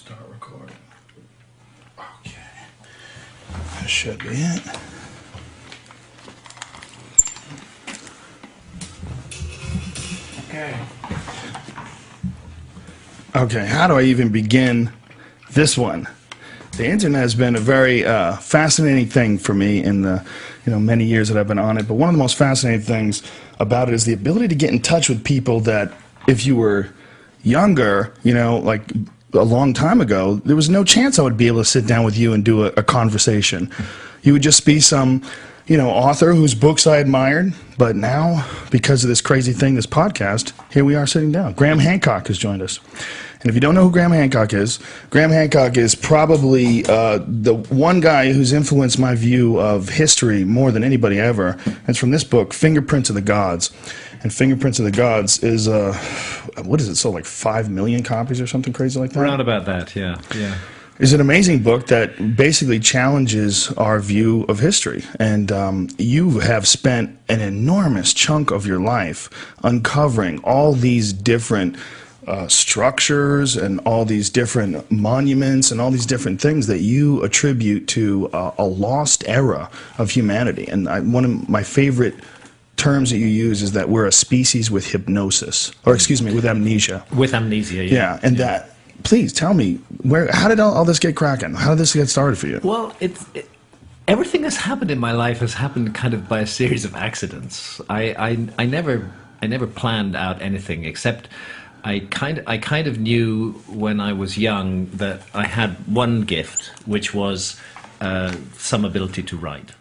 Start recording. Okay. That should be it. Okay. Okay, how do I even begin this one? The internet has been a very fascinating thing for me in the many years that I've been on it. But one of the most fascinating things about it is the ability to get in touch with people that, if you were younger, like a long time ago, there was no chance I would be able to sit down with you and do a conversation. You would just be some, author whose books I admired. But now, because of this crazy thing, this podcast, here we are sitting down. Graham Hancock has joined us. And if you don't know who Graham Hancock is probably the one guy who's influenced my view of history more than anybody ever. It's from this book, Fingerprints of the Gods. And Fingerprints of the Gods is, what is it, sold like 5 million copies or something crazy like that? Around about that, yeah. It's an amazing book that basically challenges our view of history. And you have spent an enormous chunk of your life uncovering all these different structures and all these different monuments and all these different things that you attribute to a lost era of humanity. And one of my favorite terms that you use is that we're a species with hypnosis, or excuse me, with amnesia. With amnesia, yeah. Yeah, and that, please tell me, how did all this get cracking? How did this get started for you? Well, everything that's happened in my life has happened kind of by a series of accidents. I never planned out anything, except I kind of knew when I was young that I had one gift, which was some ability to write.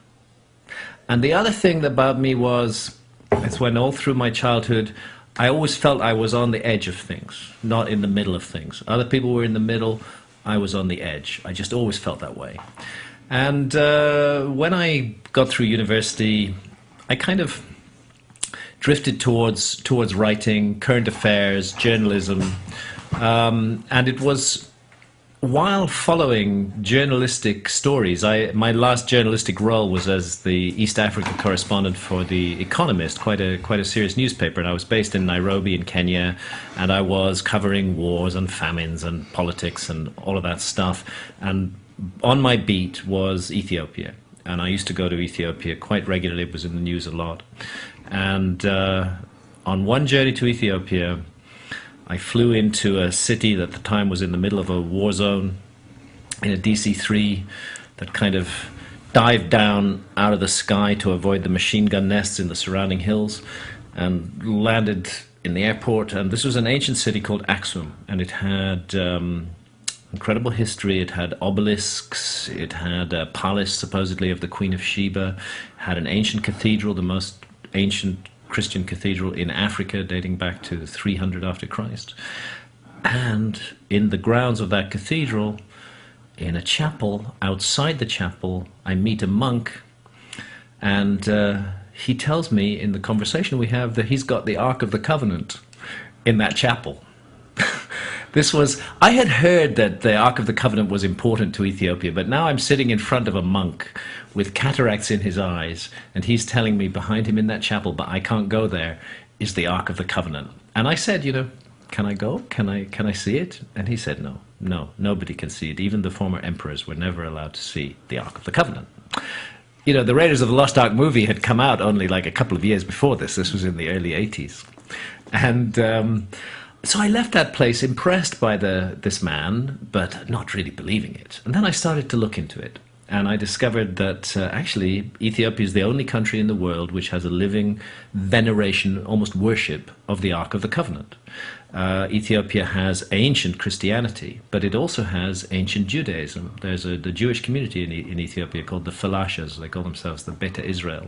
And the other thing about me was, it's when all through my childhood, I always felt I was on the edge of things, not in the middle of things. Other people were in the middle, I was on the edge. I just always felt that way. And when I got through university, I kind of drifted towards writing, current affairs, journalism, and it was while following journalistic stories. My last journalistic role was as the East Africa correspondent for The Economist, quite a serious newspaper, and I was based in Nairobi in Kenya, and I was covering wars and famines and politics and all of that stuff. And on my beat was Ethiopia, and I used to go to Ethiopia quite regularly. It was in the news a lot. And on one journey to Ethiopia, I flew into a city that at the time was in the middle of a war zone, in a DC-3 that kind of dived down out of the sky to avoid the machine gun nests in the surrounding hills, and landed in the airport. And this was an ancient city called Aksum, and it had incredible history. It had obelisks, it had a palace supposedly of the Queen of Sheba, had an ancient cathedral, the most ancient Christian cathedral in Africa, dating back to 300 after Christ. And in the grounds of that cathedral, in a chapel, outside the chapel, I meet a monk, and he tells me in the conversation we have that he's got the Ark of the Covenant in that chapel. I had heard that the Ark of the Covenant was important to Ethiopia, but now I'm sitting in front of a monk with cataracts in his eyes, and he's telling me behind him in that chapel, but I can't go there, is the Ark of the Covenant. And I said, can I go? Can I see it? And he said, no, nobody can see it. Even the former emperors were never allowed to see the Ark of the Covenant. The Raiders of the Lost Ark movie had come out only like a couple of years before this. This was in the early 80s. And so I left that place impressed by this man, but not really believing it. And then I started to look into it. And I discovered that actually Ethiopia is the only country in the world which has a living veneration, almost worship, of the Ark of the Covenant. Ethiopia has ancient Christianity, but it also has ancient Judaism. There's the Jewish community in Ethiopia called the Falashas. They call themselves the Beta Israel.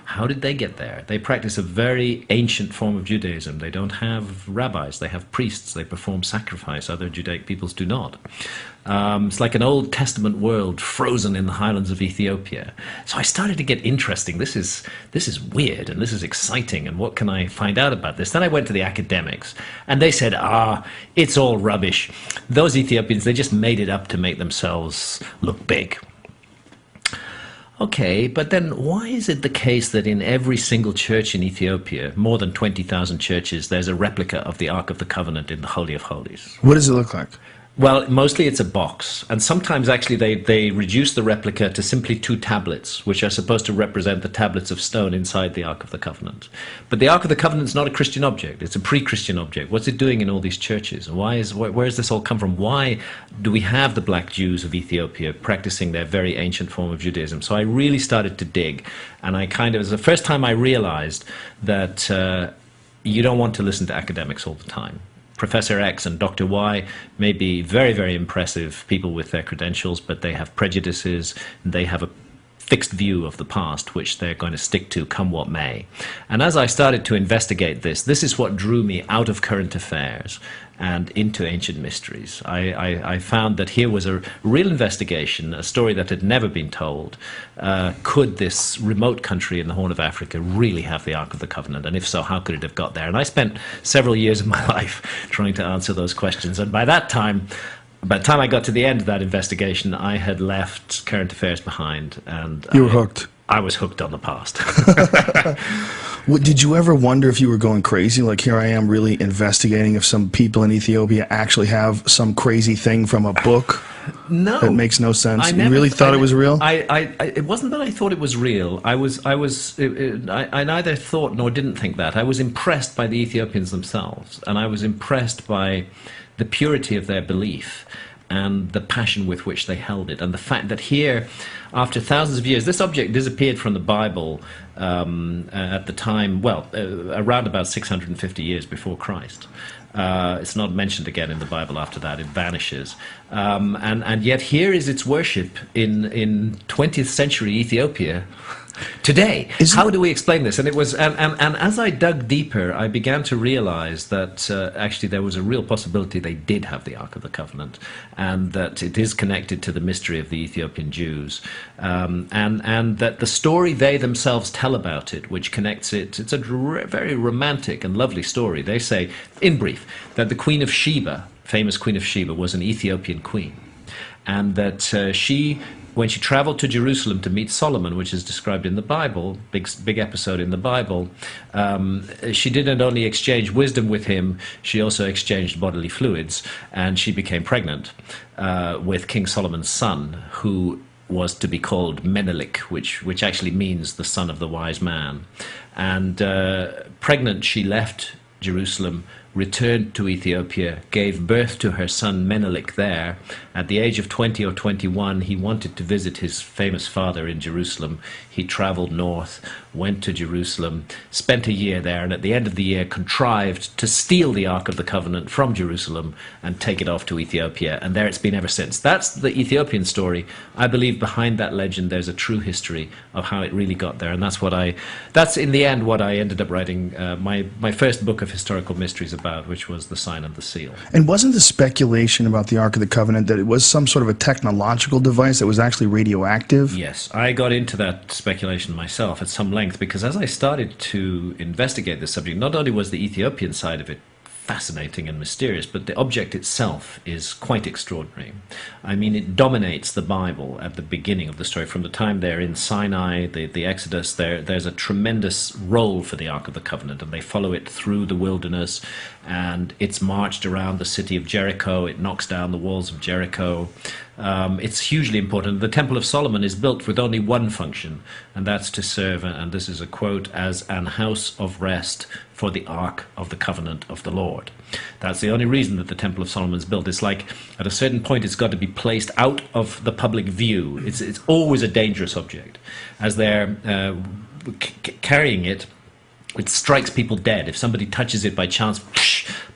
How did they get there? They practice a very ancient form of Judaism. They don't have rabbis, they have priests. They perform sacrifice. Other Judaic peoples do not. It's like an Old Testament world frozen in the highlands of Ethiopia. So I started to get interesting. This is weird, and this is exciting, and what can I find out about this? Then I went to the academics, and they said, it's all rubbish. Those Ethiopians, they just made it up to make themselves look big. Okay, but then why is it the case that in every single church in Ethiopia, more than 20,000 churches, there's a replica of the Ark of the Covenant in the Holy of Holies? What does it look like? Well, mostly it's a box, and sometimes actually they reduce the replica to simply two tablets, which are supposed to represent the tablets of stone inside the Ark of the Covenant. But the Ark of the Covenant is not a Christian object; it's a pre-Christian object. What's it doing in all these churches? Where has this all come from? Why do we have the Black Jews of Ethiopia practicing their very ancient form of Judaism? So I really started to dig, and it was the first time I realized that you don't want to listen to academics all the time. Professor X and Dr. Y may be very, very impressive people with their credentials, but they have prejudices, and they have a fixed view of the past, which they're going to stick to come what may. And as I started to investigate this is what drew me out of current affairs and into ancient mysteries. I found that here was a real investigation, a story that had never been told. Could this remote country in the Horn of Africa really have the Ark of the Covenant? And if so, how could it have got there? And I spent several years of my life trying to answer those questions. And by the time I got to the end of that investigation, I had left current affairs behind, and You were hooked. I was hooked on the past. Did you ever wonder if you were going crazy? Like, here I am really investigating if some people in Ethiopia actually have some crazy thing from a book No, that makes no sense. You never really thought it was real? It wasn't that I thought it was real. I neither thought nor didn't think that. I was impressed by the Ethiopians themselves, and I was impressed by the purity of their belief and the passion with which they held it, and the fact that here, after thousands of years, this object disappeared from the Bible at the time, around about 650 years before Christ. It's not mentioned again in the Bible after that. It vanishes. And yet here is its worship in 20th century Ethiopia today. How do we explain this? And it was, and as I dug deeper, I began to realize that actually there was a real possibility they did have the Ark of the Covenant, and that it is connected to the mystery of the Ethiopian Jews, and that the story they themselves tell about it, which connects it, it's a very romantic and lovely story. They say, in brief, that the Queen of Sheba, famous Queen of Sheba, was an Ethiopian queen, and that when she traveled to Jerusalem to meet Solomon, which is described in the Bible, big episode in the Bible, she didn't only exchange wisdom with him, she also exchanged bodily fluids, and she became pregnant with King Solomon's son, who was to be called Menelik, which actually means the son of the wise man. And pregnant, she left Jerusalem, returned to Ethiopia, gave birth to her son Menelik there. At the age of 20 or 21, he wanted to visit his famous father in Jerusalem. He traveled north, went to Jerusalem, spent a year there, and at the end of the year contrived to steal the Ark of the Covenant from Jerusalem and take it off to Ethiopia. And there it's been ever since. That's the Ethiopian story. I believe behind that legend there's a true history of how it really got there. And that's in the end what I ended up writing my first book of historical mysteries about, which was The Sign of the Seal. And wasn't the speculation about the Ark of the Covenant that it was some sort of a technological device that was actually radioactive? Yes, I got into that speculation myself at some length, because as I started to investigate this subject, not only was the Ethiopian side of it fascinating and mysterious, but the object itself is quite extraordinary. I mean, it dominates the Bible at the beginning of the story. From the time they're in Sinai, the Exodus, there's a tremendous role for the Ark of the Covenant, and they follow it through the wilderness, and it's marched around the city of Jericho. It knocks down the walls of Jericho. It's hugely important. The Temple of Solomon is built with only one function, and that's to serve, and this is a quote, as an house of rest for the Ark of the Covenant of the Lord. That's the only reason that the Temple of Solomon is built. It's like at a certain point it's got to be placed out of the public view. It's always a dangerous object. As they're carrying it, it strikes people dead. If somebody touches it by chance,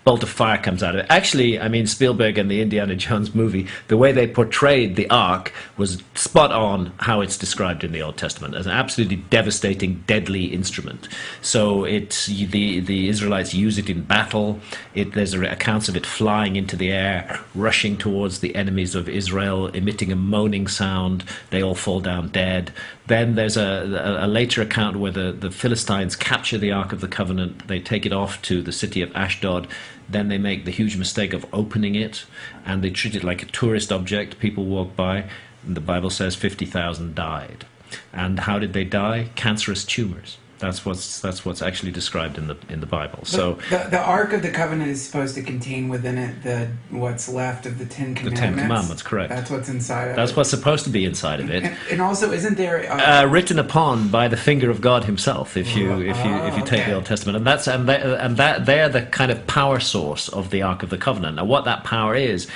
bolt of fire comes out of it. Actually, I mean, Spielberg and the Indiana Jones movie, the way they portrayed the Ark was spot on how it's described in the Old Testament, as an absolutely devastating, deadly instrument. So the Israelites use it in battle. There's accounts of it flying into the air, rushing towards the enemies of Israel, emitting a moaning sound. They all fall down dead. Then there's a later account where the Philistines capture the Ark of the Covenant. They take it off to the city of Ashdod. Then they make the huge mistake of opening it, and they treat it like a tourist object. People walk by, and the Bible says 50,000 died. And how did they die? Cancerous tumors. That's what's actually described in the Bible. So The Ark of the Covenant is supposed to contain within it what's left of the Ten the Commandments. Ten Commandments, correct? That's what's inside of That's it. what's supposed to be inside of it. And also, isn't there Written upon by the finger of God Himself, if you take the okay. Old Testament, and that they're the kind of power source of the Ark of the Covenant. Now, what that power is,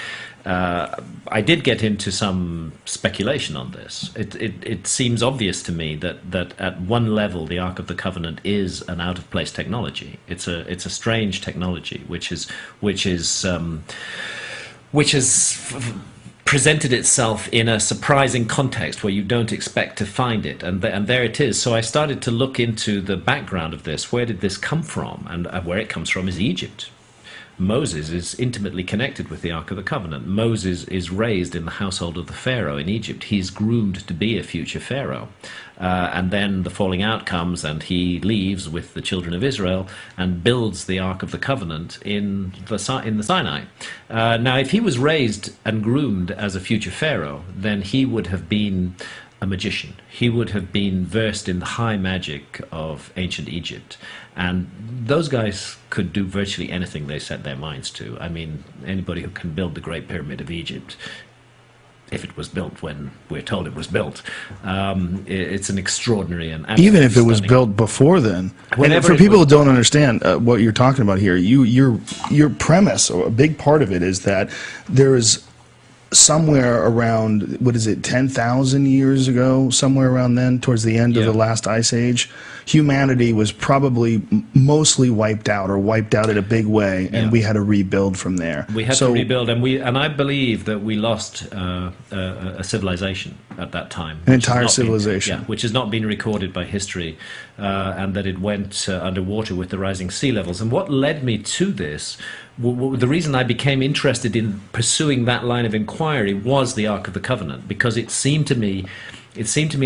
I did get into some speculation on this. It seems obvious to me that at one level the Ark of the Covenant is an out of place technology. It's a strange technology which has presented itself in a surprising context where you don't expect to find it, and there it is. So I started to look into the background of this. Where did this come from? And where it comes from is Egypt. Moses is intimately connected with the Ark of the Covenant. Moses is raised in the household of the Pharaoh in Egypt. He's groomed to be a future Pharaoh. And then the falling out comes, and he leaves with the children of Israel and builds the Ark of the Covenant in the Sinai. Now, if he was raised and groomed as a future Pharaoh, then he would have been a magician. He would have been versed in the high magic of ancient Egypt. And those guys could do virtually anything they set their minds to. I mean, anybody who can build the Great Pyramid of Egypt, if it was built when we're told it was built, it's an extraordinary and Even if it was stunning. built before then. And Whenever for it people was who don't understand what you're talking about here, your premise, or a big part of it, is that there is somewhere around, what is it, 10,000 years ago, somewhere around then, towards the end of Yeah. the last ice age, humanity was probably mostly wiped out, or wiped out in a big way, and Yeah. we had to rebuild from there. We had to rebuild, and I believe that we lost a civilization at that time. An which has entire not been- civilization. which has not been recorded by history, and that it went underwater with the rising sea levels. And what led me to this, the reason I became interested in pursuing that line of inquiry, was the Ark of the Covenant, because it seemed to me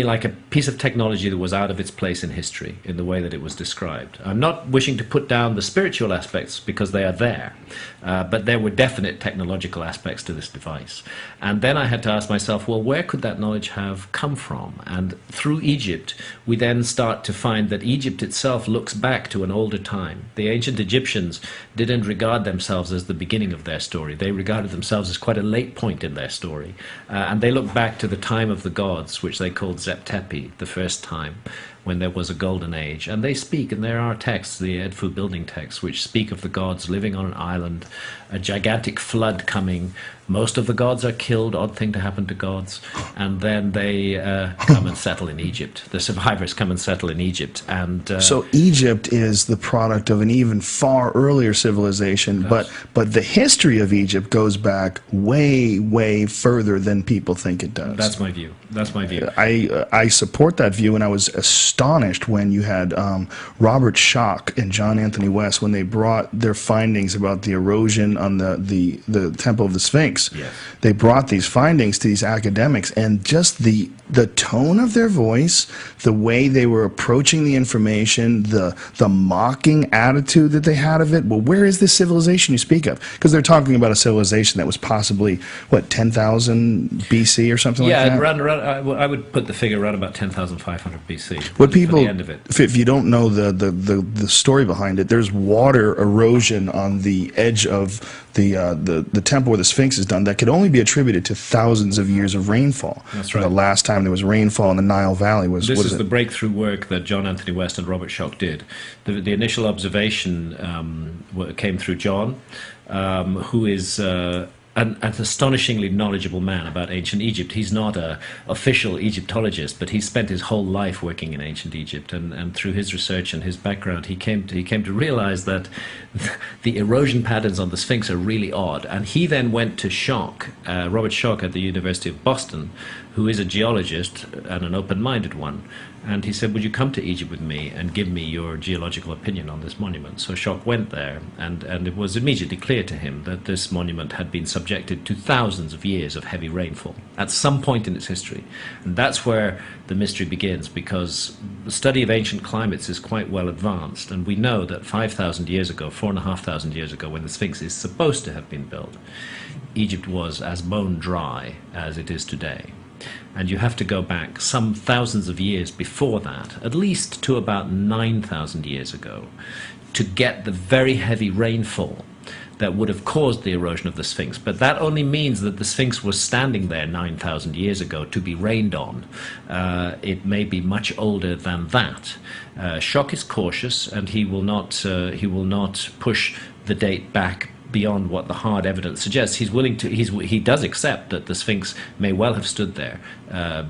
like a piece of technology that was out of its place in history in the way that it was described. I'm not wishing to put down the spiritual aspects, because they are there, but there were definite technological aspects to this device. And then I had to ask myself, well, where could that knowledge have come from? And through Egypt, we then start to find that Egypt itself looks back to an older time. The ancient Egyptians didn't regard themselves as the beginning of their story. They regarded themselves as quite a late point in their story. And they look back to the time of the gods, which they called Zep-Tepi, the first time, when there was a golden age. And they speak, and there are texts, the Edfu building texts, which speak of the gods living on an island, a gigantic flood coming. Most of the gods are killed, odd thing to happen to gods, and then they come and settle in Egypt. The survivors come and settle in Egypt. And So Egypt is the product of an even far earlier civilization, but the history of Egypt goes back way, way further than people think it does. that's my view. That's my view. I support that view, and I was astonished when you had Robert Schoch and John Anthony West, when they brought their findings about the erosion on the Temple of the Sphinx. Yes. They brought these findings to these academics, and just the tone of their voice, the way they were approaching the information, the mocking attitude that they had of it. Well, where is this civilization you speak of? Because they're talking about a civilization that was possibly, what, 10,000 BC or something like that? Yeah, I would put the figure around about 10,500 BC. What for people, the end of it. if you don't know the story behind it, there's water erosion on the edge of the temple where the Sphinx is done that could only be attributed to thousands of years of rainfall. That's right. The last time there was rainfall in the Nile Valley was, This what is is the it? breakthrough work that John Anthony West and Robert Schoch did. The initial observation came through John, who is an astonishingly knowledgeable man about ancient Egypt. He's not an official Egyptologist, but he spent his whole life working in ancient Egypt, and through his research and his background, he came to realize that the erosion patterns on the Sphinx are really odd. And he then went to Schoch, Robert Schoch at the University of Boston, who is a geologist and an open-minded one. And he said, would you come to Egypt with me and give me your geological opinion on this monument? So Schoch went there, and it was immediately clear to him that this monument had been subjected to thousands of years of heavy rainfall at some point in its history. And that's where the mystery begins, because the study of ancient climates is quite well advanced. And we know that 5,000 years ago, 4,500 years ago, when the Sphinx is supposed to have been built, Egypt was as bone dry as it is today. And you have to go back some thousands of years before that, at least to about 9,000 years ago, to get the very heavy rainfall that would have caused the erosion of the Sphinx. But that only means that the Sphinx was standing there 9,000 years ago to be rained on. It may be much older than that. Schock is cautious, and he will not push the date back beyond what the hard evidence suggests. He's willing to. He does accept that the Sphinx may well have stood there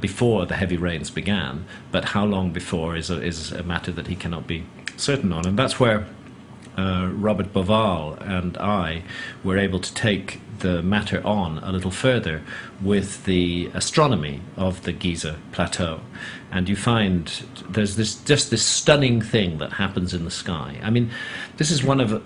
before the heavy rains began, but how long before is a matter that he cannot be certain on, and that's where Robert Boval and I were able to take the matter on a little further with the astronomy of the Giza Plateau. And you find there's this stunning thing that happens in the sky. I mean, this is one of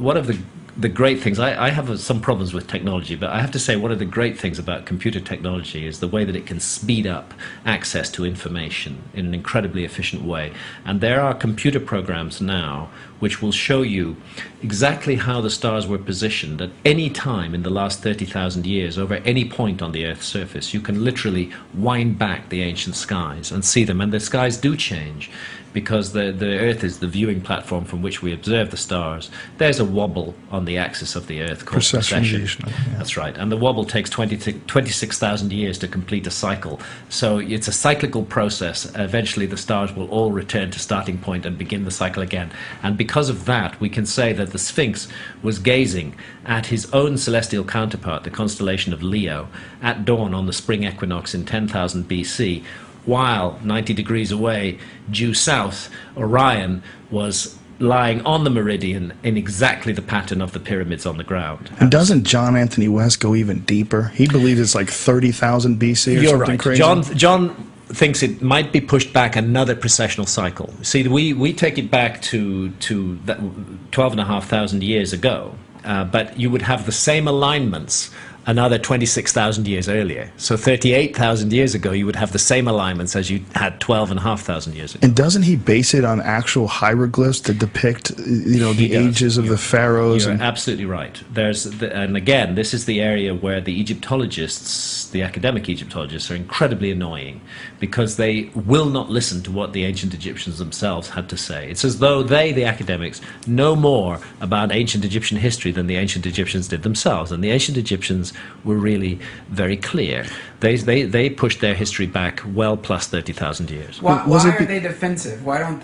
the great things. I have some problems with technology, but I have to say one of the great things about computer technology is the way that it can speed up access to information in an incredibly efficient way. And there are computer programs now which will show you exactly how the stars were positioned at any time in the last 30,000 years over any point on the Earth's surface. You can literally wind back the ancient skies and see them, and the skies do change, because the Earth is the viewing platform from which we observe the stars. There's a wobble on the axis of the Earth called precession. Yeah. That's right. And the wobble takes 26,000 years to complete a cycle. So it's a cyclical process. Eventually the stars will all return to starting point and begin the cycle again. And because of that, we can say that the Sphinx was gazing at his own celestial counterpart, the constellation of Leo, at dawn on the spring equinox in 10,000 BC, while 90 degrees away, due south, Orion was lying on the meridian in exactly the pattern of the pyramids on the ground. And doesn't John Anthony West go even deeper? He believes it's like 30,000 BC or You're something right. crazy. John thinks it might be pushed back another precessional cycle. See, we take it back to 12,500 years ago, but you would have the same alignments another 26,000 years earlier. So 38,000 years ago, you would have the same alignments as you had 12,500 years ago. And doesn't he base it on actual hieroglyphs to depict, the ages of the pharaohs? You're absolutely right. And again, this is the area where the Egyptologists, the academic Egyptologists, are incredibly annoying, because they will not listen to what the ancient Egyptians themselves had to say. It's as though they, the academics, know more about ancient Egyptian history than the ancient Egyptians did themselves. And the ancient Egyptians were really very clear. They pushed their history back well plus 30,000 years. Why are they defensive? Why won't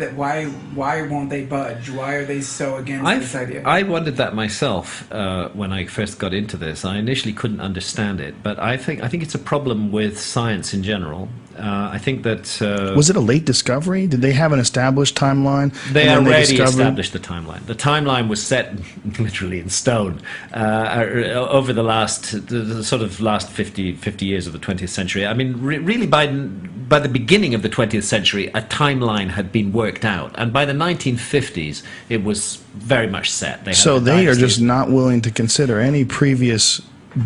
they budge? Why are they so against this idea? I wondered that myself when I first got into this. I initially couldn't understand it, but I think it's a problem with science in general. I think that... was it a late discovery? Did they have an established timeline? They already established the timeline. The timeline was set literally in stone over the sort of last 50 years of the 20th century. I mean, really by the beginning of the 20th century, a timeline had been worked out. And by the 1950s, it was very much set. So they are just not willing to consider any previous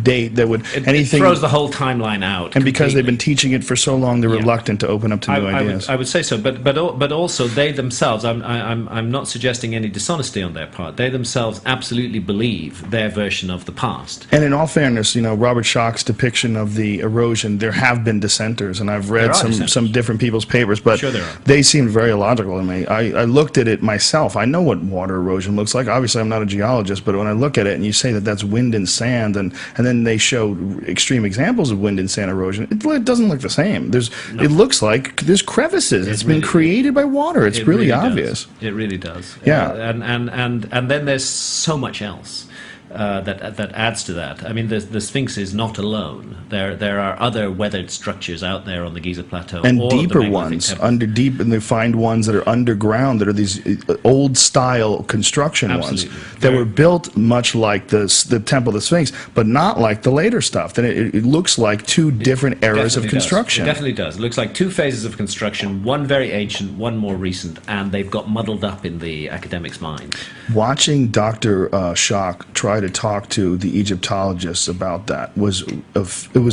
date that would it throws the whole timeline out. And because they've been teaching it for so long, they're reluctant to open up to new ideas. I would say so, but also they themselves. I'm not suggesting any dishonesty on their part. They themselves absolutely believe their version of the past. And in all fairness, Robert Schock's depiction of the erosion, there have been dissenters, and I've read some different people's papers, but sure there are. They seemed very illogical to me. I looked at it myself. I know what water erosion looks like. Obviously, I'm not a geologist, but when I look at it and you say that that's wind and sand, and then they show extreme examples of wind and sand erosion, it doesn't look the same. It looks like there's crevices. It's been created by water. It's really obvious. It really does. Yeah. And then there's so much else that adds to that. I mean, the Sphinx is not alone. There are other weathered structures out there on the Giza Plateau. And deeper ones, and they find ones that are underground, that are these old-style construction ones that were built much like the Temple of the Sphinx, but not like the later stuff. Then it looks like two different eras of construction. It definitely does. It looks like two phases of construction, one very ancient, one more recent, and they've got muddled up in the academic's mind. Watching Dr. Schock try to talk to the Egyptologists about that was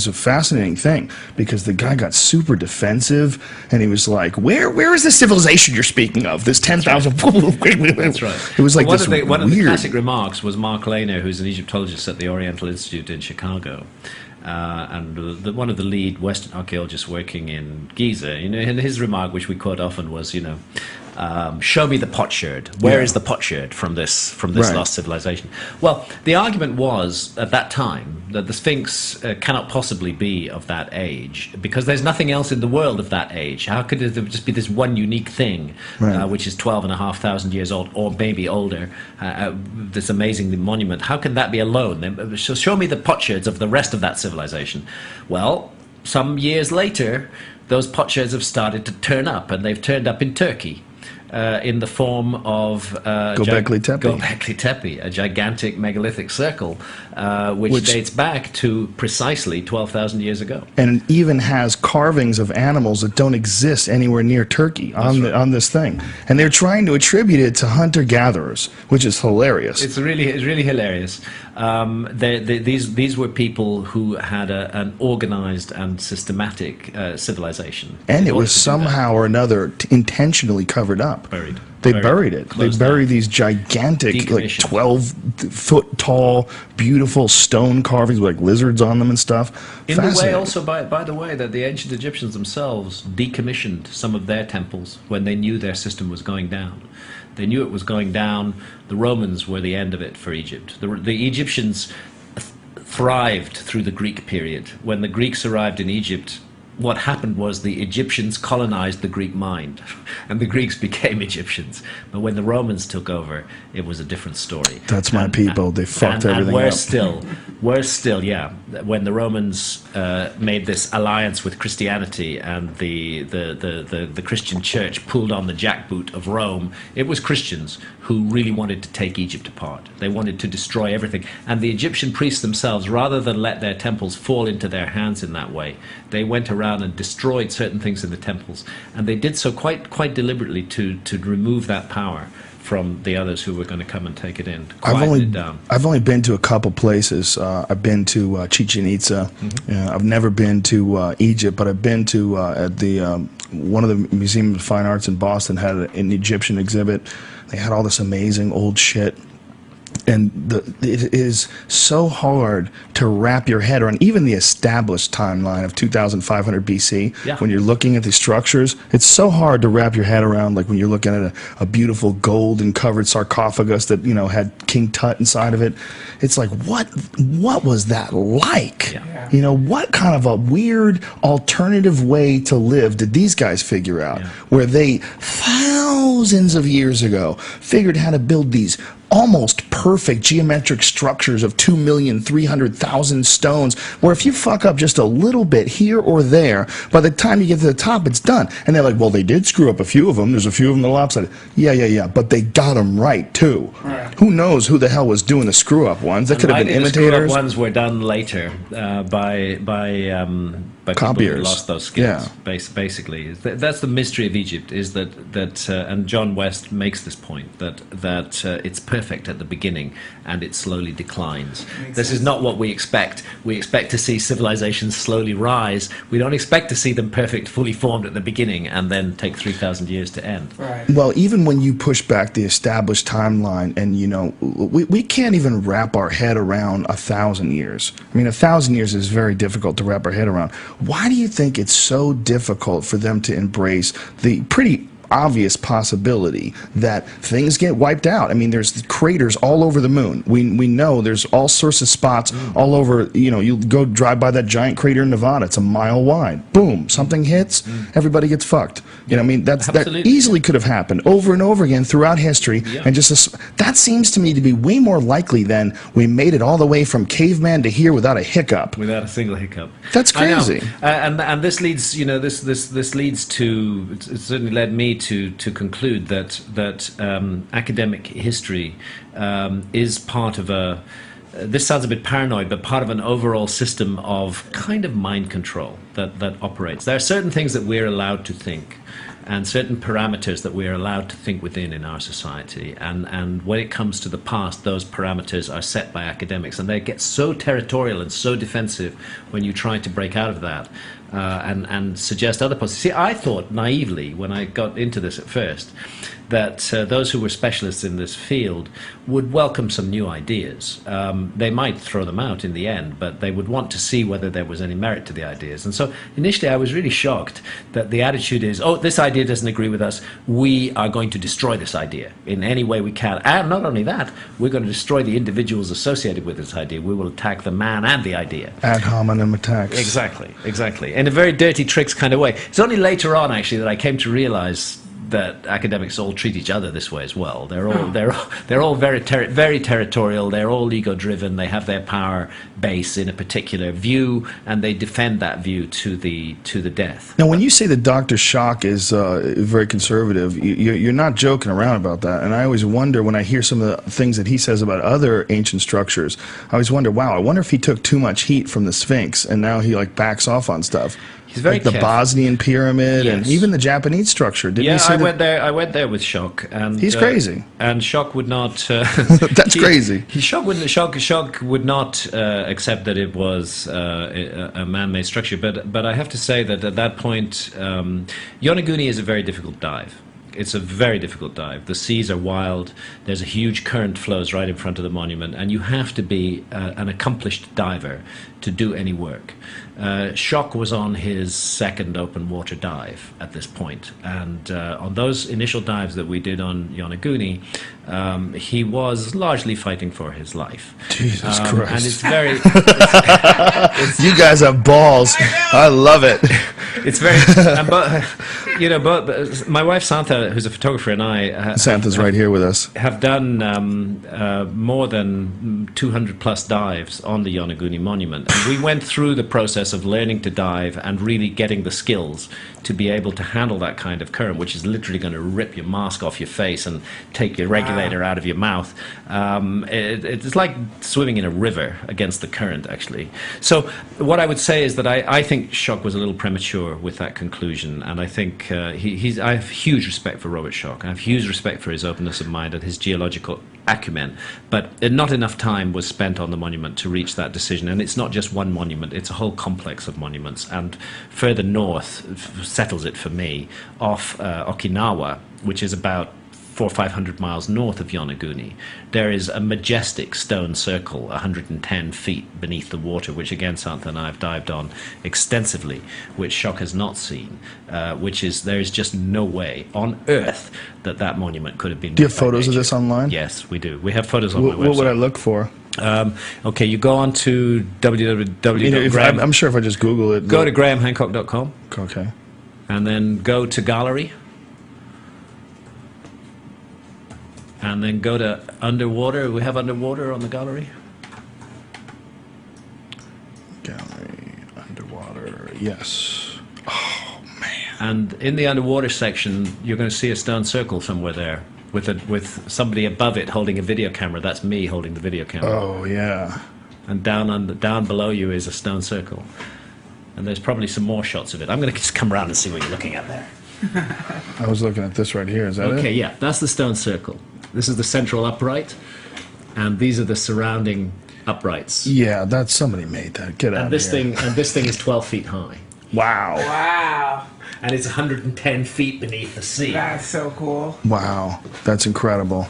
a fascinating thing, because the guy got super defensive, and he was like, where is the civilization you're speaking of? This 10,000... That's right. It was like one of the classic remarks was Mark Lehner, who's an Egyptologist at the Oriental Institute in Chicago. and one of the lead Western archaeologists working in Giza, and his remark, which we quote often, was, show me the potsherd. Where is the potsherd from this Right. lost civilization? Well, the argument was at that time that the Sphinx cannot possibly be of that age because there's nothing else in the world of that age. How could there just be this one unique thing, Right. which is 12,500 years old or maybe older, this amazing monument? How can that be alone? So show me the potsherds of the rest of that civilization. Well, some years later, those potsherds have started to turn up, and they've turned up in Turkey. In the form of Göbekli Tepe. Göbekli Tepe, a gigantic megalithic circle, which dates back to precisely 12,000 years ago. And it even has carvings of animals that don't exist anywhere near Turkey on this thing. And they're trying to attribute it to hunter-gatherers, which is hilarious. It's really hilarious. These were people who had an organized and systematic civilization. And it In order was to do somehow or another intentionally covered up. Buried. They Buried. buried it. They Closed buried down. these gigantic, like Decommissioned. 12-foot tall, beautiful stone carvings with like lizards on them and stuff. In the way, Fascinating. also, by the way, that the ancient Egyptians themselves decommissioned some of their temples when they knew their system was going down. They knew it was going down. The Romans were the end of it for Egypt. The Egyptians thrived through the Greek period. When the Greeks arrived in Egypt, what happened was the Egyptians colonized the Greek mind, and the Greeks became Egyptians. But when the Romans took over, it was a different story. That's my people. They fucked everything and up. Worse still, yeah. When the Romans made this alliance with Christianity, and the Christian church pulled on the jackboot of Rome, it was Christians who really wanted to take Egypt apart. They wanted to destroy everything. And the Egyptian priests themselves, rather than let their temples fall into their hands in that way, they went around and destroyed certain things in the temples. And they did so quite deliberately to remove that power from the others who were going to come and take it in, to quieten it down. I've only been to a couple places. I've been to Chichen Itza. I've never been to Egypt, but I've been to at the one of the Museum of Fine Arts in Boston had an Egyptian exhibit. They had all this amazing old shit. And it is so hard to wrap your head around, even the established timeline of 2,500 BC. Yeah. When you're looking at the structures, it's so hard to wrap your head around. Like when you're looking at a beautiful golden covered sarcophagus that had King Tut inside of it. It's like what was that like? Yeah. What kind of a weird alternative way to live did these guys figure out? Yeah. Where they thousands of years ago figured how to build these almost perfect geometric structures of 2,300,000 stones, where if you fuck up just a little bit here or there, by the time you get to the top, it's done. And they're like, well, they did screw up a few of them. There's a few of them that are lopsided. Yeah, but they got them right, too. Right. Who knows who the hell was doing the screw-up ones? That could have been The screw-up imitators. ones were done later by people Copiers. who lost those skills. Yeah. Basically, that's the mystery of Egypt. Is that and John West makes this point that it's perfect at the beginning and it slowly declines. This is not what we expect. We expect to see civilizations slowly rise. We don't expect to see them perfect, fully formed at the beginning and then take 3,000 years to end. Right. Well, even when you push back the established timeline, and we can't even wrap our head around 1,000 years. I mean, 1,000 years is very difficult to wrap our head around. Why do you think it's so difficult for them to embrace the pretty obvious possibility that things get wiped out? I mean, there's craters all over the moon. We know there's all sorts of spots all over. You go drive by that giant crater in Nevada. It's a mile wide. Boom, something hits, everybody gets fucked. I mean, that Absolutely. easily could have happened over and over again throughout history. Yeah. And that seems to me to be way more likely than we made it all the way from caveman to here without a hiccup. Without a single hiccup. That's I know. crazy. And this leads, this leads to. It certainly led me to conclude that academic history is part of a. This sounds a bit paranoid, but part of an overall system of kind of mind control that operates. There are certain things that we're allowed to think, and certain parameters that we're allowed to think within in our society. And when it comes to the past, those parameters are set by academics, and they get so territorial and so defensive when you try to break out of that, and suggest other possibilities. See, I thought naively when I got into this at first that those who were specialists in this field would welcome some new ideas. They might throw them out in the end, but they would want to see whether there was any merit to the ideas. And so initially I was really shocked that the attitude is, oh, this idea doesn't agree with us. We are going to destroy this idea in any way we can. And not only that, we're going to destroy the individuals associated with this idea. We will attack the man and the idea. Ad hominem attacks. Exactly, exactly. In a very dirty tricks kind of way. It's only later on, actually, that I came to realize that academics all treat each other this way as well. They're all very territorial. They're all ego-driven. They have their power base in a particular view, and they defend that view to the death. Now, when you say that Dr. Schock is very conservative, you're not joking around about that. And I always wonder when I hear some of the things that he says about other ancient structures. I always wonder, wow, I wonder if he took too much heat from the Sphinx, and now he like backs off on stuff. He's very like the careful. Bosnian pyramid, and Yes. even the Japanese structure. Didn't Yeah, he say I went there with Schock, and He's crazy. And Schock would not. That's crazy. Schock would not accept that it was a man-made structure. But I have to say that at that point, Yonaguni is a very difficult dive. It's a very difficult dive. The seas are wild. There's a huge current flows right in front of the monument, and you have to be an accomplished diver to do any work. Schock was on his second open water dive at this point, and on those initial dives that we did on Yonaguni, he was largely fighting for his life. Jesus Christ. And it's very... You guys have balls. I love it. It's very... but my wife Santha, who's a photographer, and I... Santa's right here with us. have done more than 200 plus dives on the Yonaguni monument. And we went through the process of learning to dive and really getting the skills to be able to handle that kind of current, which is literally going to rip your mask off your face and take your regulator out of your mouth. It's like swimming in a river against the current, actually. So what I would say is that I think Schock was a little premature with that conclusion, and I think I have huge respect for Robert Schock. I have huge respect for his openness of mind and his geological acumen, but not enough time was spent on the monument to reach that decision. And it's not just one monument, it's a whole complex of monuments. And further north settles it for me off Okinawa, which is about 400 or 500 miles north of Yonaguni. There is a majestic stone circle 110 feet beneath the water, which again Santha and I have dived on extensively, which Schock has not seen, there is just no way on earth that monument could have been. Do you have photos of this online? Yes, we do. We have photos on my website. What would I look for? Okay, you go on to www. I'm sure if I just Google it. Go to grahamhancock.com. Okay. And then go to gallery. And then go to underwater. We have underwater on the gallery. Gallery, underwater, yes. Oh, man. And in the underwater section, you're going to see a stone circle somewhere there with somebody above it holding a video camera. That's me holding the video camera. Oh, yeah. And down below you is a stone circle. And there's probably some more shots of it. I'm going to just come around and see what you're looking at there. I was looking at this right here. Is that it? Okay, yeah, that's the stone circle. This is the central upright, and these are the surrounding uprights. Yeah, that's somebody made that. Get out And of this here. this thing is 12 feet high. Wow. Wow. And it's 110 feet beneath the sea. That's so cool. Wow. That's incredible.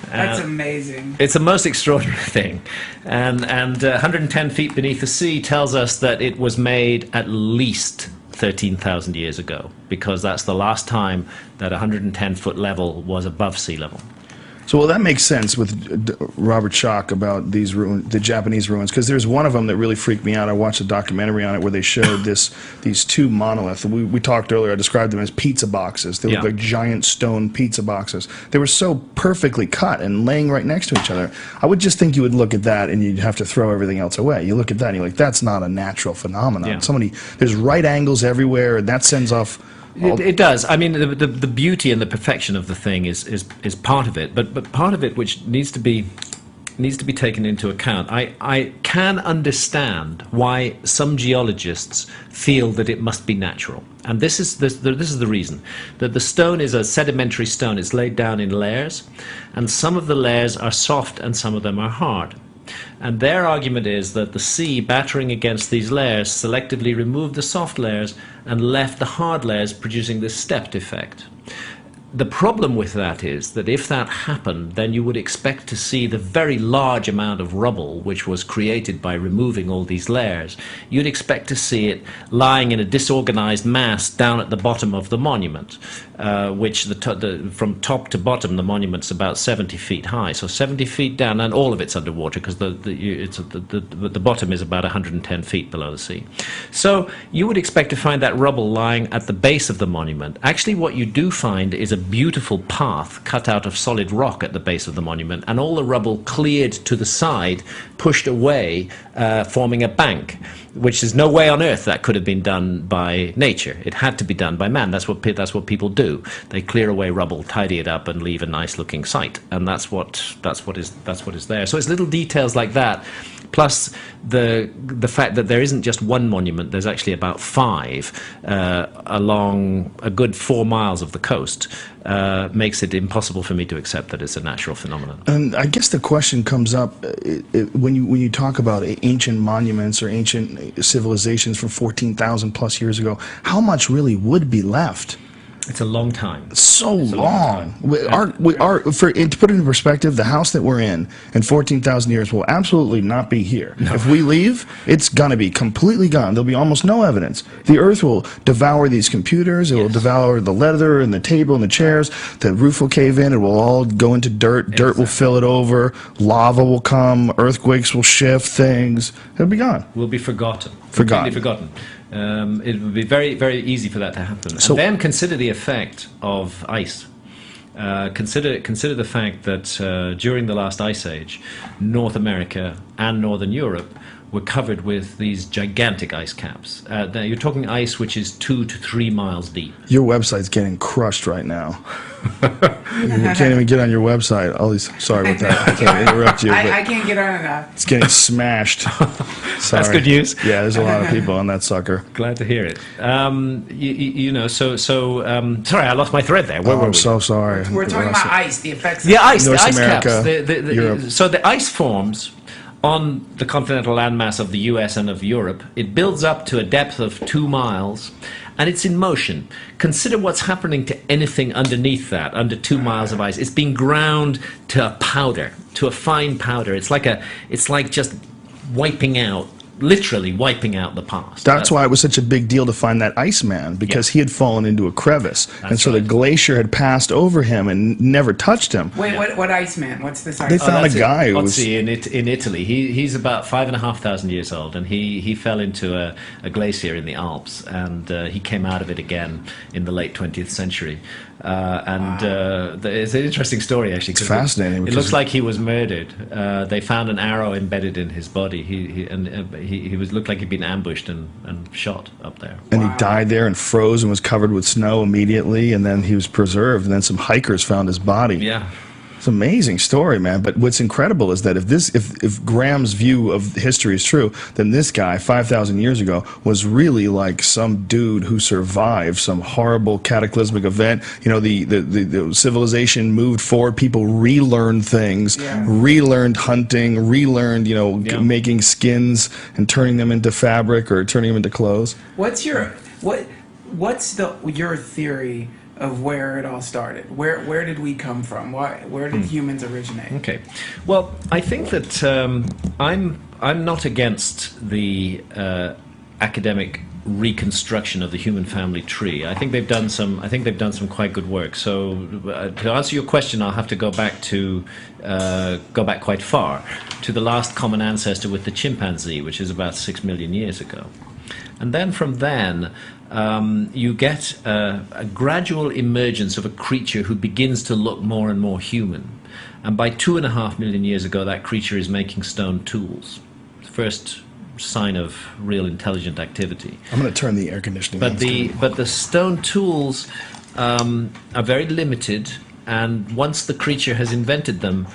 That's amazing. It's a most extraordinary thing. And 110 feet beneath the sea tells us that it was made at least 13,000 years ago, because that's the last time that 110-foot level was above sea level. So, well, that makes sense with Robert Schock about these the Japanese ruins, because there's one of them that really freaked me out. I watched a documentary on it where they showed these two monoliths. We talked earlier. I described them as pizza boxes. They look like giant stone pizza boxes. They were so perfectly cut and laying right next to each other. I would just think you would look at that and you'd have to throw everything else away. You look at that and you're like, that's not a natural phenomenon. Yeah. There's right angles everywhere, and that sends off. It does. I mean, the beauty and the perfection of the thing is part of it, but part of it which needs to be taken into account. I can understand why some geologists feel that it must be natural, and this is the reason that the stone is a sedimentary stone. It's laid down in layers, and some of the layers are soft and some of them are hard. And their argument is that the sea battering against these layers selectively removed the soft layers and left the hard layers, producing this stepped effect. The problem with that is that if that happened, then you would expect to see the very large amount of rubble which was created by removing all these layers. You'd expect to see it lying in a disorganized mass down at the bottom of the monument, which from top to bottom the monument's about 70 feet high. So 70 feet down, and all of it's underwater because the bottom is about 110 feet below the sea. So you would expect to find that rubble lying at the base of the monument. Actually, what you do find is a beautiful path cut out of solid rock at the base of the monument, and all the rubble cleared to the side, pushed away, forming a bank, which is no way on earth that could have been done by nature. It had to be done by man. That's what people do. They clear away rubble, tidy it up, and leave a nice looking site, and that's what is there. So it's little details like that, plus the fact that there isn't just one monument. There's actually about 5 along a good 4 miles of the coast. Makes it impossible for me to accept that it's a natural phenomenon. And I guess the question comes up when you talk about ancient monuments or ancient civilizations from 14,000 plus years ago, how much really would be left? It's a long time. So long. To put it in perspective, the house that we're in 14,000 years will absolutely not be here. No. If we leave, it's going to be completely gone. There'll be almost no evidence. The earth will devour these computers. It will devour the leather and the table and the chairs. The roof will cave in. It will all go into dirt. Dirt will fill it over. Lava will come. Earthquakes will shift things. It'll be gone. We'll be forgotten. Completely forgotten. It would be very, very easy for that to happen. So, and then consider the effect of ice. Consider the fact that during the last ice age, North America and Northern Europe were covered with these gigantic ice caps. Now you're talking ice which is 2 to 3 miles deep. Your website's getting crushed right now. You can't even get on your website. Sorry about that. I can't interrupt you. I can't get on it. It's getting smashed. That's good news. Yeah, there's a lot of people on that sucker. Glad to hear it. Sorry, I lost my thread there. Where were we? I'm so sorry. We're talking about ice, the effects of ice. North the ice America, caps. Europe. So the ice forms on the continental landmass of the US and of Europe. It builds up to a depth of 2 miles, and it's in motion. Consider what's happening to anything underneath that, under 2 miles of ice. It's being ground to a powder, to a fine powder. It's like just wiping out, literally wiping out the past. That's why it was such a big deal to find that Iceman, because he had fallen into a crevice. And so the glacier had passed over him and never touched him. Wait, what Iceman? What's this Iceman? They found a guy who was... in Italy. He's about 5,500 years old, and he fell into a glacier in the Alps, and he came out of it again in the late 20th century. It's an interesting story, actually. It's fascinating. It looks like he was murdered. They found an arrow embedded in his body. He looked like he'd been ambushed and shot up there. And he died there and froze and was covered with snow immediately, and then he was preserved, and then some hikers found his body. Yeah. It's an amazing story, man. But what's incredible is that if Graham's view of history is true, then this guy 5,000 years ago was really like some dude who survived some horrible cataclysmic event. You know, the civilization moved forward. People relearned things, relearned hunting, relearned making skins and turning them into fabric or turning them into clothes. What's your theory of where it all started? Where did we come from? Where did humans originate? Okay, well, I think that I'm not against the academic reconstruction of the human family tree. I think they've done some quite good work. So to answer your question, I'll have to go back quite far to the last common ancestor with the chimpanzee, which is about 6 million years ago. And then from then, you get a gradual emergence of a creature who begins to look more and more human. And by 2.5 million years ago, that creature is making stone tools. First sign of real intelligent activity. I'm going to turn the air conditioning on. But the stone tools are very limited, and once the creature has invented them,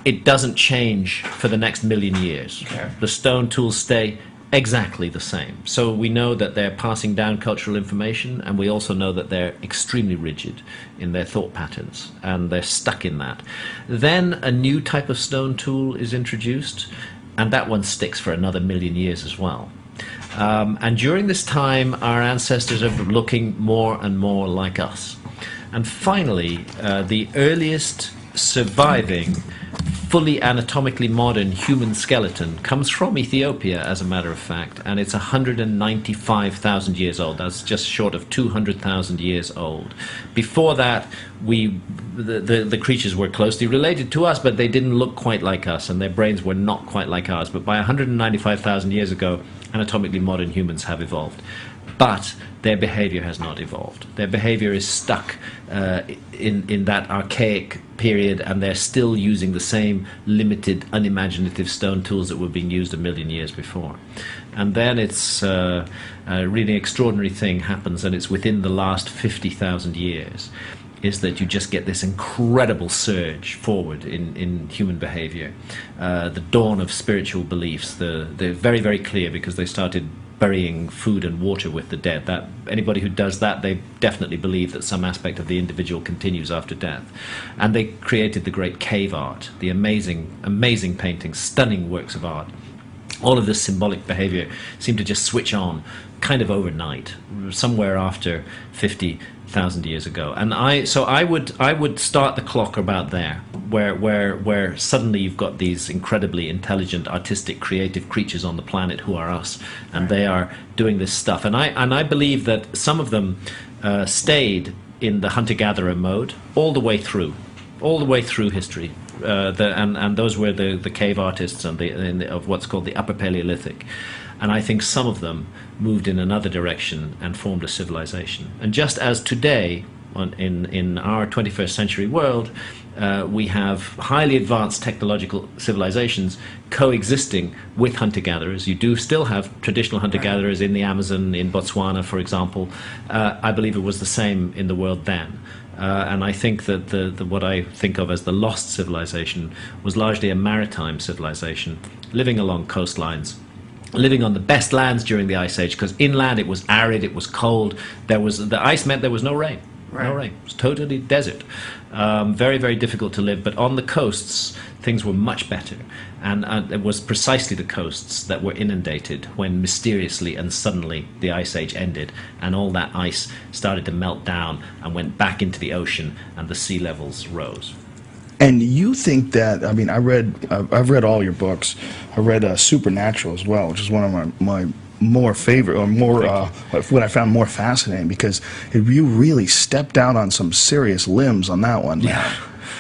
it doesn't change for the next million years. Okay. The stone tools stay exactly the same. So we know that they're passing down cultural information, and we also know that they're extremely rigid in their thought patterns, and they're stuck in that. Then a new type of stone tool is introduced, and that one sticks for another million years as well. And during this time, our ancestors are looking more and more like us. And finally, the earliest surviving fully anatomically modern human skeleton comes from Ethiopia, as a matter of fact, and it's 195,000 years old. That's just short of 200,000 years old. Before that, the creatures were closely related to us, but they didn't look quite like us, and their brains were not quite like ours. But by 195,000 years ago, anatomically modern humans have evolved. But their behavior has not evolved. Their behavior is stuck in that archaic period, and they're still using the same limited, unimaginative stone tools that were being used a million years before. And then it's a really extraordinary thing happens, and it's within the last 50,000 years, is that you just get this incredible surge forward in human behavior. The dawn of spiritual beliefs, they're very, very clear because they started burying food and water with the dead. That anybody who does that, they definitely believe that some aspect of the individual continues after death. And they created the great cave art, the amazing, amazing paintings, stunning works of art. All of this symbolic behavior seemed to just switch on kind of overnight, somewhere after 50,000 years ago. And I would start the clock about there, where suddenly you've got these incredibly intelligent, artistic, creative creatures on the planet who are us, and they are doing this stuff. And I believe that some of them stayed in the hunter-gatherer mode all the way through history. And those were the cave artists of what's called the Upper Paleolithic. And I think some of them moved in another direction and formed a civilization. And just as today, in our 21st century world, we have highly advanced technological civilizations coexisting with hunter-gatherers. You do still have traditional hunter-gatherers in the Amazon, in Botswana, for example. I believe it was the same in the world then. And I think that what I think of as the lost civilization was largely a maritime civilization, living along coastlines, living on the best lands during the Ice Age, because inland it was arid, it was cold. The ice meant there was no rain. Right. No rain. It was totally desert. Very, very difficult to live. But on the coasts, things were much better. And it was precisely the coasts that were inundated when mysteriously and suddenly the Ice Age ended, and all that ice started to melt down and went back into the ocean, and the sea levels rose. And you think that, I mean, I've read all your books. I read Supernatural as well, which is one of my more favorite, or more what I found more fascinating, because you really stepped out on some serious limbs on that one. Yeah.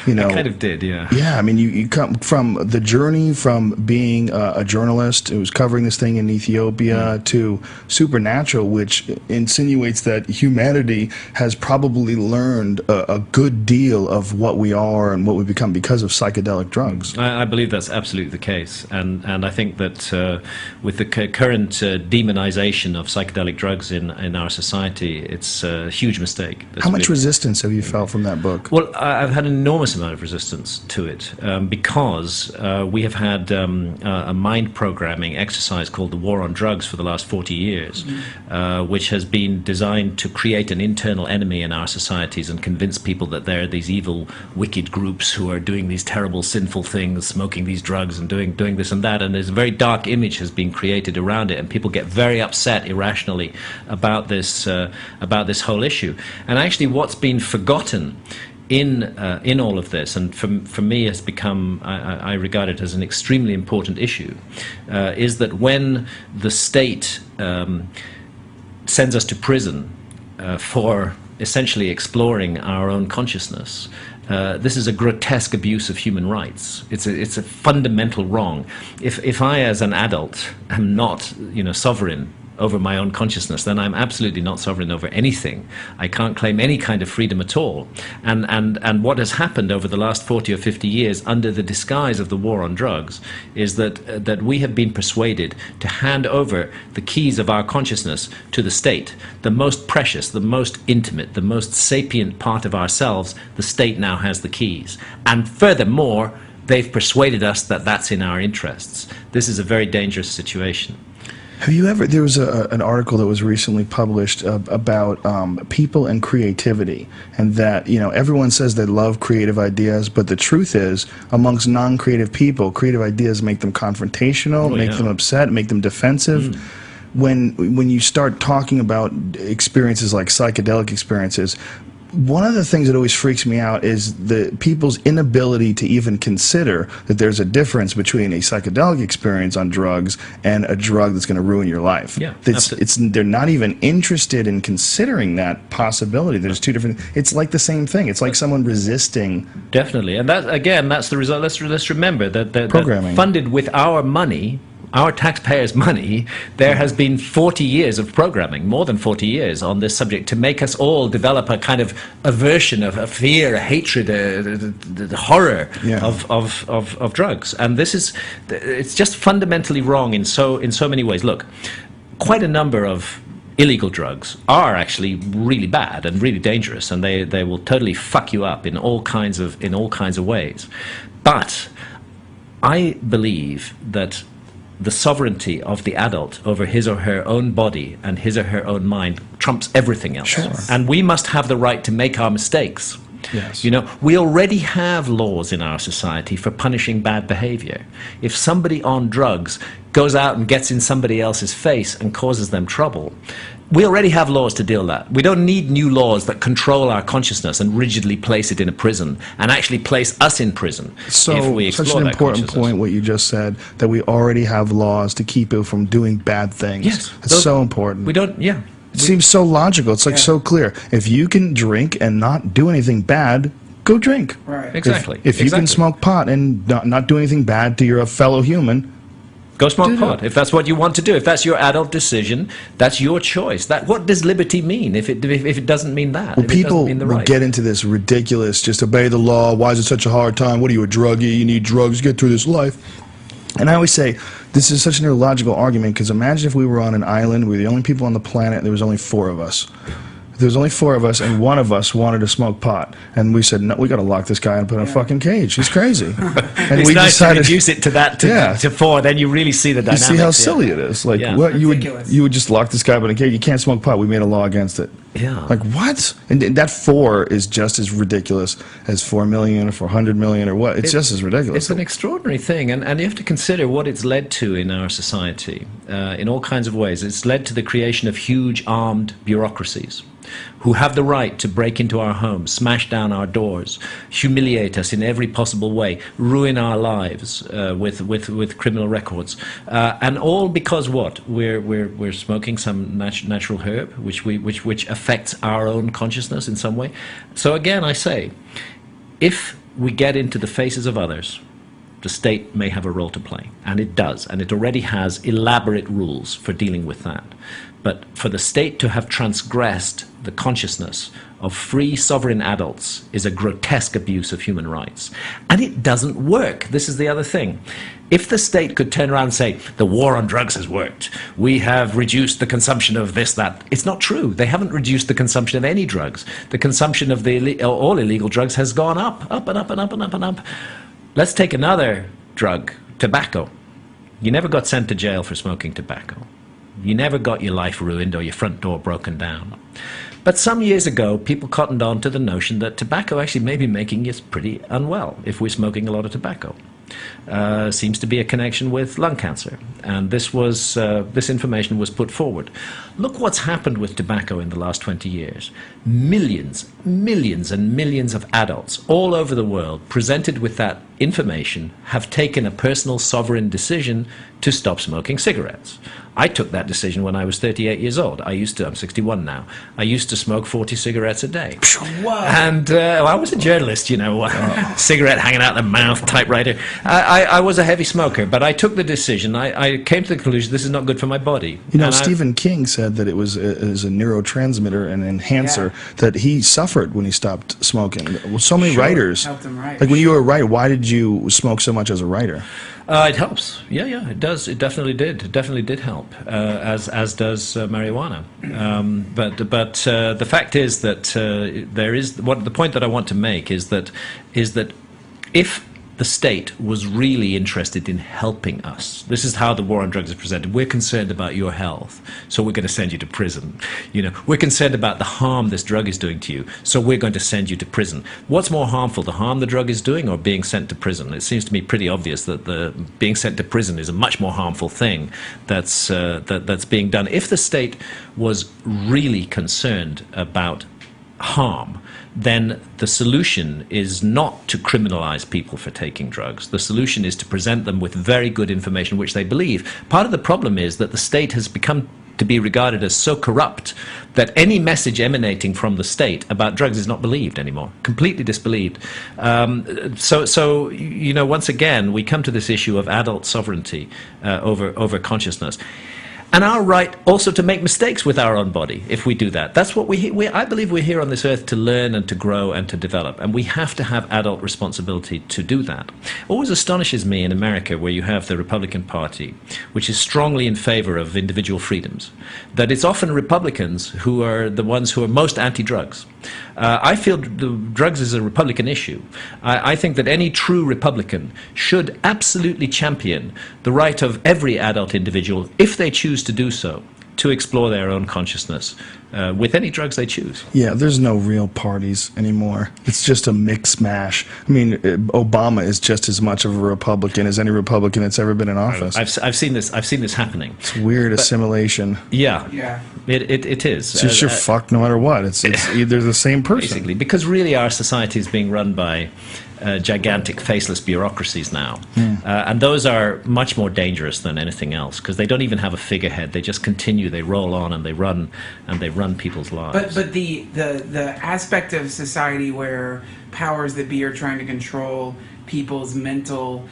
You know, I kind of did, yeah. Yeah, I mean, you come from the journey from being a journalist who was covering this thing in Ethiopia to Supernatural, which insinuates that humanity has probably learned a good deal of what we are and what we become because of psychedelic drugs. I believe that's absolutely the case, and I think that with the current demonization of psychedelic drugs in our society, it's a huge mistake. How much resistance have you felt from that book? Well, I've had an enormous amount of resistance to it because we have had a mind programming exercise called the War on Drugs for the last 40 years, which has been designed to create an internal enemy in our societies and convince people that there are these evil, wicked groups who are doing these terrible, sinful things, smoking these drugs and doing this and that, and there's a very dark image has been created around it, and people get very upset irrationally about this whole issue. And actually what's been forgotten in all of this, and for me has become, I regard it as an extremely important issue, is that when the state sends us to prison for essentially exploring our own consciousness, this is a grotesque abuse of human rights. It's a fundamental wrong. If I, as an adult, am not, sovereign over my own consciousness, then I'm absolutely not sovereign over anything. I can't claim any kind of freedom at all. And what has happened over the last 40 or 50 years under the disguise of the war on drugs is that we have been persuaded to hand over the keys of our consciousness to the state. The most precious, the most intimate, the most sapient part of ourselves, the state now has the keys. And furthermore, they've persuaded us that that's in our interests. This is a very dangerous situation. Have you ever? There was an article that was recently published about people and creativity, and that everyone says they love creative ideas, but the truth is, amongst non-creative people, creative ideas make them confrontational, make them upset, make them defensive. When you start talking about experiences like psychedelic experiences, one of the things that always freaks me out is the people's inability to even consider that there's a difference between a psychedelic experience on drugs and a drug that's going to ruin your life. Yeah, they're not even interested in considering that possibility. There's two different. It's like the same thing. It's like someone resisting. Definitely, and that's the result. Let's remember that Programming. Funded with our money. Our taxpayers' money, there has been 40 years of programming, more than 40 years on this subject, to make us all develop a kind of aversion, of a fear, a hatred, the horror of drugs. And it's just fundamentally wrong in so many ways. Look, quite a number of illegal drugs are actually really bad and really dangerous, and they will totally fuck you up in all kinds of ways. But I believe that the sovereignty of the adult over his or her own body and his or her own mind trumps everything else. Sure. And we must have the right to make our mistakes. Yes. We already have laws in our society for punishing bad behavior. If somebody on drugs goes out and gets in somebody else's face and causes them trouble, we already have laws to deal with that. We don't need new laws that control our consciousness and rigidly place it in a prison and actually place us in prison if we explore such an that important consciousness. point, what you just said, that we already have laws to keep you from doing bad things. Yes. It's so important. It seems so logical. It's like so clear. If you can drink and not do anything bad, go drink. Right. Exactly. If you can smoke pot and not do anything bad to your fellow human, go smoke pot. If that's what you want to do, if that's your adult decision, that's your choice. What does liberty mean if it doesn't mean that? well, if it doesn't people mean the will right? get into this ridiculous, just obey the law. Why is it such a hard time? What are you, a druggie? You need drugs to get through this life. And I always say, this is such an illogical argument, because imagine if we were on an island, we were the only people on the planet, and there was only 4 of us. There was only 4 of us, and one of us wanted to smoke pot. And we said, no, we got to lock this guy and put in a fucking cage. He's crazy. And It's we nice decided, to reduce it to that, to 4, then you really see the you dynamics. see how silly it is. Like, Yeah. what you Ridiculous. would just lock this guy up in a cage. You can't smoke pot. We made a law against it. Yeah. Like, what? And that 4 is just as ridiculous as 4 million or 400 million or what. It's just as ridiculous. It's an extraordinary thing, and you have to consider what it's led to in our society in all kinds of ways. It's led to the creation of huge armed bureaucracies who have the right to break into our homes, smash down our doors, humiliate us in every possible way, ruin our lives with criminal records, and all because what? We're smoking some natural herb, which affects our own consciousness in some way. So again, I say, if we get into the faces of others, the state may have a role to play, and it does, and it already has elaborate rules for dealing with that. But for the state to have transgressed the consciousness of free sovereign adults is a grotesque abuse of human rights. And it doesn't work. This is the other thing. If the state could turn around and say, the war on drugs has worked, we have reduced the consumption of this, that, it's not true. They haven't reduced the consumption of any drugs. The consumption of all illegal drugs has gone up and up and up and up and up. Let's take another drug, tobacco. You never got sent to jail for smoking tobacco. You never got your life ruined or your front door broken down. But some years ago, people cottoned on to the notion that tobacco actually may be making us pretty unwell if we're smoking a lot of tobacco. Seems to be a connection with lung cancer, and this information was put forward. Look what's happened with tobacco in the last 20 years. Millions and millions of adults all over the world presented with that information have taken a personal sovereign decision to stop smoking cigarettes. I took that decision when I was 38 years old. I'm 61 now. I used to smoke 40 cigarettes a day. Whoa. And I was a journalist, cigarette hanging out the mouth, typewriter. I was a heavy smoker, but I took the decision. I came to the conclusion this is not good for my body. Stephen King said that it was a neurotransmitter and enhancer that he suffered when he stopped smoking. Well, so many writers. Helped him write. Like when you were a writer, why did you smoke so much as a writer? It helps. Yeah, it does. It definitely did. It definitely did help, as does marijuana. But the fact is that the point that I want to make is that if the state was really interested in helping us. This is how the war on drugs is presented. We're concerned about your health, so we're going to send you to prison. We're concerned about the harm this drug is doing to you, so we're going to send you to prison. What's more harmful, the harm the drug is doing or being sent to prison? It seems to me pretty obvious that the being sent to prison is a much more harmful thing that's being done. If the state was really concerned about harm, then the solution is not to criminalize people for taking drugs. The solution is to present them with very good information which they believe. Part of the problem is that the state has become to be regarded as so corrupt that any message emanating from the state about drugs is not believed anymore, completely disbelieved. So once again, we come to this issue of adult sovereignty over consciousness. And our right also to make mistakes with our own body if we do that. That's what I believe we're here on this earth to learn and to grow and to develop. And we have to have adult responsibility to do that. Always astonishes me in America, where you have the Republican Party, which is strongly in favor of individual freedoms, that it's often Republicans who are the ones who are most anti-drugs. I feel drugs is a Republican issue. I think that any true Republican should absolutely champion the right of every adult individual, if they choose to do so, to explore their own consciousness with any drugs they choose. Yeah, there's no real parties anymore. It's just a mix mash. I mean, Obama is just as much of a Republican as any Republican that's ever been in office. I've seen this happening. It's weird assimilation. Yeah. Yeah. It is. It's just you're fucked no matter what. It's either the same person. Basically, because really our society is being run by gigantic faceless bureaucracies now. And those are much more dangerous than anything else, because they don't even have a figurehead. They just continue, they roll on, and they run people's lives. But the aspect of society where powers that be are trying to control people's mental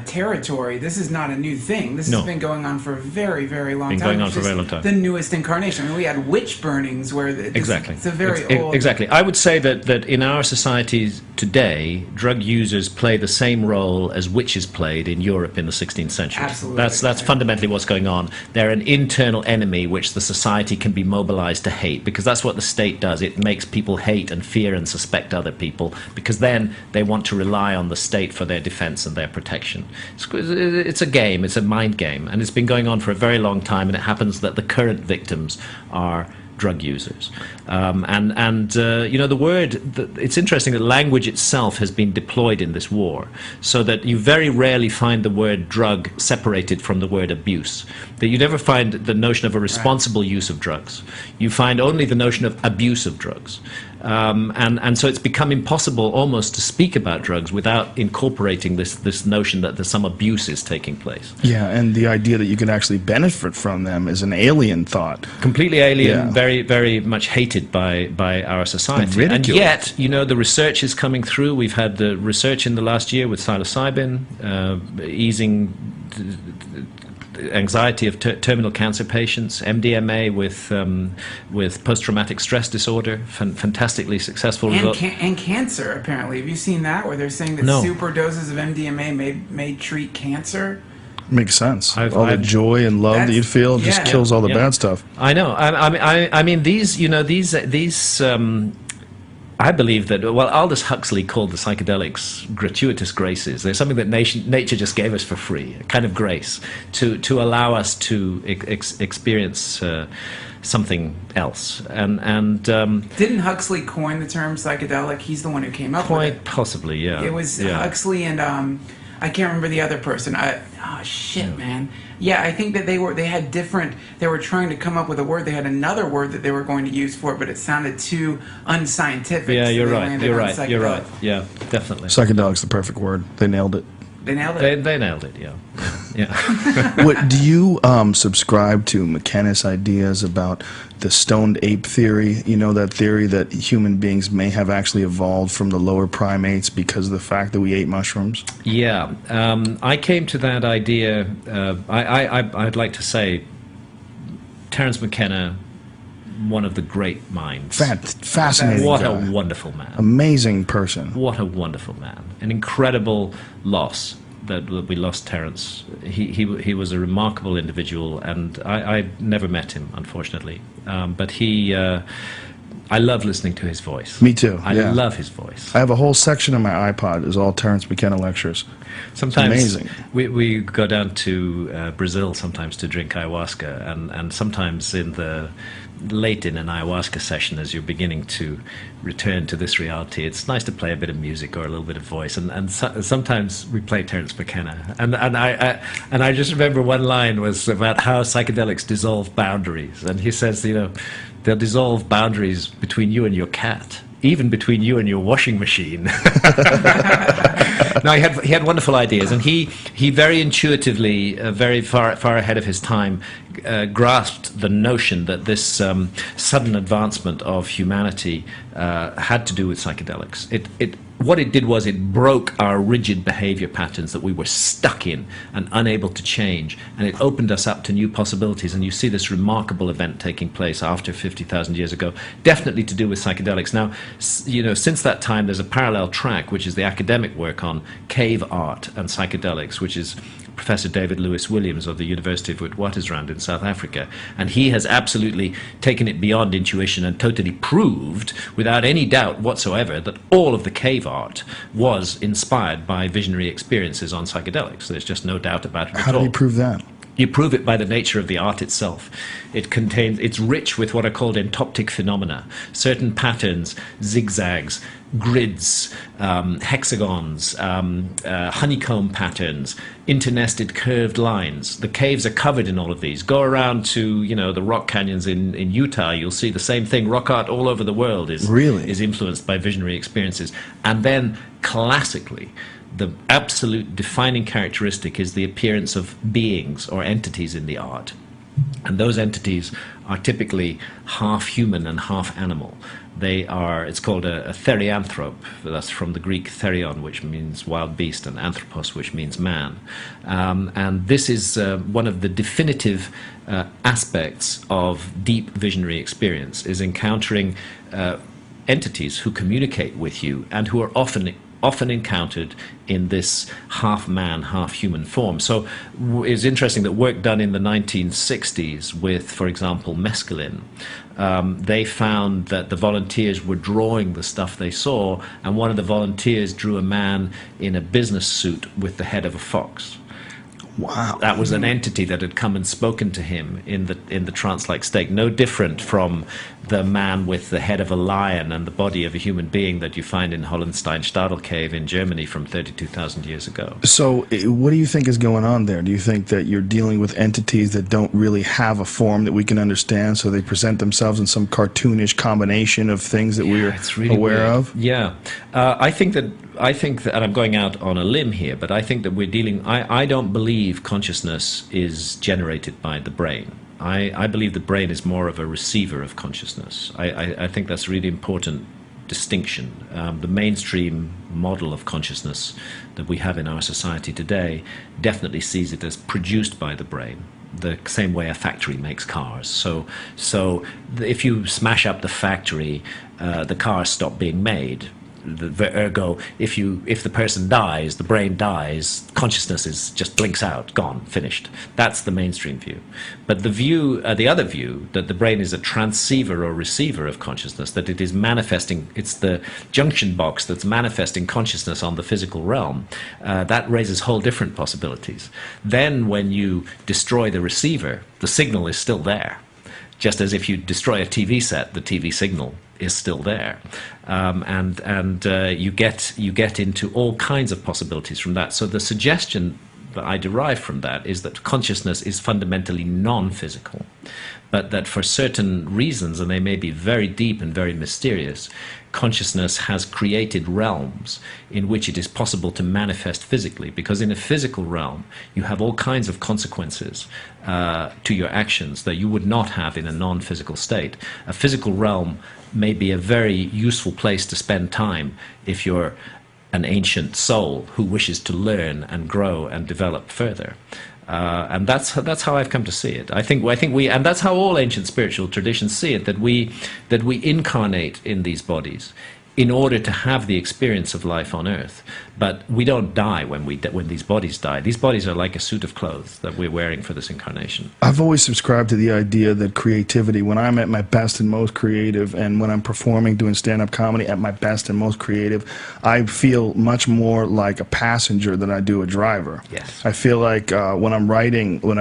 territory, this is not a new thing. This has been going on for a very, very long time. Going on for a very long time. The newest incarnation. I mean, we had witch burnings where exactly. It's a very old. Exactly. I would say that in our societies today, drug users play the same role as witches played in Europe in the 16th century. Absolutely. That's fundamentally what's going on. They're an internal enemy which the society can be mobilized to hate, because that's what the state does. It makes people hate and fear and suspect other people, because then they want to rely on the state for their defense and their protection. It's a game, it's a mind game, and it's been going on for a very long time, and it happens that the current victims are drug users. The word, it's interesting that language itself has been deployed in this war, so that you very rarely find the word drug separated from the word abuse. That you never find the notion of a responsible use of drugs. You find only the notion of abuse of drugs. And so it's become impossible almost to speak about drugs without incorporating this notion that there's some abuse is taking place. Yeah, and the idea that you can actually benefit from them is an alien thought. Completely alien, Yeah. very, very much hated by our society. And and ridiculed. yet, the research is coming through. We've had the research in the last year with psilocybin, easing anxiety of terminal cancer patients, MDMA with post-traumatic stress disorder, fantastically successful result. And cancer, apparently. Have you seen that, where they're saying that No. super doses of MDMA may treat cancer? Makes sense. I've- All the I've- joy and love that That's- you'd feel just yeah. kills all the Yeah. bad stuff. I know. I mean, these. I believe that, Aldous Huxley called the psychedelics gratuitous graces. They're something that nature just gave us for free, a kind of grace, to allow us to experience something else. And Didn't Huxley coin the term psychedelic? He's the one who came up with it. quite possibly, yeah. It was yeah. Huxley and I can't remember the other person. Man. Yeah, I think that they had different. They were trying to come up with a word. They had another word that they were going to use for it, but it sounded too unscientific. Yeah, so you're they right. landed You're on right. You're psychedelic. right. Yeah, definitely. Psychedelic's the perfect word. They nailed it. They nailed it. They nailed it. Yeah. What do you subscribe to McKenna's ideas about the stoned ape theory? You know, that theory that human beings may have actually evolved from the lower primates because of the fact that we ate mushrooms? Yeah, I came to that idea. I'd like to say, Terence McKenna, one of the great minds. Fascinating What guy. a wonderful man. Amazing person. What a wonderful man. An incredible loss that we lost Terence. He was a remarkable individual, and I never met him, unfortunately. But he I love listening to his voice. Me too. I yeah. love his voice. I have a whole section of my iPod is all Terence McKenna lectures. Sometimes it's amazing. We go down to Brazil sometimes to drink ayahuasca, and sometimes late in an ayahuasca session, as you're beginning to return to this reality, it's nice to play a bit of music or a little bit of voice, and sometimes we play Terence McKenna, and I just remember one line was about how psychedelics dissolve boundaries, and he says, you know, they'll dissolve boundaries between you and your cat, even between you and your washing machine. No, he had wonderful ideas, and he very intuitively, very far ahead of his time, grasped the notion that this sudden advancement of humanity had to do with psychedelics. What it did was it broke our rigid behavior patterns that we were stuck in and unable to change, and it opened us up to new possibilities. And you see this remarkable event taking place after 50,000 years ago, definitely to do with psychedelics. Now, you know, since that time, there's a parallel track, which is the academic work on cave art and psychedelics, which is Professor David Lewis Williams of the University of Witwatersrand in South Africa, and he has absolutely taken it beyond intuition and totally proved, without any doubt whatsoever, that all of the cave art was inspired by visionary experiences on psychedelics. There's just no doubt about it at all. How do you prove that? You prove it by the nature of the art itself. It's rich with what are called entoptic phenomena, certain patterns, zigzags, grids, hexagons, honeycomb patterns, internested curved lines. The caves are covered in all of these. Go around to, you know, the rock canyons in Utah, you'll see the same thing. Rock art all over the world is influenced by visionary experiences. And then classically, the absolute defining characteristic is the appearance of beings or entities in the art. And those entities are typically half human and half animal. It's called a therianthrope. That's from the Greek therion, which means wild beast, and anthropos, which means man. And this is one of the definitive aspects of deep visionary experience, is encountering entities who communicate with you and who are often encountered in this half man, half human form. So it's interesting that work done in the 1960s with, for example, mescaline, they found that the volunteers were drawing the stuff they saw, and one of the volunteers drew a man in a business suit with the head of a fox. Wow. That was an entity that had come and spoken to him in the trance-like state, no different from the man with the head of a lion and the body of a human being that you find in Hollenstein-Stadel cave in Germany from 32,000 years ago. So what do you think is going on there? Do you think that you're dealing with entities that don't really have a form that we can understand, so they present themselves in some cartoonish combination of things that we're really aware weird. of? Yeah. I think that, and I'm going out on a limb here, but I think that we're dealing, I don't believe consciousness is generated by the brain. I believe the brain is more of a receiver of consciousness. I think that's a really important distinction. The mainstream model of consciousness that we have in our society today definitely sees it as produced by the brain, the same way a factory makes cars. So if you smash up the factory, the cars stop being made. Ergo, if the person dies, the brain dies, consciousness is just blinks out, gone, finished. That's the mainstream view. But the other view, that the brain is a transceiver or receiver of consciousness, that it is manifesting, it's the junction box that's manifesting consciousness on the physical realm, that raises whole different possibilities. Then when you destroy the receiver, the signal is still there. Just as if you destroy a TV set, the TV signal is still there, and you get into all kinds of possibilities from that. So the suggestion that I derive from that is that consciousness is fundamentally non-physical, but that for certain reasons, and they may be very deep and very mysterious, consciousness has created realms in which it is possible to manifest physically, because in a physical realm you have all kinds of consequences to your actions that you would not have in a non-physical state. A physical realm may be a very useful place to spend time if you're an ancient soul who wishes to learn and grow and develop further. And that's how I've come to see it. I think we, and that's how all ancient spiritual traditions see it, that we incarnate in these bodies in order to have the experience of life on earth, But we don't die when these bodies die. These bodies are like a suit of clothes that we're wearing for this incarnation. I've always subscribed to the idea that creativity, when I'm at my best and most creative, and when I'm performing, doing stand-up comedy at my best and most creative, I feel much more like a passenger than I do a driver. Yes. I feel like when I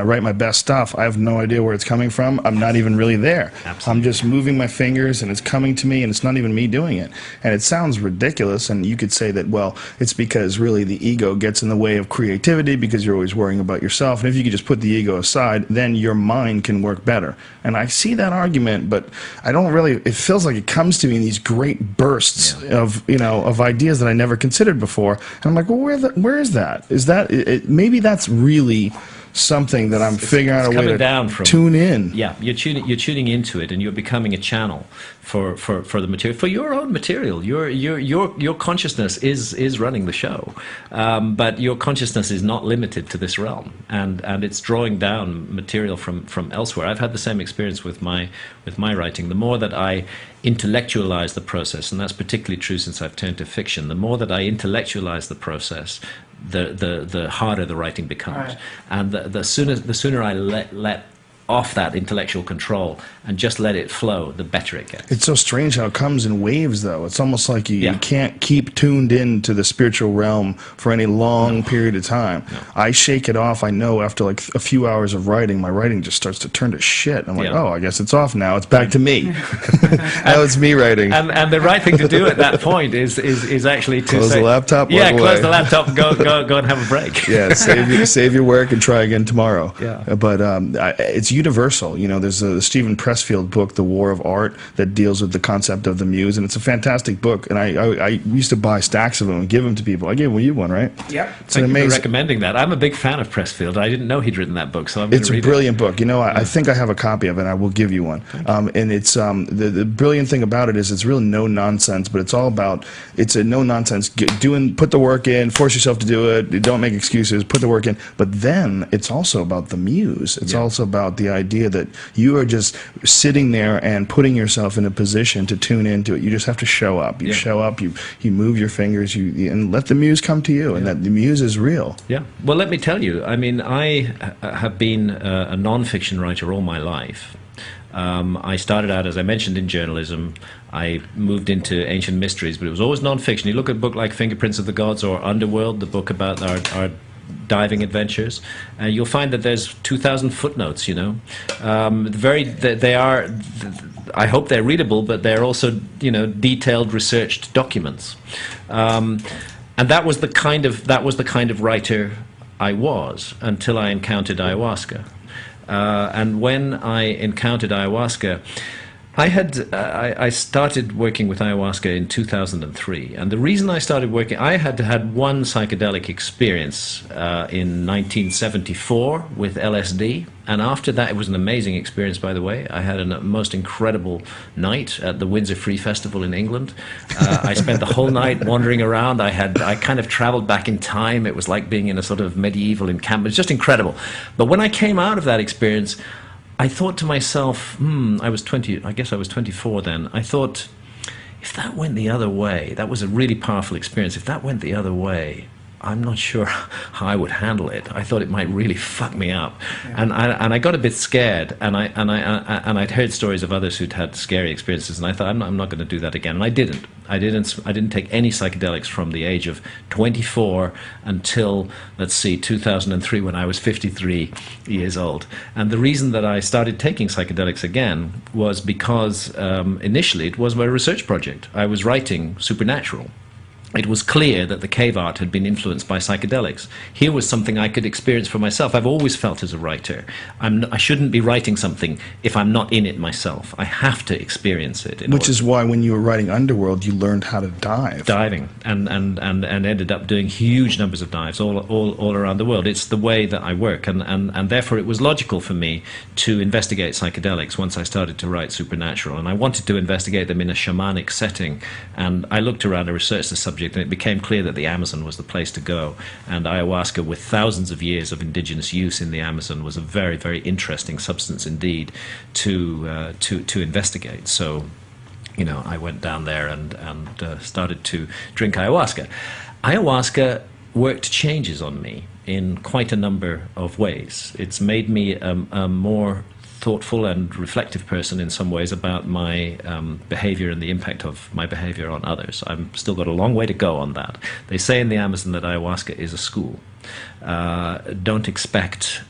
write my best stuff, I have no idea where it's coming from. I'm not even really there. Absolutely. I'm just moving my fingers, and it's coming to me, and it's not even me doing it. And it sounds ridiculous, and you could say that, well, it's because really the ego gets in the way of creativity because you're always worrying about yourself. And if you could just put the ego aside, then your mind can work better. And I see that argument, but I don't really, it feels like it comes to me in these great bursts of, of ideas that I never considered before. And I'm like, well, where is that? Is that, maybe that's really something that I'm figuring out a way to tune in. Yeah, you're tuning into it, and you're becoming a channel for the material, for your own material. Your consciousness is running the show, but your consciousness is not limited to this realm, and it's drawing down material from elsewhere. I've had the same experience with my writing. The more that I intellectualize the process, and that's particularly true since I've turned to fiction, the more that I intellectualize the process, the harder the writing becomes. Right. And the sooner I let off that intellectual control and just let it flow, the better it gets. It's so strange how it comes in waves, though. It's almost like you can't keep tuned in to the spiritual realm for any long period of time. No. I shake it off. I know after like a few hours of writing, my writing just starts to turn to shit. I'm like, oh, I guess it's off now. It's back to me. Now it's me writing. And the right thing to do at that point is actually to close the laptop. Close the laptop and go and have a break. Yeah, save your work and try again tomorrow. Yeah. But it's universal. There's a Stephen Pressfield book, The War of Art, that deals with the concept of the muse, and it's a fantastic book. And I used to buy stacks of them and give them to people. I gave you one, right? Yep. Thank you for recommending that. I'm a big fan of Pressfield. I didn't know he'd written that book, so I'm going to read it. It's a brilliant book. I think I have a copy of it, and I will give you one. And it's the brilliant thing about it is it's really no nonsense, but it's all about, it's a no nonsense, put the work in, force yourself to do it, don't make excuses, put the work in. But then it's also about the muse. It's also about the idea that you are just sitting there and putting yourself in a position to tune into it. You just have to show up. You show up, you move your fingers, and let the muse come to you, and that the muse is real. Yeah. Well, let me tell you, I mean, I have been a non-fiction writer all my life. I started out, as I mentioned, in journalism. I moved into ancient mysteries, but it was always non-fiction. You look at a book like Fingerprints of the Gods or Underworld, the book about our diving adventures, and you'll find that there's 2,000 footnotes. They are. I hope they're readable, but they're also detailed, researched documents. And that was the kind of writer I was until I encountered ayahuasca. And when I encountered ayahuasca, I started working with ayahuasca in 2003, and the reason I started working, I had one psychedelic experience in 1974 with LSD, and after that, it was an amazing experience, by the way. I had a most incredible night at the Windsor Free Festival in England. I spent the whole night wandering around. I kind of traveled back in time. It was like being in a sort of medieval encampment. It's just incredible. But when I came out of that experience, I thought to myself, I was 24 then. I thought, if that went the other way, that was a really powerful experience. If that went the other way, I'm not sure how I would handle it. I thought it might really fuck me up, and I got a bit scared. And I'd heard stories of others who'd had scary experiences, and I thought I'm not going to do that again. And I didn't. I didn't take any psychedelics from the age of 24 until, let's see, 2003, when I was 53 years old. And the reason that I started taking psychedelics again was because initially it was my research project. I was writing Supernatural. It was clear that the cave art had been influenced by psychedelics. Here was something I could experience for myself. I've always felt as a writer, I shouldn't be writing something if I'm not in it myself. I have to experience it. Which is why when you were writing Underworld, you learned how to dive. Diving, and ended up doing huge numbers of dives all around the world. It's the way that I work, and therefore it was logical for me to investigate psychedelics once I started to write Supernatural. And I wanted to investigate them in a shamanic setting, and I looked around and researched the subject, and it became clear that the Amazon was the place to go. And ayahuasca, with thousands of years of indigenous use in the Amazon, was a very, very interesting substance indeed to investigate. So, I went down there and started to drink ayahuasca. Ayahuasca worked changes on me in quite a number of ways. It's made me a more thoughtful and reflective person in some ways about my behavior and the impact of my behavior on others. I've still got a long way to go on that. They say in the Amazon that ayahuasca is a school. Don't expect,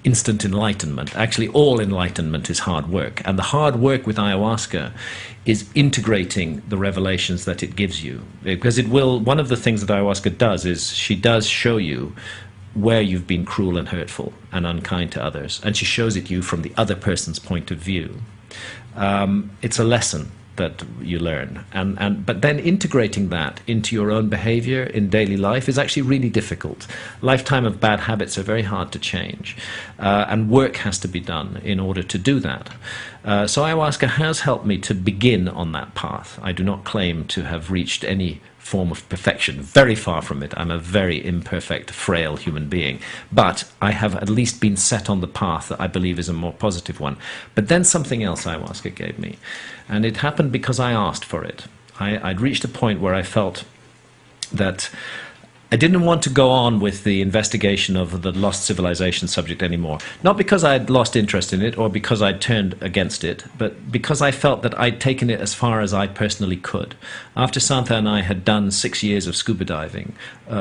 instant enlightenment. Actually, all enlightenment is hard work. And the hard work with ayahuasca is integrating the revelations that it gives you. Because one of the things that ayahuasca does is she does show you where you've been cruel and hurtful and unkind to others. And she shows it you from the other person's point of view. It's a lesson that you learn. But then integrating that into your own behavior in daily life is actually really difficult. Lifetime of bad habits are very hard to change. And work has to be done in order to do that. So ayahuasca has helped me to begin on that path. I do not claim to have reached any form of perfection. Very far from it. I'm a very imperfect, frail human being. But I have at least been set on the path that I believe is a more positive one. But then something else ayahuasca gave me. And it happened because I asked for it. I'd reached a point where I felt that I didn't want to go on with the investigation of the lost civilization subject anymore. Not because I'd lost interest in it or because I'd turned against it, but because I felt that I'd taken it as far as I personally could. After Santha and I had done 6 years of scuba diving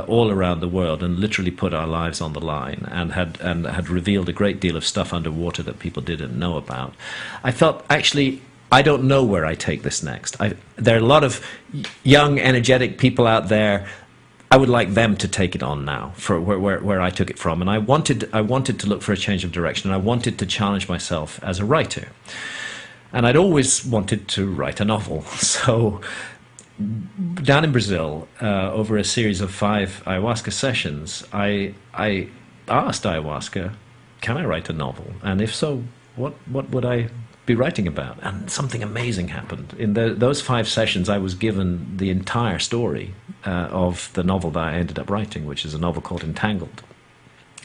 all around the world and literally put our lives on the line and had revealed a great deal of stuff underwater that people didn't know about, I felt actually I don't know where I take this next. There are a lot of young, energetic people out there. I would like them to take it on now, for where I took it from, and I wanted to look for a change of direction, and I wanted to challenge myself as a writer, and I'd always wanted to write a novel. So, down in Brazil, over a series of 5 ayahuasca sessions, I asked ayahuasca, "Can I write a novel? And if so, what would I be writing about?" And something amazing happened. In those 5 sessions, I was given the entire story of the novel that I ended up writing, which is a novel called Entangled.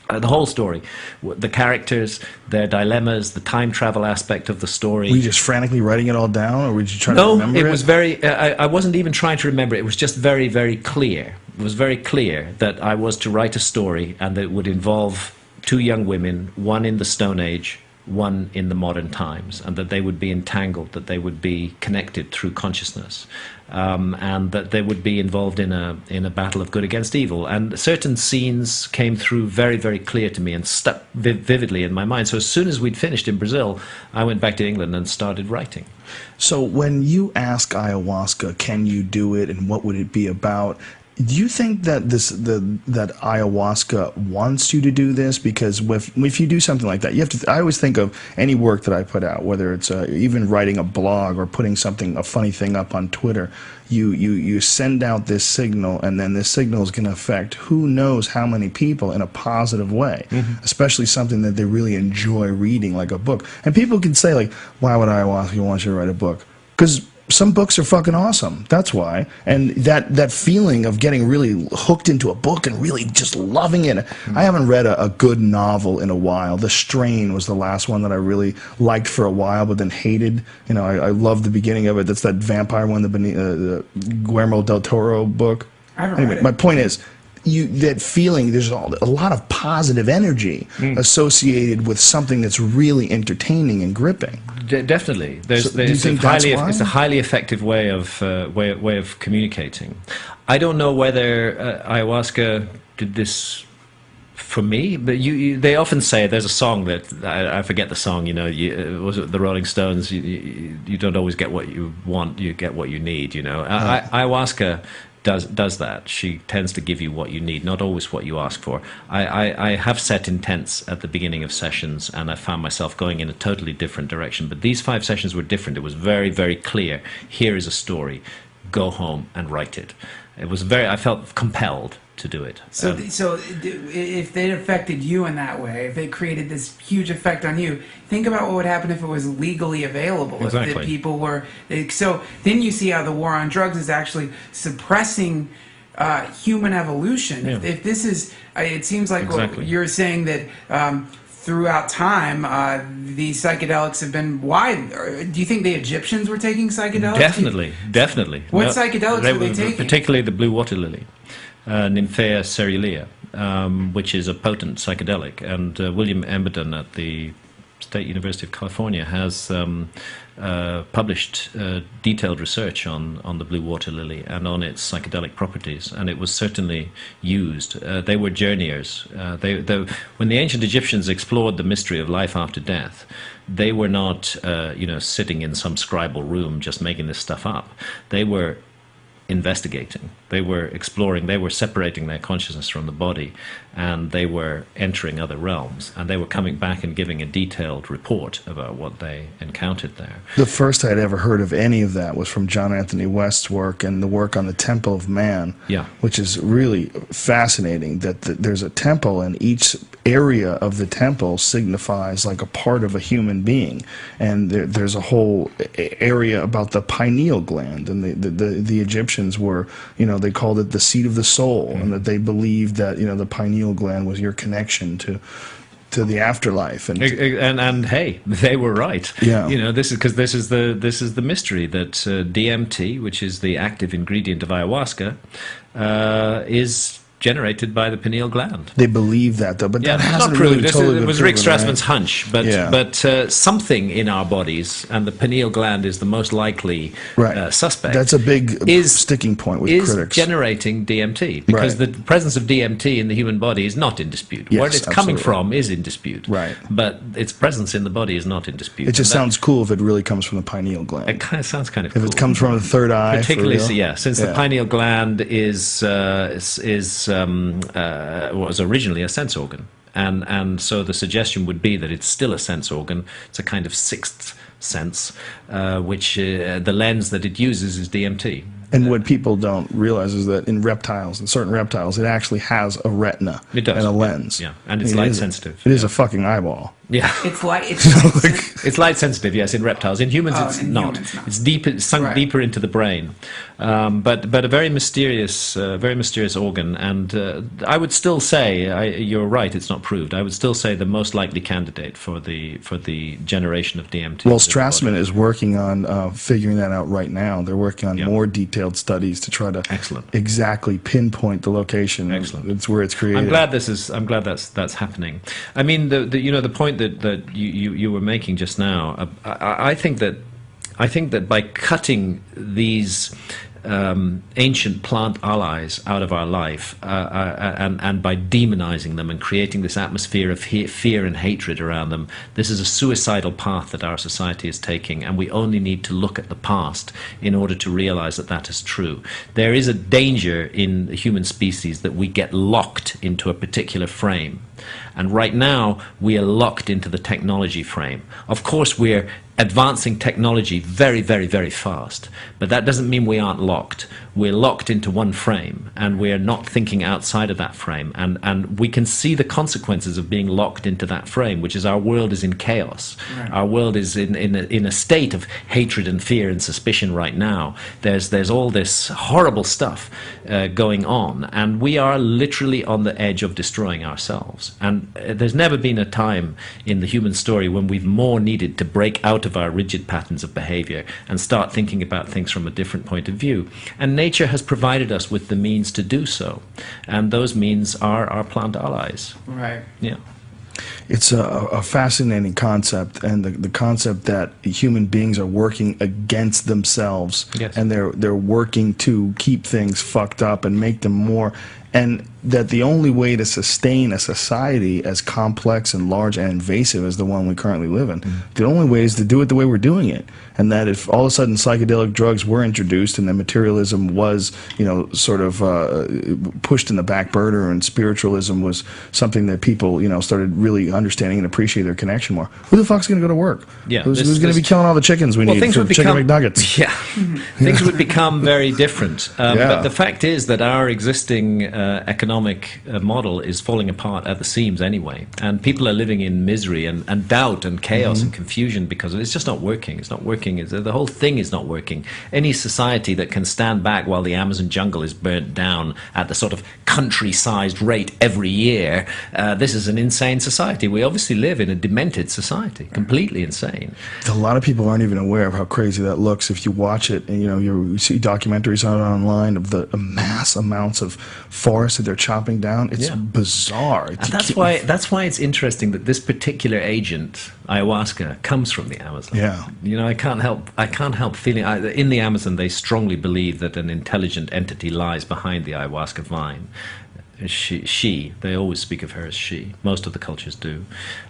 The whole story, the characters, their dilemmas, the time travel aspect of the story. Were you just frantically writing it all down, or were you trying to remember it? No, it was very, I wasn't even trying to remember it. It was just very, very clear. It was very clear that I was to write a story and that it would involve 2 young women, one in the Stone Age, one in the modern times, and that they would be entangled, that they would be connected through consciousness, and that they would be involved in a battle of good against evil. And certain scenes came through very, very clear to me and stuck vividly in my mind. So as soon as we'd finished in Brazil, I went back to England and started writing. So when you ask ayahuasca, can you do it, and what would it be about? Do you think that that ayahuasca wants you to do this? Because if you do something like that, you have to. I always think of any work that I put out, whether it's even writing a blog or putting a funny thing up on Twitter. You send out this signal, and then this signal is going to affect who knows how many people in a positive way. Mm-hmm. Especially something that they really enjoy reading, like a book. And people can say, like, "Why would ayahuasca want you to write a book?" Because some books are fucking awesome. That's why. And that feeling of getting really hooked into a book and really just loving it. Mm-hmm. I haven't read a good novel in a while. The Strain was the last one that I really liked for a while, but then hated. You know, I loved the beginning of it. That's that vampire one, the Guillermo del Toro book. I haven't read it. My point is, that feeling, there's a lot of positive energy associated with something that's really entertaining and gripping. Definitely, it's a highly effective way of communicating. I don't know whether ayahuasca did this for me, but they often say, there's a song that I forget the song. You know, was it the Rolling Stones? You don't always get what you want; you get what you need. You know, ayahuasca does that. She tends to give you what you need, not always what you ask for. I have set intents at the beginning of sessions, and I found myself going in a totally different direction. But these 5 sessions were different. It was very, very clear. Here is a story. Go home and write it. It was I felt compelled to do it. So if they affected you in that way, if they created this huge effect on you, think about what would happen if it was legally available. Exactly. If people were... So then you see how the war on drugs is actually suppressing human evolution. Yeah. If this is... It seems like exactly. You're saying that throughout time, these psychedelics have been wide. Do you think the Egyptians were taking psychedelics? Definitely. What psychedelics were they taking? Particularly the blue water lily, Nymphaea cerulea, which is a potent psychedelic. And William Emberden at the State University of California has published detailed research on the blue water lily and on its psychedelic properties, and it was certainly used. They were journeyers. When the ancient Egyptians explored the mystery of life after death, they were not, sitting in some scribal room just making this stuff up. They were investigating. They were exploring. They were separating their consciousness from the body, and they were entering other realms, and they were coming back and giving a detailed report about what they encountered there. The first I'd ever heard of any of that was from John Anthony West's work and the work on the Temple of Man, which is really fascinating, that there's a temple and each area of the temple signifies like a part of a human being, and there's a whole area about the pineal gland, and the Egyptians were, they called it the seat of the soul, and that they believed that the pineal gland was your connection to the afterlife, and hey, they were right. This is the mystery that DMT, which is the active ingredient of ayahuasca, is generated by the pineal gland. They believe that, though, but that hasn't not proved. Really totally it was proven, Rick Strassman's right? hunch, but something in our bodies, and the pineal gland is the most likely suspect. That's a big sticking point with critics. Generating DMT, because the presence of DMT in the human body is not in dispute. Where it's coming from is in dispute, but its presence in the body is not in dispute. It just sounds cool if it really comes from the pineal gland. It kind of sounds kind of cool. If it comes from the third eye, particularly, since the pineal gland was originally a sense organ, and so the suggestion would be that it's still a sense organ. It's a kind of sixth sense, which the lens that it uses is DMT. And what people don't realize is that in certain reptiles, it actually has a retina and a lens. And it's light sensitive. It is a fucking eyeball. It's light. It's light sensitive. Yes, in reptiles. In humans, it's not. It's deep. It's sunk deeper into the brain. But a very mysterious organ. And I would still say, you're right. It's not proved. I would still say the most likely candidate for the generation of DMT. Well, Strassman is working on figuring that out right now. They're working on more detailed studies to try to exactly pinpoint the location. It's where it's created. I'm glad that's happening. I mean, the point that you were making just now, I think that by cutting these ancient plant allies out of our life, and by demonizing them and creating this atmosphere of fear and hatred around them, this is a suicidal path that our society is taking, and we only need to look at the past in order to realize that that is true. There is a danger in the human species that we get locked into a particular frame. And right now, we are locked into the technology frame. Of course, we're advancing technology very, very, very fast. But that doesn't mean we aren't locked. We're locked into one frame, and we're not thinking outside of that frame. And we can see the consequences of being locked into that frame, which is our world is in chaos. Our world is in a state of hatred and fear and suspicion right now. There's all this horrible stuff going on, and we are literally on the edge of destroying ourselves. And there's never been a time in the human story when we've more needed to break out of our rigid patterns of behavior and start thinking about things from a different point of view. And nature has provided us with the means to do so. And those means are our plant allies. Yeah. It's a fascinating concept, and the concept that human beings are working against themselves, and they're working to keep things fucked up and make them more, and that the only way to sustain a society as complex and large and invasive as the one we currently live in, the only way is to do it the way we're doing it. And that if all of a sudden psychedelic drugs were introduced and then materialism was, sort of pushed in the back burner, and spiritualism was something that people, started really understanding and appreciating their connection more, who the fuck's going to go to work? Who's going to be killing all the chickens we need for chicken McNuggets? Things would become very different. But the fact is that our existing economic model is falling apart at the seams anyway, and people are living in misery and doubt and chaos and confusion because it's just not working. It's not working. The whole thing is not working. Any society that can stand back while the Amazon jungle is burnt down at the sort of country-sized rate every year, this is an insane society. society. We obviously live in a demented society, completely insane. A lot of people aren't even aware of how crazy that looks if you watch it, and you see documentaries on it online of the mass amounts of forest that they're chopping down. It's bizarre. And that's why it's interesting that this particular agent, ayahuasca, comes from the Amazon. Yeah. I can't help feeling in the Amazon they strongly believe that an intelligent entity lies behind the ayahuasca vine. They always speak of her as she, most of the cultures do,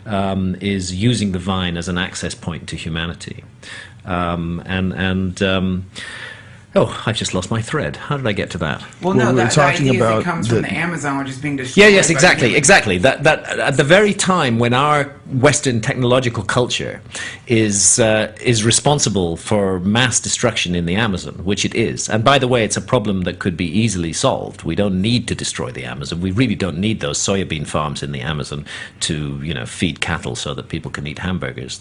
is using the vine as an access point to humanity. Oh, I've just lost my thread. How did I get to that? Well, no, the idea is it comes from the Amazon, which is being destroyed. Yes, exactly. That at the very time when our Western technological culture is responsible for mass destruction in the Amazon, which it is. And by the way, it's a problem that could be easily solved. We don't need to destroy the Amazon. We really don't need those soybean farms in the Amazon to, feed cattle so that people can eat hamburgers.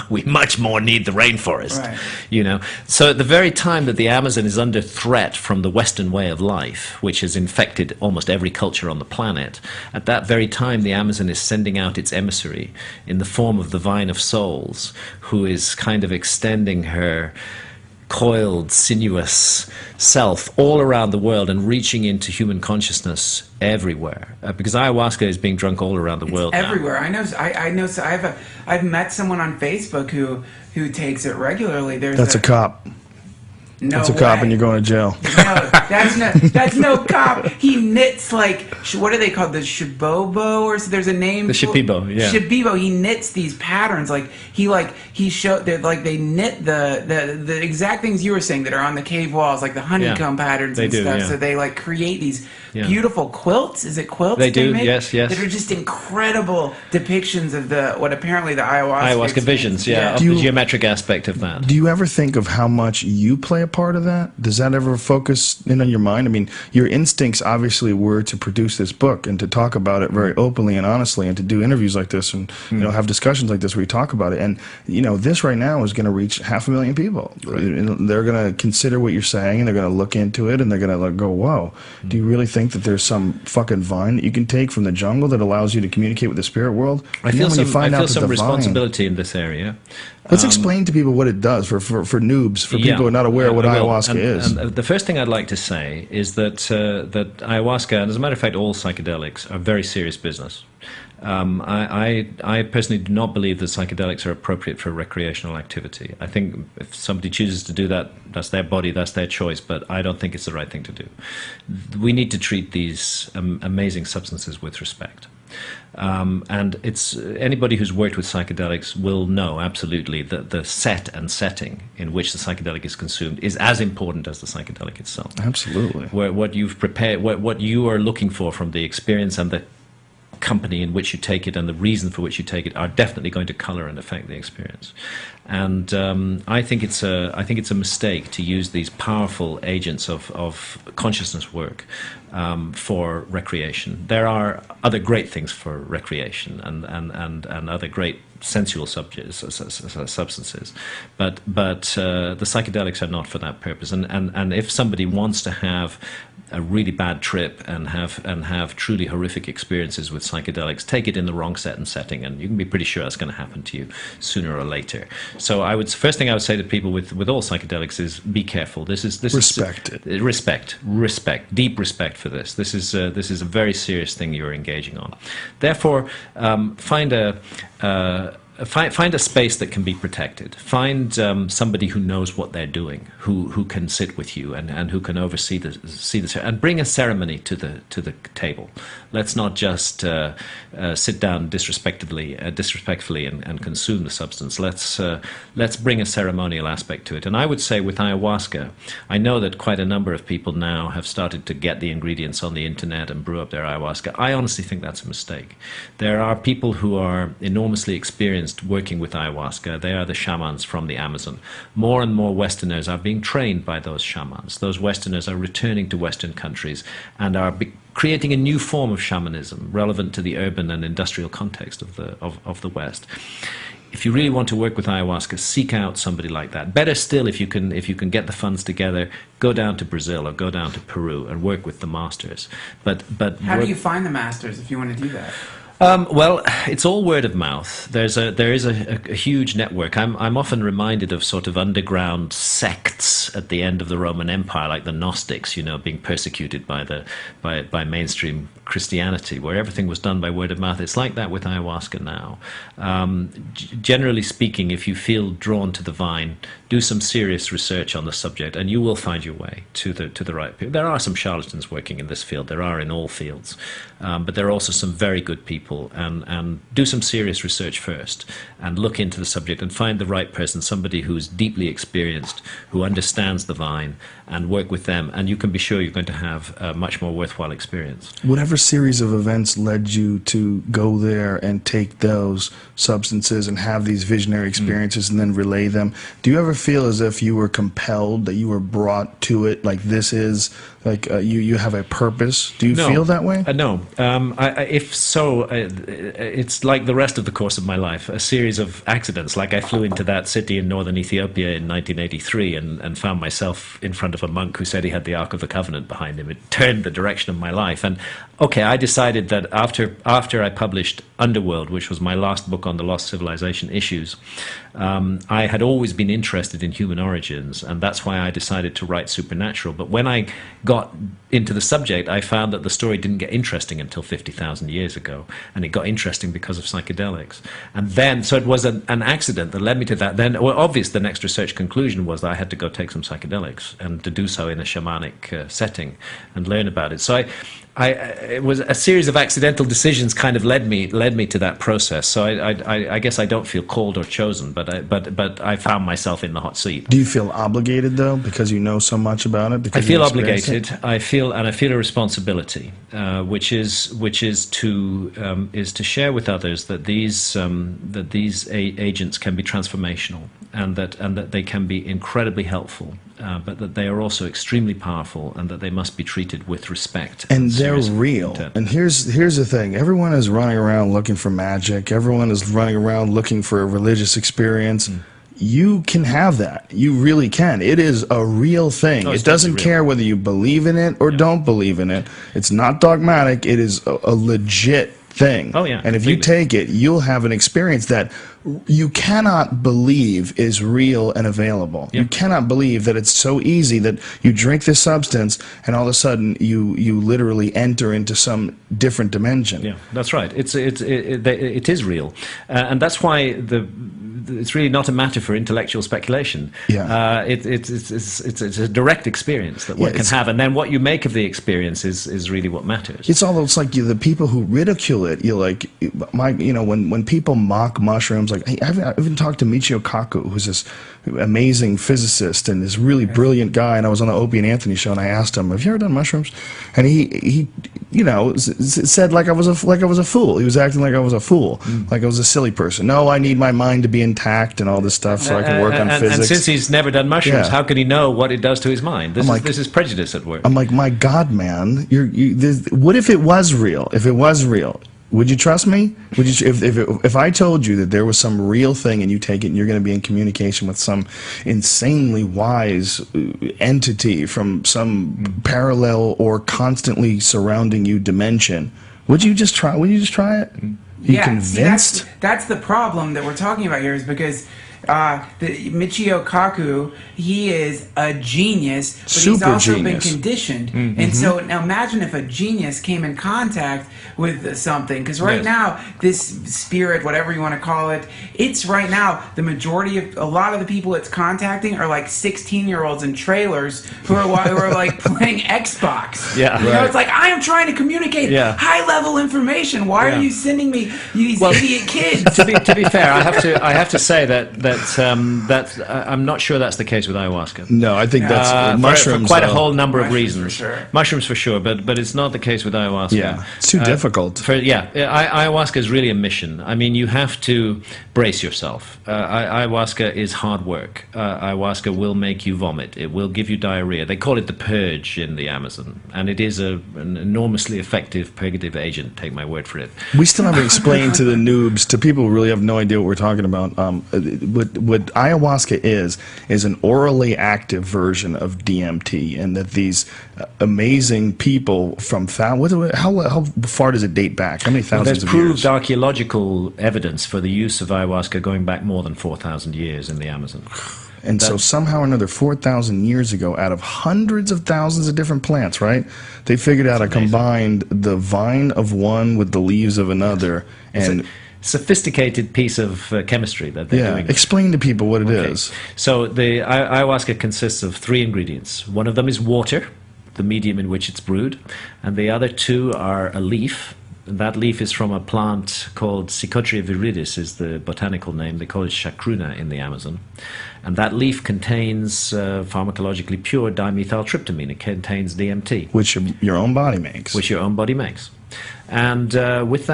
We much more need the rainforest. Right. So at the very time that the Amazon is under threat from the Western way of life, which has infected almost every culture on the planet, at that very time the Amazon is sending out its emissary in the form of the Vine of Souls, who is kind of extending her coiled, sinuous self all around the world and reaching into human consciousness everywhere. Because ayahuasca is being drunk all around the world. Everywhere. Now. I know. So I've met someone on Facebook who takes it regularly. That's a cop. No That's a cop, and you're going to jail. No, that's no cop. He knits what are they called? The shibobo, or there's a name. The shipibo, yeah. Shipibo. He knits these patterns. He showed that they knit the exact things you were saying that are on the cave walls, like the honeycomb patterns and stuff. Yeah. So they create these beautiful quilts. Is it quilts? They do. Yes. That are just incredible depictions of what apparently the ayahuasca visions. Yeah, of the geometric aspect of that. Do you ever think of how much you play a part of that? Does that ever focus in on your mind? I mean, your instincts obviously were to produce this book and to talk about it very openly and honestly, and to do interviews like this and have discussions like this where you talk about it. And this right now is going to reach 500,000 people. Right. They're going to consider what you're saying, and they're going to look into it, and they're going to go, "Whoa! Do you really think that there's some fucking vine that you can take from the jungle that allows you to communicate with the spirit world?" I feel some responsibility in this area. Let's explain to people what it does for noobs, for people who are not aware of what ayahuasca is. And the first thing I'd like to say is that ayahuasca, and as a matter of fact, all psychedelics, are very serious business. I personally do not believe that psychedelics are appropriate for recreational activity. I think if somebody chooses to do that, that's their body, that's their choice, but I don't think it's the right thing to do. We need to treat these amazing substances with respect. And it's anybody who's worked with psychedelics will know absolutely that the set and setting in which the psychedelic is consumed is as important as the psychedelic itself. Absolutely. Where what you've prepared, what you are looking for from the experience and the company in which you take it and the reason for which you take it are definitely going to color and affect the experience. And I think it's a mistake to use these powerful agents of consciousness work for recreation. There are other great things for recreation and other great sensual substances, but the psychedelics are not for that purpose. And if somebody wants to have a really bad trip and have truly horrific experiences with psychedelics, take it in the wrong set and setting, and you can be pretty sure that's going to happen to you sooner or later. So first thing I would say to people with all psychedelics is be careful. This respect it. Respect, deep respect for this. This is a very serious thing you're engaging on. Therefore, find a space that can be protected. Find somebody who knows what they're doing, who can sit with you and who can oversee this, and bring a ceremony to the table. Let's not just sit down disrespectfully and consume the substance. Let's bring a ceremonial aspect to it. And I would say with ayahuasca, I know that quite a number of people now have started to get the ingredients on the internet and brew up their ayahuasca. I honestly think that's a mistake. There are people who are enormously experienced working with ayahuasca. They are the shamans from the Amazon. More and more Westerners are being trained by those shamans. Those Westerners are returning to Western countries and are creating a new form of shamanism relevant to the urban and industrial context of the West. If you really want to work with ayahuasca, seek out somebody like that. Better still, if you can get the funds together, go down to Brazil or go down to Peru and work with the masters. But how do you find the masters if you want to do that? Well, it's all word of mouth. There is a huge network. I'm often reminded of sort of underground sects at the end of the Roman Empire, like the Gnostics, being persecuted by mainstream Christianity, where everything was done by word of mouth. It's like that with ayahuasca now. Generally speaking, if you feel drawn to the vine, do some serious research on the subject, and you will find your way to the right people. There are some charlatans working in this field. There are in all fields, but there are also some very good people. And do some serious research first, and look into the subject and find the right person, somebody who's deeply experienced, who understands the vine, and work with them. And you can be sure you're going to have a much more worthwhile experience. Whatever series of events led you to go there and take those substances and have these visionary experiences and then relay them, do you ever feel as if you were compelled, that you were brought to it, like this is, like you have a purpose? Do you feel that way? No. If so, it's like the rest of the course of my life, a series of accidents. Like I flew into that city in northern Ethiopia in 1983 and found myself in front of a monk who said he had the Ark of the Covenant behind him. It turned the direction of my life. And okay, I decided that after I published Underworld, which was my last book on the lost civilization issues, I had always been interested in human origins, and that's why I decided to write Supernatural. But when I got into the subject, I found that the story didn't get interesting until 50,000 years ago, and it got interesting because of psychedelics. And then, so it was an accident that led me to that. Then, well, obvious, the next research conclusion was that I had to go take some psychedelics, and to do so in a shamanic setting and learn about it. So it was a series of accidental decisions kind of led me to that process. So I guess I don't feel called or chosen, but I found myself in the hot seat. Do you feel obligated though, because you know so much about it? I feel obligated. I feel a responsibility, which is to share with others that these agents can be transformational, and that they can be incredibly helpful. But that they are also extremely powerful, and that they must be treated with respect. And they're real. And here's the thing. Everyone is running around looking for magic. Everyone is running around looking for a religious experience. You can have that. You really can. It is a real thing. It doesn't care whether you believe in it or don't believe in it. It's not dogmatic. It is a legit thing. Oh, yeah. And if you take it, you'll have an experience that you cannot believe is real and available. You cannot believe that it's so easy that you drink this substance and all of a sudden you literally enter into some different dimension. Yeah, that's right. It is real, and that's why it's really not a matter for intellectual speculation. Yeah. It's a direct experience that one can have, and then what you make of the experience is really what matters. It's almost like the people who ridicule it. You're like, when people mock mushrooms, like I've even talked to Michio Kaku, who's this amazing physicist and this really brilliant guy, and I was on the Opie and Anthony show, and I asked him, "Have you ever done mushrooms?" And he said like I was a fool. He was acting like I was a fool, like I was a silly person. No, I need my mind to be intact and all this stuff so I can work on physics. And since he's never done mushrooms, how can he know what it does to his mind? This is prejudice at work. I'm like, my God, man, what if it was real? If it was real, would you trust me? Would you, if I told you that there was some real thing and you take it and you're going to be in communication with some insanely wise entity from some parallel or constantly surrounding you dimension, would you just try? Would you just try it? You convinced? See, that's the problem that we're talking about here, is because Michio Kaku, he is a genius, but he's also been conditioned. And so now imagine if a genius came in contact with something, because right now this spirit, whatever you want to call it, it's right now the majority of a lot of the people it's contacting are like 16-year-olds in trailers who are like playing Xbox. It's like, I am trying to communicate high-level information. Why are you sending me these idiot kids? To be fair, I have to say that I'm not sure that's the case with ayahuasca. No, I think that's mushrooms. For quite a whole number of reasons. For sure. Mushrooms for sure, but it's not the case with ayahuasca. Yeah, it's too difficult. Ayahuasca is really a mission. I mean, you have to brace yourself. Ayahuasca is hard work. Ayahuasca will make you vomit. It will give you diarrhea. They call it the purge in the Amazon, and it is an enormously effective purgative agent. Take my word for it. We still haven't explained to the noobs, to people who really have no idea what we're talking about. what ayahuasca is an orally active version of DMT, and that these amazing people from how far does it date back? How many thousands There's of proved years? archaeological evidence for the use of ayahuasca going back more than 4,000 years in the Amazon. And so somehow or another, 4,000 years ago, out of hundreds of thousands of different plants, right? They figured out to combine the vine of one with the leaves of another, and Sophisticated piece of chemistry that they're doing. Explain to people what it is. So the ayahuasca consists of 3 ingredients. One of them is water, the medium in which it's brewed, and the other 2 are a leaf. That leaf is from a plant called Psychotria viridis, is the botanical name. They call it chacruna in the Amazon. And that leaf contains pharmacologically pure dimethyltryptamine. It contains DMT. Which your own body makes. Which your own body makes. And with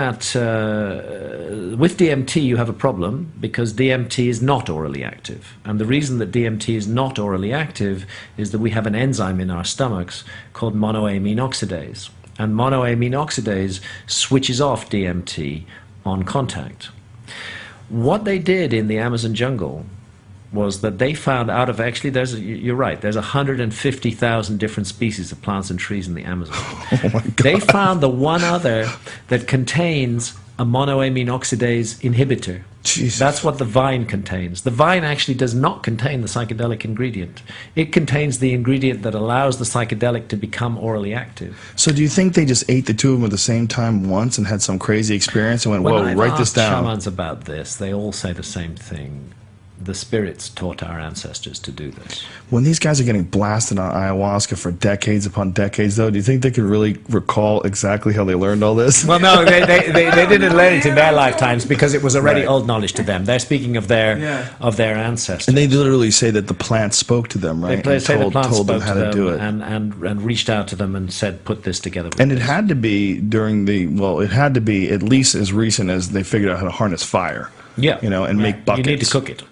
DMT you have a problem, because DMT is not orally active. And the reason that DMT is not orally active is that we have an enzyme in our stomachs called monoamine oxidase. And monoamine oxidase switches off DMT on contact. What they did in the Amazon jungle was that they found out of, actually, you're right, there's 150,000 different species of plants and trees in the Amazon. Oh my God. They found the one other that contains a monoamine oxidase inhibitor. Jesus. That's what the vine contains. The vine actually does not contain the psychedelic ingredient. It contains the ingredient that allows the psychedelic to become orally active. So do you think they just ate the 2 of them at the same time once and had some crazy experience and went, whoa, write this down? When I've asked shamans about this, they all say the same thing. The spirits taught our ancestors to do this. When these guys are getting blasted on ayahuasca for decades upon decades, though, do you think they can really recall exactly how they learned all this? Well, no, they didn't learn it in their lifetimes, because it was already old knowledge to them. They're speaking of their ancestors. And they literally say that the plant spoke to them, right? They say the plant told them spoke how to to do it. and reached out to them and said, put this together. And it had to be it had to be at least as recent as they figured out how to harness fire. Yeah, and make buckets. You need to cook it.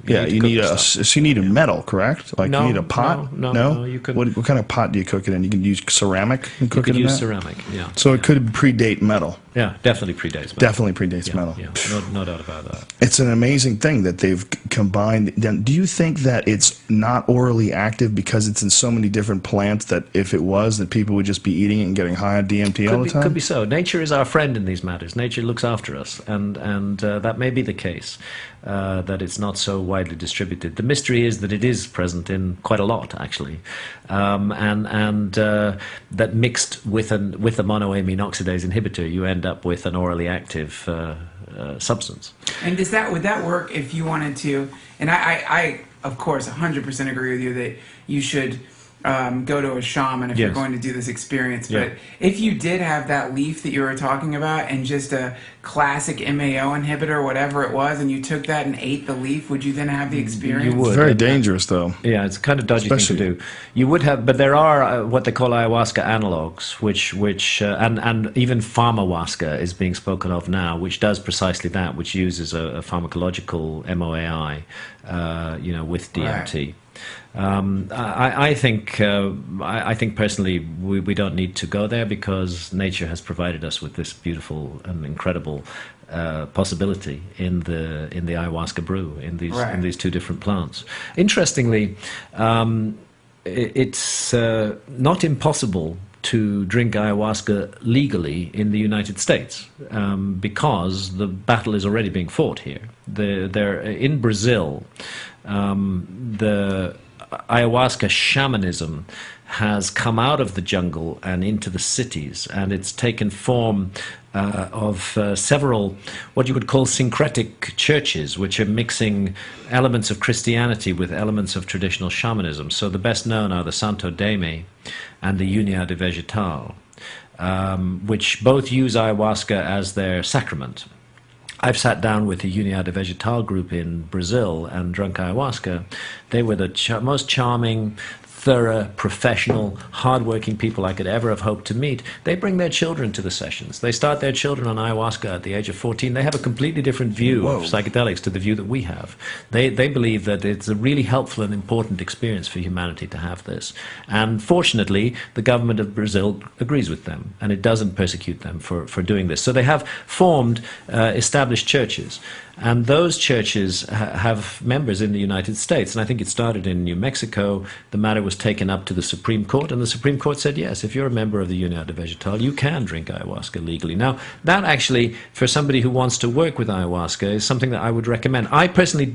So you need a metal, correct? Like you need a pot? No, you could. What kind of pot do you cook it in? You can use ceramic and cook it in that? You could use ceramic, yeah. So it could predate metal. Yeah, definitely predates metal. Definitely predates metal. Yeah, no doubt about that. It's an amazing thing that they've combined. Do you think that it's not orally active because it's in so many different plants, that if it was, that people would just be eating it and getting high on DMT all the time? Could be so. Nature is our friend in these matters. Nature looks after us, and that may be the case, that it's not so widely distributed. The mystery is that it is present in quite a lot, actually, and that mixed with a monoamine oxidase inhibitor, you end up with an orally active substance. And would that work if you wanted to? And I of course 100% agree with you that you should go to a shaman if you're going to do this experience. But if you did have that leaf that you were talking about and just a classic MAO inhibitor, whatever it was, and you took that and ate the leaf, would you then have the experience? You would. It's very dangerous, though. Yeah, it's a kind of dodgy thing to do. You would have, but there are what they call ayahuasca analogs, which and even pharmahuasca is being spoken of now, which does precisely that, which uses a pharmacological MOAI, with DMT. Right. I think personally we don't need to go there, because nature has provided us with this beautiful and incredible possibility in the ayahuasca brew, in these 2 different plants. Interestingly, it's not impossible to drink ayahuasca legally in the United States, because the battle is already being fought here. In Brazil, the ayahuasca shamanism has come out of the jungle and into the cities, and it's taken form of several what you would call syncretic churches, which are mixing elements of Christianity with elements of traditional shamanism. So the best known are the Santo Daime and the Unia de Vegetal, which both use ayahuasca as their sacrament. I've sat down with the Unia de Vegetal group in Brazil and drunk ayahuasca. They were the most charming, thorough, professional, hardworking people I could ever have hoped to meet. They bring their children to the sessions. They start their children on ayahuasca at the age of 14. They have a completely different view of psychedelics to the view that we have. They believe that it's a really helpful and important experience for humanity to have this. And fortunately, the government of Brazil agrees with them, and it doesn't persecute them for doing this. So they have formed established churches. And those churches have members in the United States. And I think it started in New Mexico. The matter was taken up to the Supreme Court, and the Supreme Court said, yes, if you're a member of the Union de Vegetal, you can drink ayahuasca legally. Now, that actually, for somebody who wants to work with ayahuasca, is something that I would recommend. I personally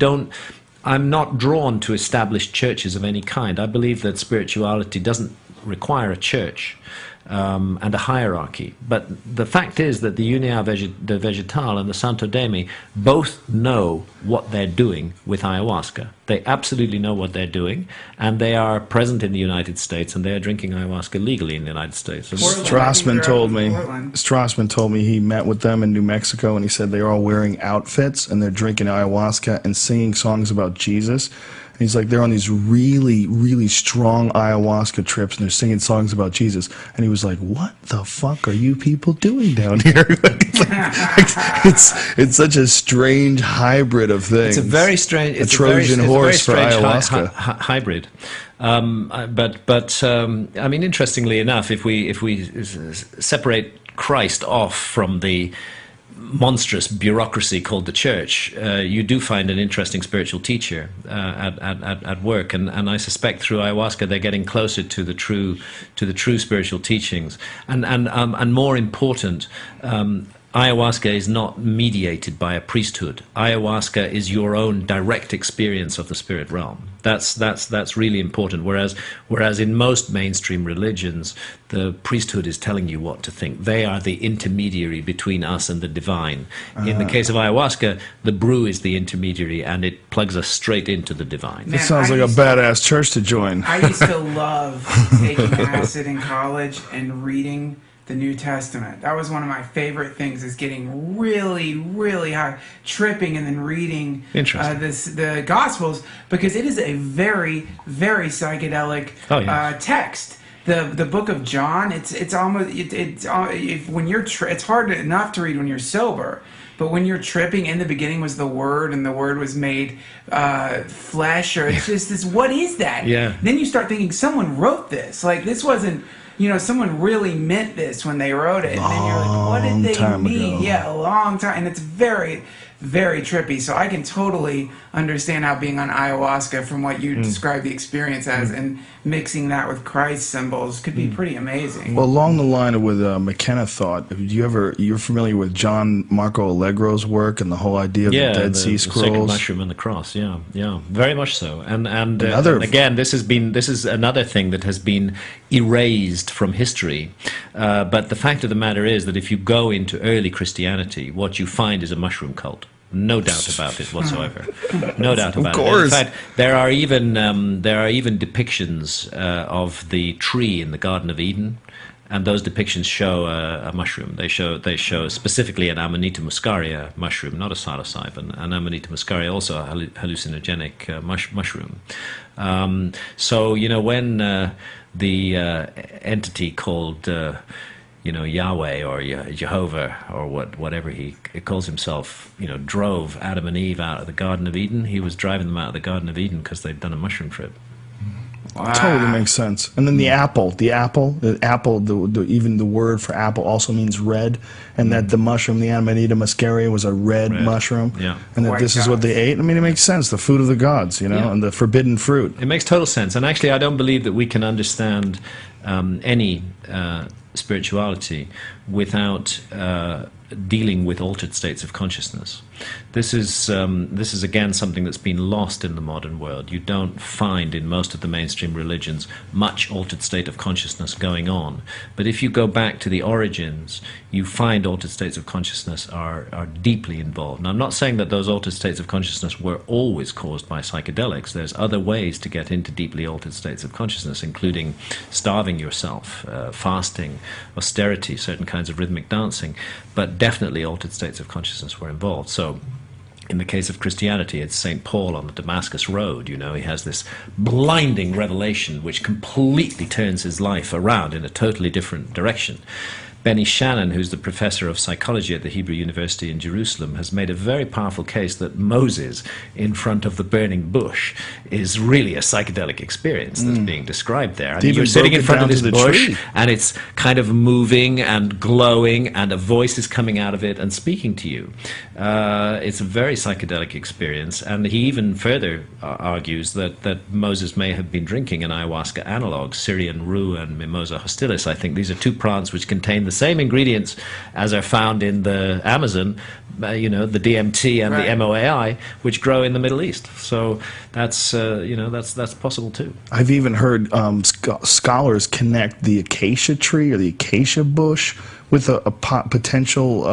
I'm not drawn to established churches of any kind. I believe that spirituality doesn't require a church and a hierarchy. But the fact is that the Union de Vegetal and the Santo Daime both know what they're doing with ayahuasca. They absolutely know what they're doing, and they are present in the United States, and they are drinking ayahuasca legally in the United States. Strassman told me he met with them in New Mexico, and he said they're all wearing outfits and they're drinking ayahuasca and singing songs about Jesus. And he's like, they're on these really, really strong ayahuasca trips, and they're singing songs about Jesus. And he was like, what the fuck are you people doing down here? It's such a strange hybrid of things. It's a very strange, it's a Trojan horse for ayahuasca. Hybrid. I mean, interestingly enough, if we separate Christ off from the monstrous bureaucracy called the church, you do find an interesting spiritual teacher at work, and I suspect through ayahuasca they're getting closer to the true spiritual teachings, and more important, ayahuasca is not mediated by a priesthood. Ayahuasca is your own direct experience of the spirit realm. That's really important. Whereas in most mainstream religions, the priesthood is telling you what to think. They are the intermediary between us and the divine. In the case of ayahuasca, the brew is the intermediary, and it plugs us straight into the divine. That sounds like a badass church to join. I used to love taking acid in college and reading the New Testament. That was one of my favorite things, is getting really, really high, tripping, and then reading the Gospels, because it is a very, very psychedelic text. The book of John, it's almost when you're it's hard enough to read when you're sober. But when you're tripping, in the beginning was the Word, and the Word was made flesh, or it's just this, what is that? Yeah. Then you start thinking, someone wrote this. Like, this wasn't, someone really meant this when they wrote it. And then you're like, what did they mean? Ago. Yeah, a long time. And it's very, very trippy. So I can totally understand how being on ayahuasca, from what you described the experience as, and mixing that with Christ symbols could be pretty amazing. Well, along the line of with McKenna thought, you're familiar with John Marco Allegro's work and the whole idea of the Dead Sea Scrolls? The second mushroom and the cross, yeah, very much so. And again, this is another thing that has been erased from history. But the fact of the matter is that if you go into early Christianity, what you find is a mushroom cult. No doubt about it whatsoever. No doubt about it. In fact, there are even depictions of the tree in the Garden of Eden, and those depictions show a mushroom. They show specifically an Amanita muscaria mushroom, not a psilocybin. An Amanita muscaria, also a hallucinogenic mushroom. So when the entity called Yahweh or Jehovah or whatever he calls himself, drove Adam and Eve out of the Garden of Eden. He was driving them out of the Garden of Eden because they'd done a mushroom trip. Wow. Totally makes sense. And then the apple, even the word for apple also means red, and that the mushroom, the Amanita muscaria, was a red mushroom, and that this is what they ate. I mean, it makes sense. The food of the gods, and the forbidden fruit. It makes total sense. And actually, I don't believe that we can understand any spirituality without dealing with altered states of consciousness. This is again something that's been lost in the modern world. You don't find in most of the mainstream religions much altered state of consciousness going on. But if you go back to the origins, you find altered states of consciousness are deeply involved. Now, I'm not saying that those altered states of consciousness were always caused by psychedelics. There's other ways to get into deeply altered states of consciousness, including starving yourself, fasting, austerity, certain kinds of rhythmic dancing. But definitely altered states of consciousness were involved. So in the case of Christianity, it's St. Paul on the Damascus Road. He has this blinding revelation which completely turns his life around in a totally different direction. Benny Shannon, who's the professor of psychology at the Hebrew University in Jerusalem, has made a very powerful case that Moses in front of the burning bush is really a psychedelic experience that's being described there. And you're sitting in front of this bush, and it's kind of moving and glowing, and a voice is coming out of it and speaking to you. It's a very psychedelic experience, and he even further argues that Moses may have been drinking an ayahuasca analog, Syrian rue and Mimosa hostilis. I think these are two plants which contain the same ingredients as are found in the Amazon, the DMT and the MOAI, which grow in the Middle East. So that's that's possible too. I've even heard scholars connect the acacia tree or the acacia bush with a potential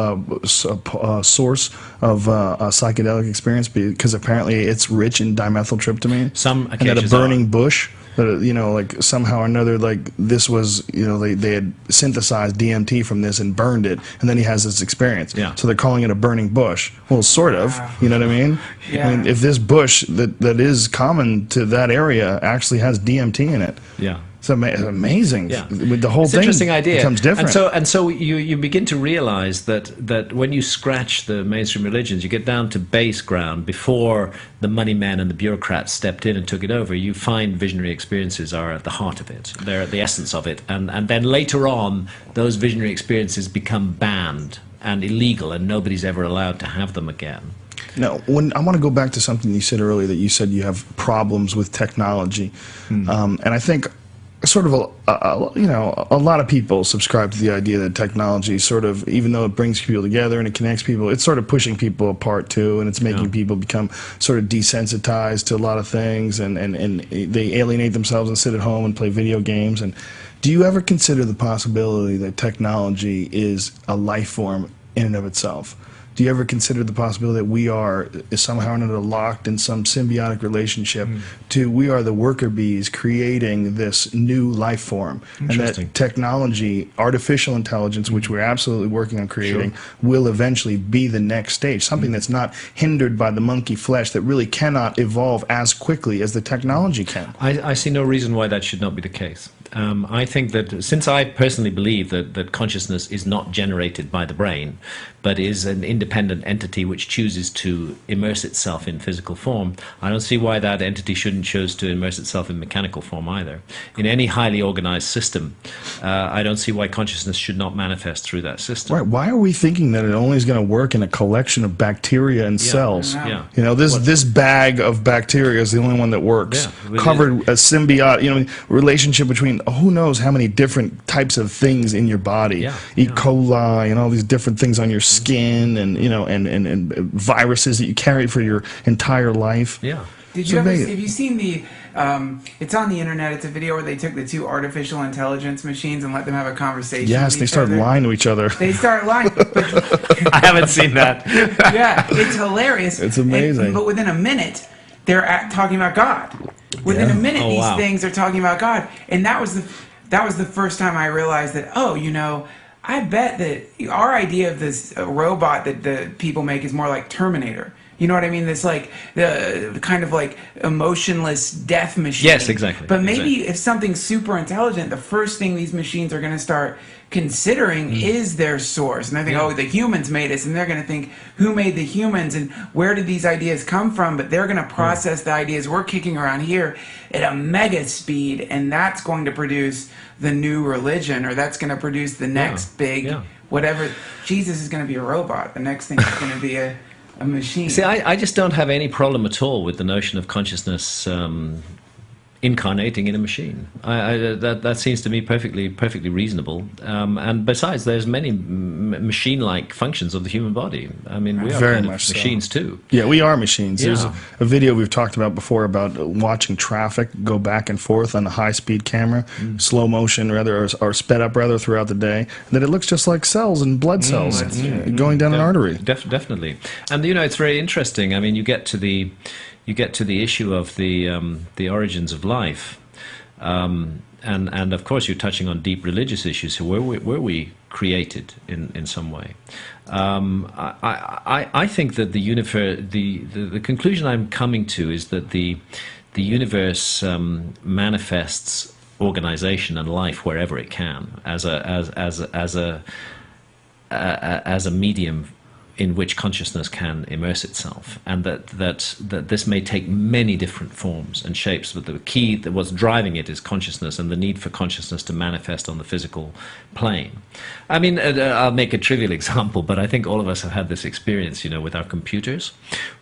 source of a psychedelic experience, because apparently it's rich in dimethyltryptamine. Some and that a acacias burning bush, that like somehow or another, like this was, they had synthesized DMT from this and burned it, and then he has this experience. Yeah. So they're calling it a burning bush. Well, sort of. You know what I mean? Yeah. I mean, if this bush that is common to that area actually has DMT in it. Yeah. It's amazing. Yeah. The whole It's an thing interesting idea. becomes different. And so you begin to realize that when you scratch the mainstream religions, you get down to base ground before the money men and the bureaucrats stepped in and took it over. You find visionary experiences are at the heart of it. They're at the essence of it. And then later on, those visionary experiences become banned and illegal, and nobody's ever allowed to have them again. Now, I want to go back to something you said earlier, that you said you have problems with technology. And I think sort of a lot of people subscribe to the idea that technology sort of, even though it brings people together and it connects people, it's sort of pushing people apart too, and it's making people become sort of desensitized to a lot of things, and they alienate themselves and sit at home and play video games. And do you ever consider the possibility that technology is a life form in and of itself? Do you ever consider the possibility that we are somehow or another locked in some symbiotic relationship to, we are the worker bees creating this new life form, and that technology, artificial intelligence, which we're absolutely working on creating, will eventually be the next stage, something that's not hindered by the monkey flesh, that really cannot evolve as quickly as the technology can? I see no reason why that should not be the case. I think that, since I personally believe that consciousness is not generated by the brain, but is an independent entity which chooses to immerse itself in physical form, I don't see why that entity shouldn't choose to immerse itself in mechanical form either. In any highly organized system, I don't see why consciousness should not manifest through that system. Right. Why are we thinking that it only is going to work in a collection of bacteria and cells? Yeah. This bag of bacteria is the only one that works. Yeah. Covered a symbiote, relationship between who knows how many different types of things in your body. Yeah. E. coli and all these different things on your skin, and and viruses that you carry for your entire life. Yeah. Have you seen the, it's on the internet, it's a video where they took the two artificial intelligence machines and let them have a conversation. Yes, they start lying to each other. They start lying. I haven't seen that. Yeah, it's hilarious. It's amazing. But within a minute, they're talking about God. Within a minute, these things are talking about God. And that was the first time I realized that, I bet that our idea of this robot that the people make is more like Terminator. You know what I mean? This like the kind of like emotionless death machine. Yes, exactly. But maybe if something's super intelligent, the first thing these machines are going to start considering is their source. And they think, oh, the humans made us. And they're going to think, who made the humans and where did these ideas come from? But they're going to process the ideas we're kicking around here at a mega speed. And that's going to produce the new religion, or that's going to produce the next big whatever. Jesus is going to be a robot. The next thing is going to be a machine. See, I just don't have any problem at all with the notion of consciousness incarnating in a machine. That seems to me perfectly reasonable. And besides, there's many machine-like functions of the human body. I mean, we are Very kind of much so. machines too. Yeah, we are machines. Yeah. There's a video we've talked about before about watching traffic go back and forth on a high-speed camera, slow motion rather, or sped up rather throughout the day, that it looks just like cells and blood cells going down an artery. Definitely. And it's very interesting. I mean, you get to the issue of the origins of life, and of course you're touching on deep religious issues. So were we created in some way? I think that the conclusion I'm coming to is that the universe manifests organization and life wherever it can as a medium in which consciousness can immerse itself, and that this may take many different forms and shapes, but the key that what's driving it is consciousness and the need for consciousness to manifest on the physical plane. I mean, I'll make a trivial example, but I think all of us have had this experience, with our computers,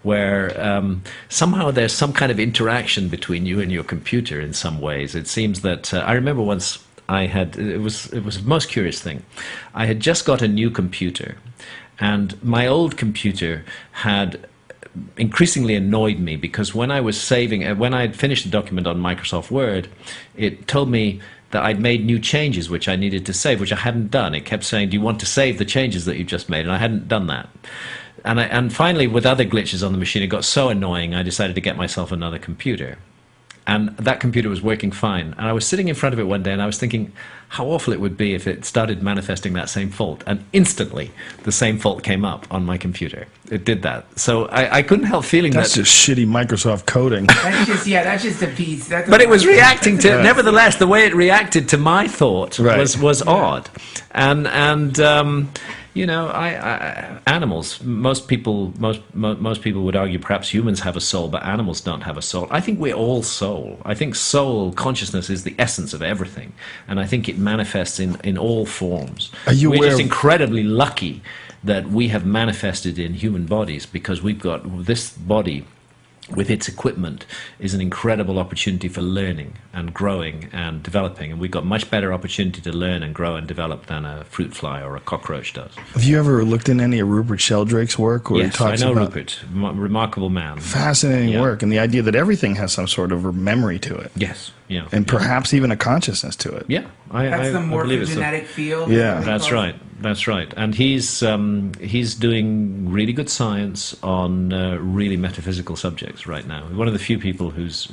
where somehow there's some kind of interaction between you and your computer in some ways. It seems that I remember once it was the most curious thing. I had just got a new computer, and my old computer had increasingly annoyed me because when I was when I had finished a document on Microsoft Word, it told me that I'd made new changes which I needed to save, which I hadn't done. It kept saying, do you want to save the changes that you just made? And I hadn't done that. And finally, with other glitches on the machine, it got so annoying, I decided to get myself another computer. And that computer was working fine. And I was sitting in front of it one day and I was thinking how awful it would be if it started manifesting that same fault. And instantly, the same fault came up on my computer. It did that. So I couldn't help feeling That's just shitty Microsoft coding. That's just a piece. But it was reacting to, nevertheless, the way it reacted to my thought was odd. And animals. Most people would argue perhaps humans have a soul, but animals don't have a soul. I think we're all soul. I think soul consciousness is the essence of everything, and I think it manifests in all forms. We're just incredibly lucky that we have manifested in human bodies because we've got this body. With its equipment is an incredible opportunity for learning and growing and developing, and we've got much better opportunity to learn and grow and develop than a fruit fly or a cockroach does. Have you ever looked in any of Rupert Sheldrake's work? Where Yes, he talks I know about Rupert, remarkable man. Fascinating work, and the idea that everything has some sort of memory to it. Yes, yeah, and perhaps even a consciousness to it. Yeah, that's the morphogenetic field. Yeah, that's right. That's right, and he's doing really good science on really metaphysical subjects right now. One of the few people who's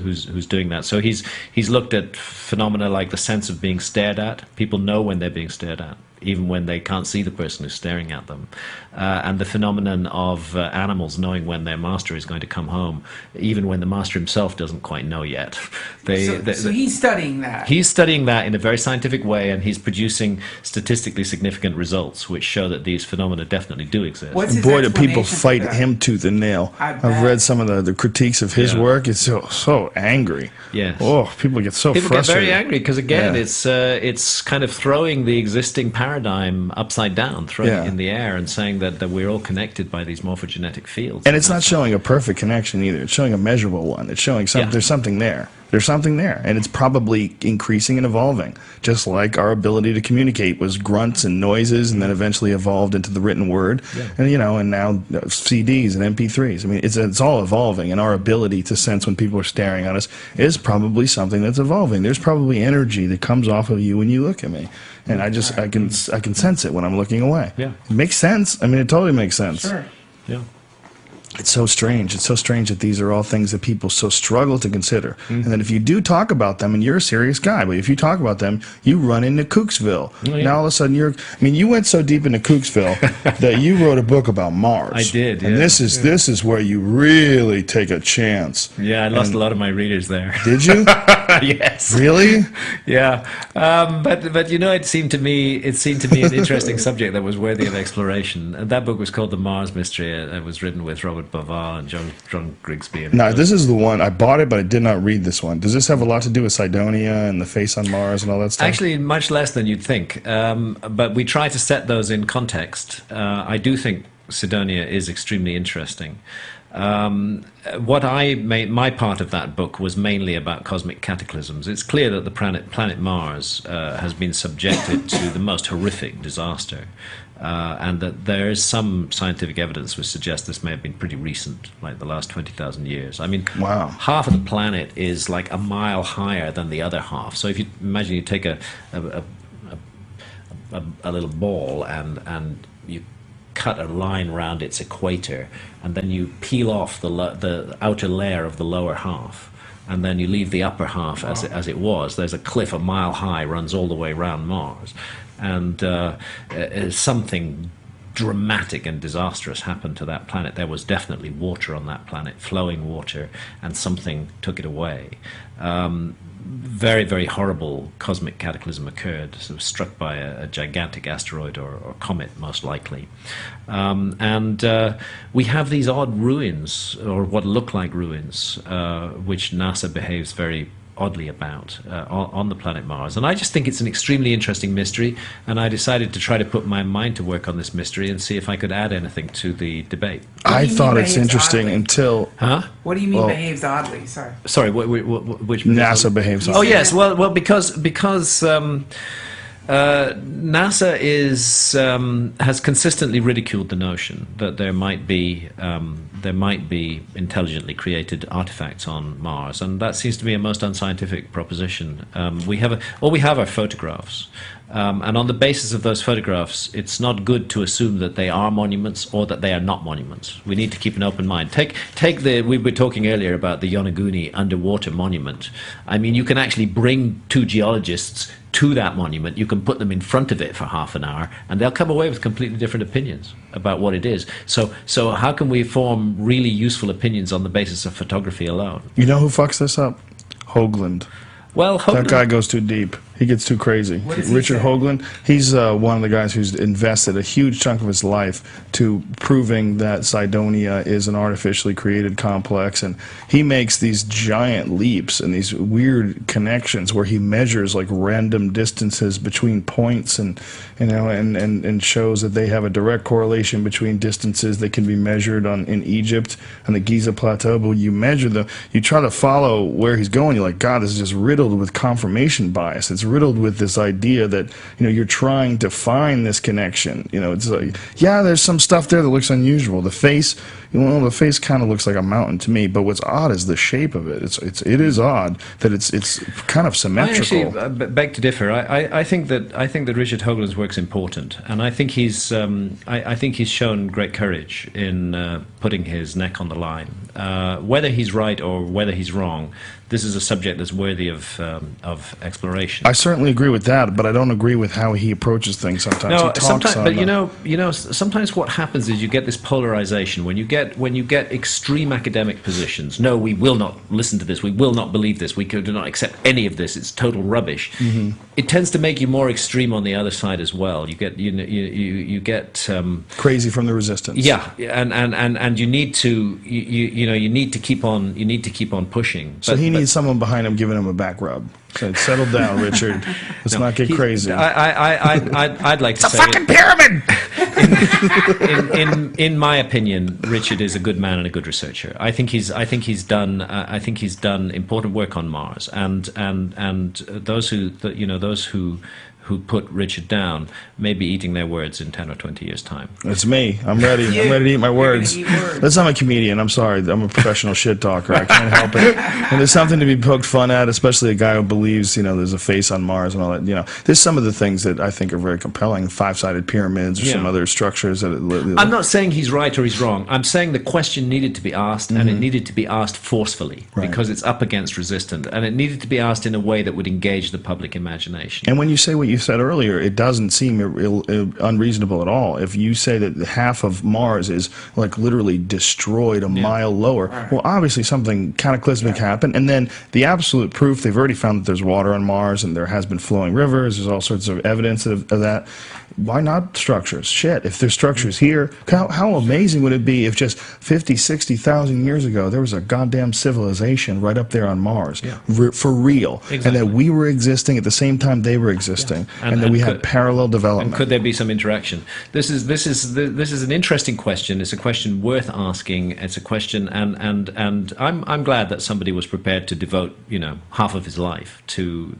doing that. So he's looked at phenomena like the sense of being stared at. People know when they're being stared at, even when they can't see the person who's staring at them, and the phenomenon of animals knowing when their master is going to come home, even when the master himself doesn't quite know yet. So he's studying that. He's studying that in a very scientific way, and he's producing statistically significant results which show that these phenomena definitely do exist. And boy, do people fight him tooth and nail. I've read some of the critiques of his work. It's so angry. Yes. Oh, people get so frustrated. People get very angry because, again, it's kind of throwing the existing paradigm upside down, throwing it in the air and saying that we're all connected by these morphogenetic fields. And it's not showing a perfect connection either. It's showing a measurable one. It's showing there's something there. There's something there, and it's probably increasing and evolving, just like our ability to communicate was grunts and noises, and then eventually evolved into the written word, and now CDs and MP3s. I mean, it's all evolving, and our ability to sense when people are staring at us is probably something that's evolving. There's probably energy that comes off of you when you look at me, and I can sense it when I'm looking away. Yeah, it makes sense. I mean, it totally makes sense. Sure. Yeah. It's so strange. It's so strange that these are all things that people so struggle to consider. And that if you do talk about them, and you're a serious guy, but if you talk about them, you run into Kooksville. Oh, yeah. Now all of a sudden you went so deep into Kooksville that you wrote a book about Mars. I did, And this is where you really take a chance. Yeah, I lost a lot of my readers there. Did you? Yes. Really? Yeah. But it seemed to me an interesting subject that was worthy of exploration. And that book was called The Mars Mystery. It was written with Robert Bavard and John Grigsby. No, this is the one. I bought it, but I did not read this one. Does this have a lot to do with Cydonia and the face on Mars and all that stuff? Actually, much less than you'd think. But we try to set those in context. I do think Cydonia is extremely interesting. My part of that book was mainly about cosmic cataclysms. It's clear that the planet Mars has been subjected to the most horrific disaster, and that there is some scientific evidence which suggests this may have been pretty recent, like the last 20,000 years. I mean, wow. Half of the planet is like a mile higher than the other half. So if you imagine you take a little ball and you cut a line around its equator, and then you peel off the outer layer of the lower half, and then you leave the upper half as it was. There's a cliff a mile high, runs all the way around Mars, and something dramatic and disastrous happened to that planet. There was definitely water on that planet, flowing water, and something took it away. Very, very horrible cosmic cataclysm occurred, sort of struck by a gigantic asteroid or comet, most likely. And we have these odd ruins, or what look like ruins, which NASA behaves very oddly about on the planet Mars. And I just think it's an extremely interesting mystery, and I decided to try to put my mind to work on this mystery and see if I could add anything to the debate. I thought it's behaves interesting oddly? until What do you mean behaves oddly? Sorry. Sorry, which NASA behaves Oh oddly. yes, well, because NASA has consistently ridiculed the notion that there might be intelligently created artifacts on Mars, and that seems to be a most unscientific proposition. All we have are photographs. And on the basis of those photographs, it's not good to assume that they are monuments or that they are not monuments. We need to keep an open mind. We were talking earlier about the Yonaguni underwater monument. I mean, you can actually bring two geologists to that monument. You can put them in front of it for half an hour, and they'll come away with completely different opinions about what it is. So how can we form really useful opinions on the basis of photography alone? You know who fucks this up? Hoagland. Well, That guy goes too deep. He gets too crazy. What does he Richard say? Hoagland, he's one of the guys who's invested a huge chunk of his life to proving that Cydonia is an artificially created complex, and he makes these giant leaps and these weird connections where he measures like random distances between points, and and shows that they have a direct correlation between distances that can be measured in Egypt and the Giza Plateau. But when you measure you try to follow where he's going, you're like, God, this is just riddled with confirmation bias. It's riddled with this idea that you're trying to find this connection. It's like, yeah, there's some stuff there that looks unusual. The face, the face kind of looks like a mountain to me. But what's odd is the shape of it. It is odd that it's kind of symmetrical. I actually beg to differ. I think that Richard Hoagland's work's important, and I think he's shown great courage in putting his neck on the line. Whether he's right or whether he's wrong, this is a subject that's worthy of exploration. I certainly agree with that, but I don't agree with how he approaches things sometimes. No, he talks sometimes, on but sometimes what happens is you get this polarization when you get extreme academic positions. No, we will not listen to this. We will not believe this. We do not accept any of this. It's total rubbish. Mm-hmm. It tends to make you more extreme on the other side as well. You get you get crazy from the resistance. Yeah, and you need to you need to keep on pushing. So he needs someone behind him giving him a back rub. So settle down, Richard. Let's not get crazy. I'd like to say it's a fucking pyramid. In my opinion, Richard is a good man and a good researcher. I think he's done important work on Mars, and those who put Richard down may be eating their words in 10 or 20 years' time. It's me. I'm ready. I'm ready to eat my words. Listen, I'm a comedian. I'm sorry. I'm a professional shit talker. I can't help it. And there's something to be poked fun at, especially a guy who believes, there's a face on Mars and all that. There's some of the things that I think are very compelling, five-sided pyramids or some other structures. I'm not saying he's right or he's wrong. I'm saying the question needed to be asked, and it needed to be asked forcefully, because it's up against resistance, and it needed to be asked in a way that would engage the public imagination. And when you say what you said earlier, it doesn't seem unreasonable at all. If you say that half of Mars is like literally destroyed a mile lower, well, obviously something cataclysmic happened. And then the absolute proof, they've already found that there's water on Mars and there has been flowing rivers. There's all sorts of evidence of that. Why not structures? Shit, if there's structures here, how amazing would it be if just 50, 60,000 years ago there was a goddamn civilization right up there on Mars, for real, Exactly. and that we were existing at the same time they were existing, and that we had parallel development. And could there be some interaction? This is an interesting question. It's a question worth asking. It's a question, and I'm glad that somebody was prepared to devote half of his life to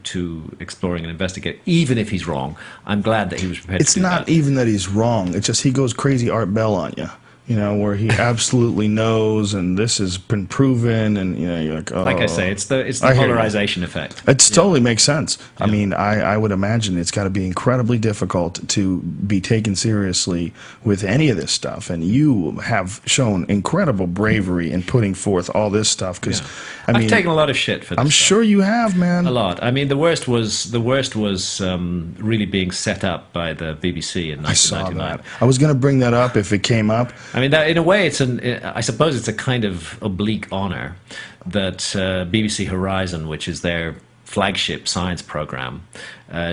exploring and investigating, even if he's wrong. I'm glad that he was prepared. It's not even that he's wrong. It's just he goes crazy Art Bell on you. You know, where he absolutely knows, and this has been proven, and you know, you're like, oh. Like I say, it's the I hear you. polarization effect. It totally makes sense. I mean, I would imagine it's got to be incredibly difficult to be taken seriously with any of this stuff. And you have shown incredible bravery in putting forth all this stuff. Because I've taken a lot of shit for this. I'm sure you have, man. A lot. I mean, the worst was really being set up by the BBC in 1999. I saw that. I was going to bring that up if it came up. I mean, that, in a way, I suppose it's a kind of oblique honor that BBC Horizon, which is their flagship science program,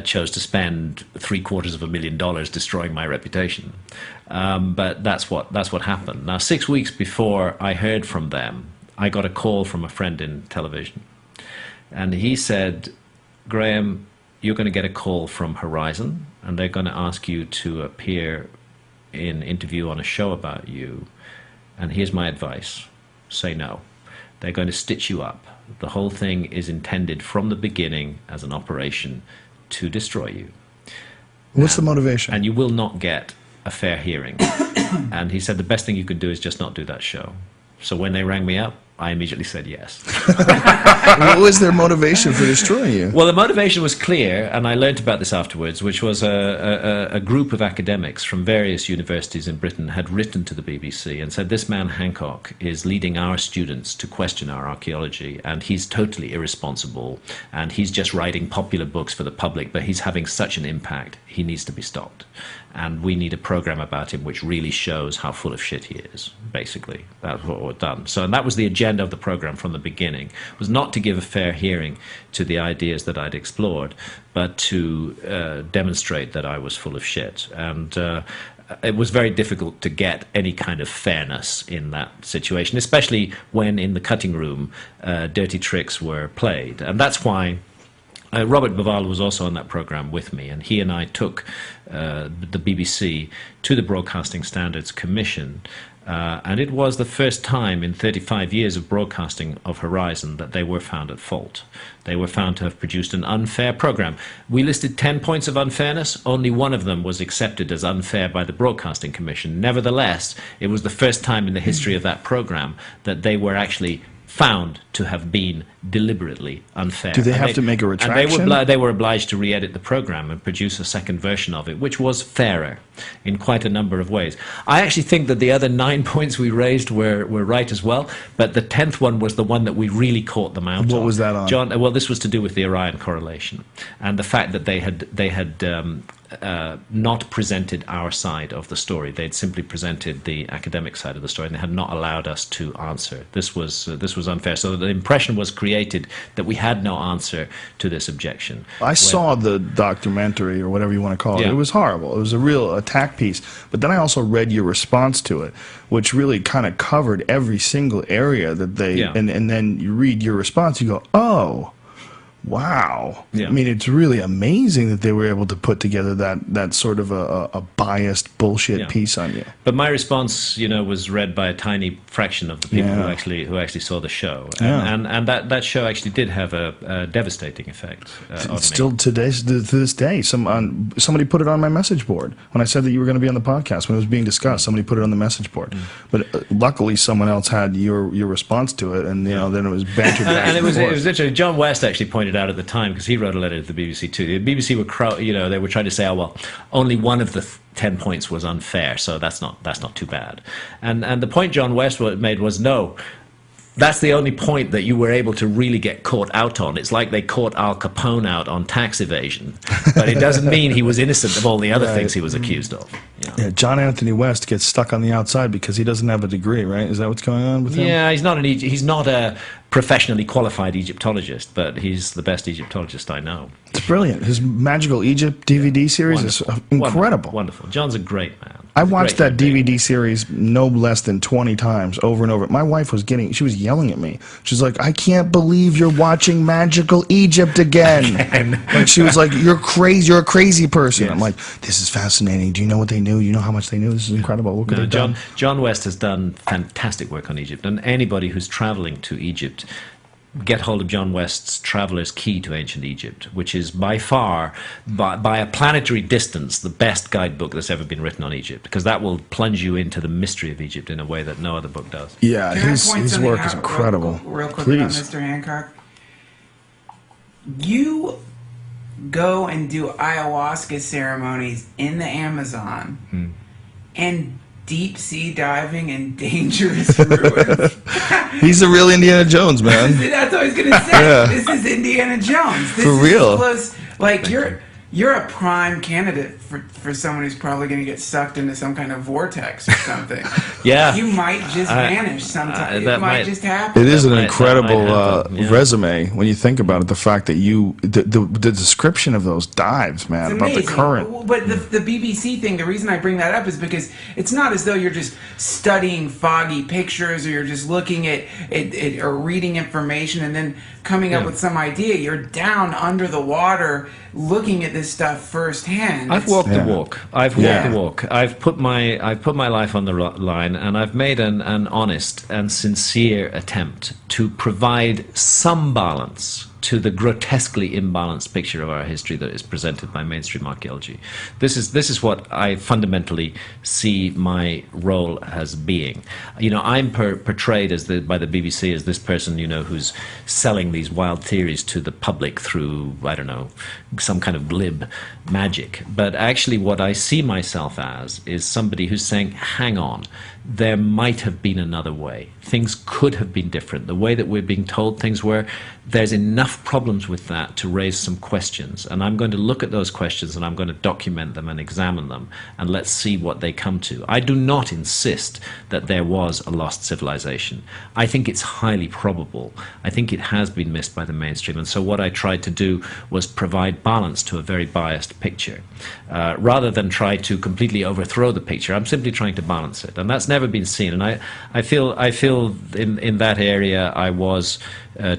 chose to spend $750,000 destroying my reputation. But that's what happened. Now, 6 weeks before I heard from them, I got a call from a friend in television, and he said, "Graham, you're going to get a call from Horizon, and they're going to ask you to appear in interview on a show about you, and here's my advice: say no. They're going to stitch you up. The whole thing is intended from the beginning as an operation to destroy you. What's the motivation? And you will not get a fair hearing." And he said the best thing you could do is just not do that show. So when they rang me up, I immediately said yes. What was their motivation for destroying you? Well, the motivation was clear, and I learnt about this afterwards, which was a group of academics from various universities in Britain had written to the BBC and said, this man Hancock is leading our students to question our archaeology, and he's totally irresponsible, and he's just writing popular books for the public, but he's having such an impact, he needs to be stopped. And we need a program about him which really shows how full of shit he is, basically. That's what we've done. So, and that was the agenda of the program from the beginning, was not to give a fair hearing to the ideas that I'd explored, but to demonstrate that I was full of shit. And it was very difficult to get any kind of fairness in that situation, especially when in the cutting room dirty tricks were played. And that's why Robert Baval was also on that program with me, and he and I took the BBC to the Broadcasting Standards Commission, and it was the first time in 35 years of broadcasting of Horizon that they were found at fault. They were found to have produced an unfair program. We listed 10 points of unfairness. Only one of them was accepted as unfair by the Broadcasting Commission. Nevertheless, it was the first time in the history of that program that they were actually found to have been deliberately unfair. Do they have to make a retraction? And they were obliged to re-edit the program and produce a second version of it, which was fairer in quite a number of ways. I actually think that the other 9 points we raised were right as well, but the 10th one was the one that we really caught them out on. What was that on? John, well, this was to do with the Orion correlation and the fact that they had not presented our side of the story. They'd simply presented the academic side of the story, and they had not allowed us to answer. This was unfair. So the impression was created that we had no answer to this objection. I saw the documentary, or whatever you want to call it. Yeah. It was horrible. It was a real attack piece. But then I also read your response to it, which really kind of covered every single area that they... Yeah. And then you read your response, you go, oh... Wow. Yeah. I mean, it's really amazing that they were able to put together that sort of a biased bullshit piece on you. But my response, was read by a tiny fraction of the people who actually saw the show. And that show actually did have a devastating effect on me. Still to this day, somebody put it on my message board. When I said that you were going to be on the podcast, when it was being discussed, somebody put it on the message board. But luckily someone else had your response to it, and then it was bantered back and it was forth. interesting. John West actually pointed out at the time, because he wrote a letter to the BBC too. The BBC were, they were trying to say, oh well, only one of the 10 points was unfair, so that's not too bad. And the point John West made was, no, that's the only point that you were able to really get caught out on. It's like they caught Al Capone out on tax evasion, but it doesn't mean he was innocent of all the other things he was accused of. Yeah, John Anthony West gets stuck on the outside because he doesn't have a degree, right? Is that what's going on with him? Yeah, he's not a professionally qualified Egyptologist, but he's the best Egyptologist I know. It's brilliant. His Magical Egypt DVD series is incredible. Wonderful. John's a great man. I watched that DVD series no less than 20 times over and over. My wife was she was yelling at me. She's like, I can't believe you're watching Magical Egypt again. Like, she was like, you're crazy. You're a crazy person. Yes. I'm like, this is fascinating. Do you know what they knew? You know how much they knew? This is incredible. What could they John West has done fantastic work on Egypt, and anybody who's traveling to Egypt get hold of John West's Traveler's Key to Ancient Egypt, which is by far, by a planetary distance, the best guidebook that's ever been written on Egypt, because that will plunge you into the mystery of Egypt in a way that no other book does. Yeah, Can I point his something work is out incredible. Real quick Please. about Mr. Hancock. You go and do ayahuasca ceremonies in the Amazon and deep sea diving in dangerous ruins. He's the real Indiana Jones, man. That's what I was gonna say. Yeah. This is Indiana Jones. This For is real. Close. Like you're a prime candidate for someone who's probably going to get sucked into some kind of vortex or something. Yeah. You might just vanish sometime. It that might might- just happen. It is an That might incredible happen, yeah. resume when you think about it. The fact that the description of those dives, man, It's about the amazing. current. But the BBC thing, the reason I bring that up is because it's not as though you're just studying foggy pictures or you're just looking at or reading information and then coming up with some idea. You're down under the water looking at this stuff firsthand. I've walked Yeah. the walk. I've walked the walk. I've put my life on the line, and I've made an honest and sincere attempt to provide some balance to the grotesquely imbalanced picture of our history that is presented by mainstream archaeology. This is what I fundamentally see my role as being. You know, I'm portrayed by the BBC as this person, you know, who's selling these wild theories to the public through, I don't know, some kind of glib magic. But actually what I see myself as is somebody who's saying, hang on, there might have been another way. Things could have been different. The way that we're being told things were, there's enough problems with that to raise some questions. And I'm going to look at those questions and I'm going to document them and examine them and let's see what they come to. I do not insist that there was a lost civilization. I think it's highly probable. I think it has been missed by the mainstream. And so what I tried to do was provide balance to a very biased picture. Rather than try to completely overthrow the picture, I'm simply trying to balance it. And that's never been seen. And I feel in that area I was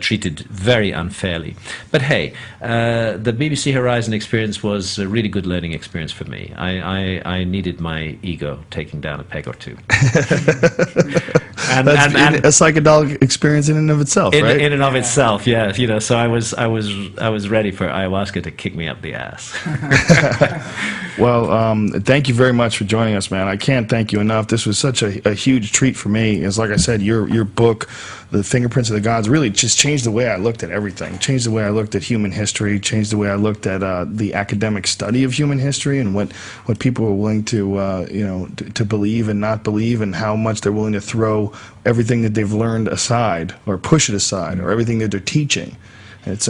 treated very unfairly. But hey, the BBC Horizon experience was a really good learning experience for me. I needed my ego taking down a peg or two. and A psychedelic experience in and of itself, right? in and of itself, yeah. You know, so I was ready for ayahuasca to kick me up the ass. Well, thank you very much for joining us, man. I can't thank you enough. This was such a huge treat for me. It's like I said, your book, The Fingerprints of the Gods, really just changed the way I looked at everything. Changed the way I looked at human history. Changed the way I looked at the academic study of human history and what people are willing to to believe and not believe, and how much they're willing to throw everything that they've learned aside or push it aside, or everything that they're teaching. It's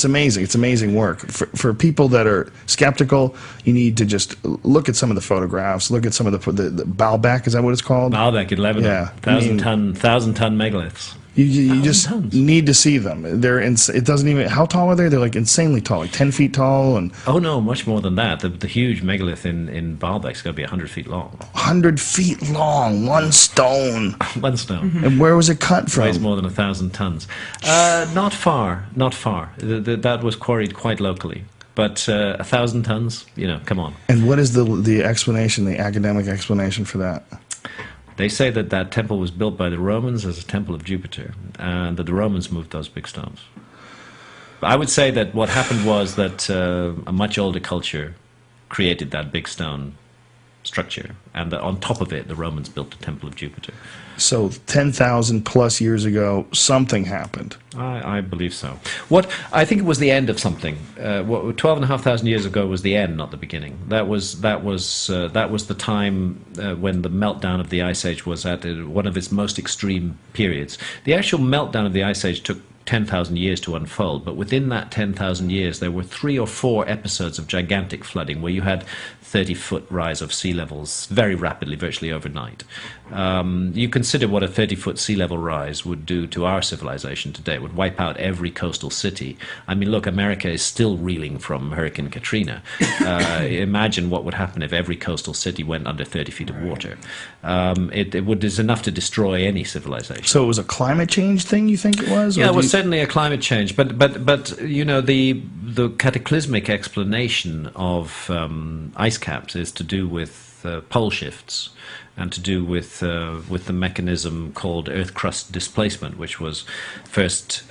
amazing. It's amazing work. For people that are skeptical, you need to just look at some of the photographs. Look at some of the Baalbek. Is that what it's called? Baalbek in Lebanon, Yeah, 1,000-ton megaliths. You just tons. need to see them. It doesn't even. How tall are they? They're like insanely tall, like 10 feet tall, and Oh no, much more than that. The huge megalith in Baalbek's going to be 100 feet long. 100 feet long, one stone. One stone. And where was it cut from? Weighs more than 1,000 tons. Not far. That was quarried quite locally. But 1,000 tons, you know, come on. And what is the explanation, the academic explanation for that? They say that temple was built by the Romans as a temple of Jupiter, and that the Romans moved those big stones. I would say that what happened was that a much older culture created that big stone structure, and that on top of it, the Romans built the temple of Jupiter. So 10,000 plus years ago, something happened. I believe so. I think it was the end of something. 12,500 years ago was the end, not the beginning. That was the time when the meltdown of the Ice Age was at one of its most extreme periods. The actual meltdown of the Ice Age took 10,000 years to unfold, but within that 10,000 years there were 3 or 4 episodes of gigantic flooding where you had 30-foot rise of sea levels very rapidly, virtually overnight. You consider what a 30-foot sea level rise would do to our civilization today. It would wipe out every coastal city. I mean, look, America is still reeling from Hurricane Katrina. Imagine what would happen if every coastal city went under 30 feet of water. It's enough to destroy any civilization. So it was a climate change thing, you think it was? Yeah, it was certainly a climate change, but you know, the cataclysmic explanation of ice caps is to do with pole shifts, and to do with the mechanism called Earth crust displacement, which was first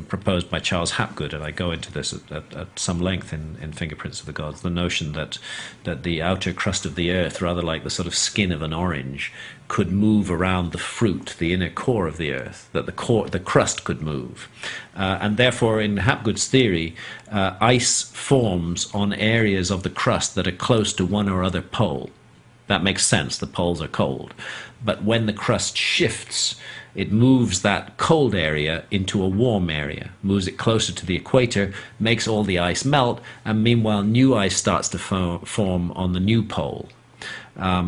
proposed by Charles Hapgood, and I go into this at some length in Fingerprints of the Gods. The notion that the outer crust of the Earth, rather like the sort of skin of an orange, could move around the fruit, the inner core of the Earth, that the crust could move, and therefore, in Hapgood's theory, ice forms on areas of the crust that are close to one or other pole. That makes sense, the poles are cold. But when the crust shifts, it moves that cold area into a warm area, moves it closer to the equator, makes all the ice melt, and meanwhile new ice starts to form on the new pole.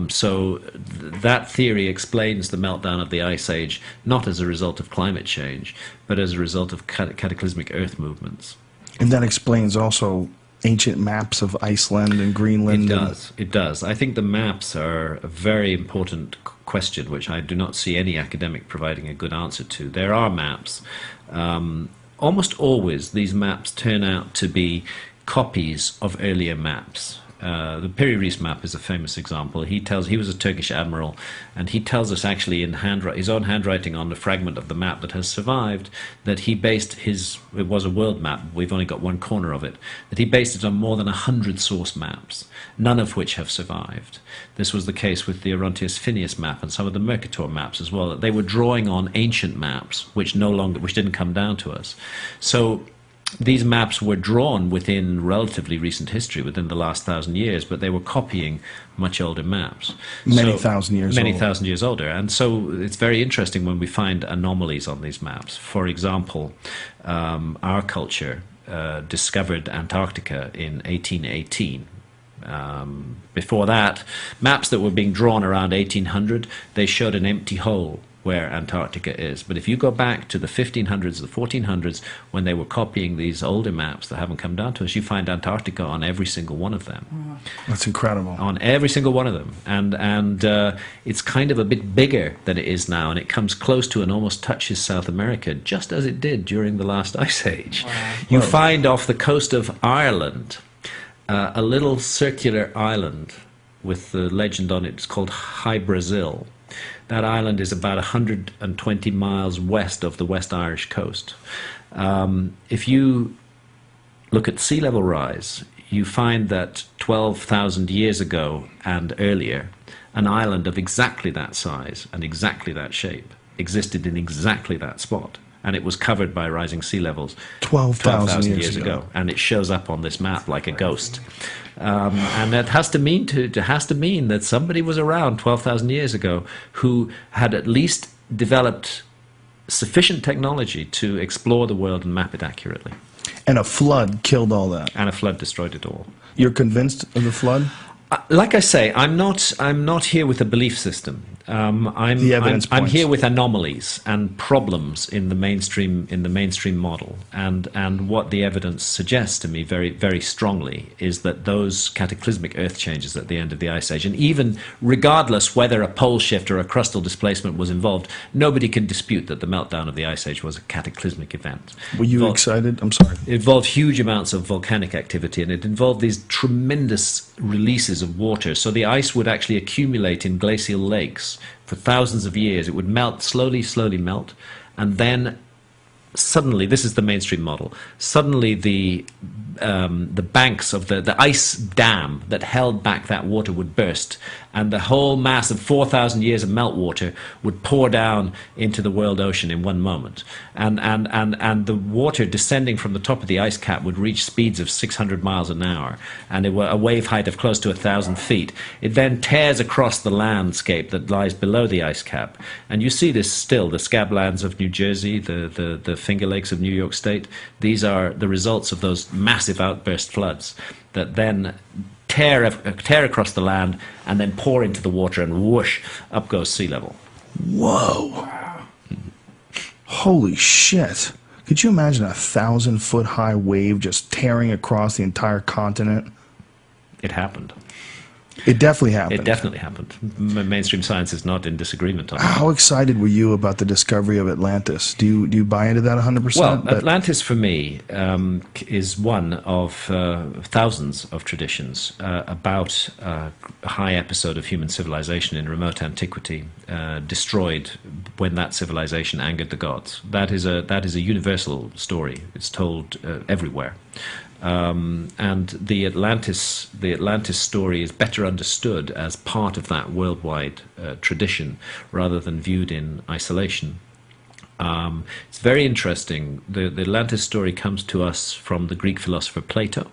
So that theory explains the meltdown of the Ice Age, not as a result of climate change, but as a result of cataclysmic Earth movements. And that explains also ancient maps of Iceland and Greenland. It does. I think the maps are a very important question, which I do not see any academic providing a good answer to. There are maps. Almost always, these maps turn out to be copies of earlier maps. The Piri Reis map is a famous example. He was a Turkish admiral, and he tells us actually in his own handwriting on the fragment of the map that has survived that he based it was a world map, we've only got one corner of it, that he based it on more than 100 source maps, none of which have survived. This was the case with the Orontius Phineas map and some of the Mercator maps as well, that they were drawing on ancient maps which didn't come down to us. So these maps were drawn within relatively recent history, within the last 1,000 years, but they were copying much older maps. Many thousand years older. And so it's very interesting when we find anomalies on these maps. For example, our culture discovered Antarctica in 1818. Before that, maps that were being drawn around 1800, they showed an empty hole where Antarctica is. But if you go back to the 1500s, the 1400s, when they were copying these older maps that haven't come down to us, you find Antarctica on every single one of them. That's incredible. On every single one of them. And it's kind of a bit bigger than it is now, and it comes close to and almost touches South America, just as it did during the last Ice Age. Wow. You find off the coast of Ireland a little circular island with the legend on it. It's called High Brazil. That island is about 120 miles west of the West Irish coast. If you look at sea level rise, you find that 12,000 years ago and earlier, an island of exactly that size and exactly that shape existed in exactly that spot. And it was covered by rising sea levels 12,000 years ago. And it shows up on this map like a ghost. And that has to mean that somebody was around 12,000 years ago who had at least developed sufficient technology to explore the world and map it accurately. And a flood killed all that. And a flood destroyed it all. You're convinced of the flood? Like I say, I'm not here with a belief system. I'm here with anomalies and problems in the mainstream model, and what the evidence suggests to me very, very strongly is that those cataclysmic Earth changes at the end of the Ice Age, and even regardless whether a pole shift or a crustal displacement was involved, nobody can dispute that the meltdown of the Ice Age was a cataclysmic event. Were you excited? I'm sorry. It involved huge amounts of volcanic activity, and it involved these tremendous releases of water. So the ice would actually accumulate in glacial lakes for thousands of years. It would melt, slowly melt, and then suddenly, this is the mainstream model, suddenly the banks of the ice dam that held back that water would burst, and the whole mass of 4,000 years of meltwater would pour down into the world ocean in one moment. And the water descending from the top of the ice cap would reach speeds of 600 miles an hour, and it were a wave height of close to 1,000 feet. It then tears across the landscape that lies below the ice cap. And you see this still, the scablands of New Jersey, the Finger Lakes of New York State. These are the results of those massive outburst floods that then tear across the land and then pour into the water, and whoosh, up goes sea level. Whoa. Wow. Holy shit. Could you imagine a 1,000-foot high wave just tearing across the entire continent? It happened. It definitely happened. It definitely happened. Mainstream science is not in disagreement on that. How excited were you about the discovery of Atlantis? Do you buy into that 100%? Well, Atlantis for me is one of thousands of traditions about a high episode of human civilization in remote antiquity, destroyed when that civilization angered the gods. That is a universal story. It's told everywhere. And the Atlantis story is better understood as part of that worldwide tradition rather than viewed in isolation. It's very interesting. The Atlantis story comes to us from the Greek philosopher Plato.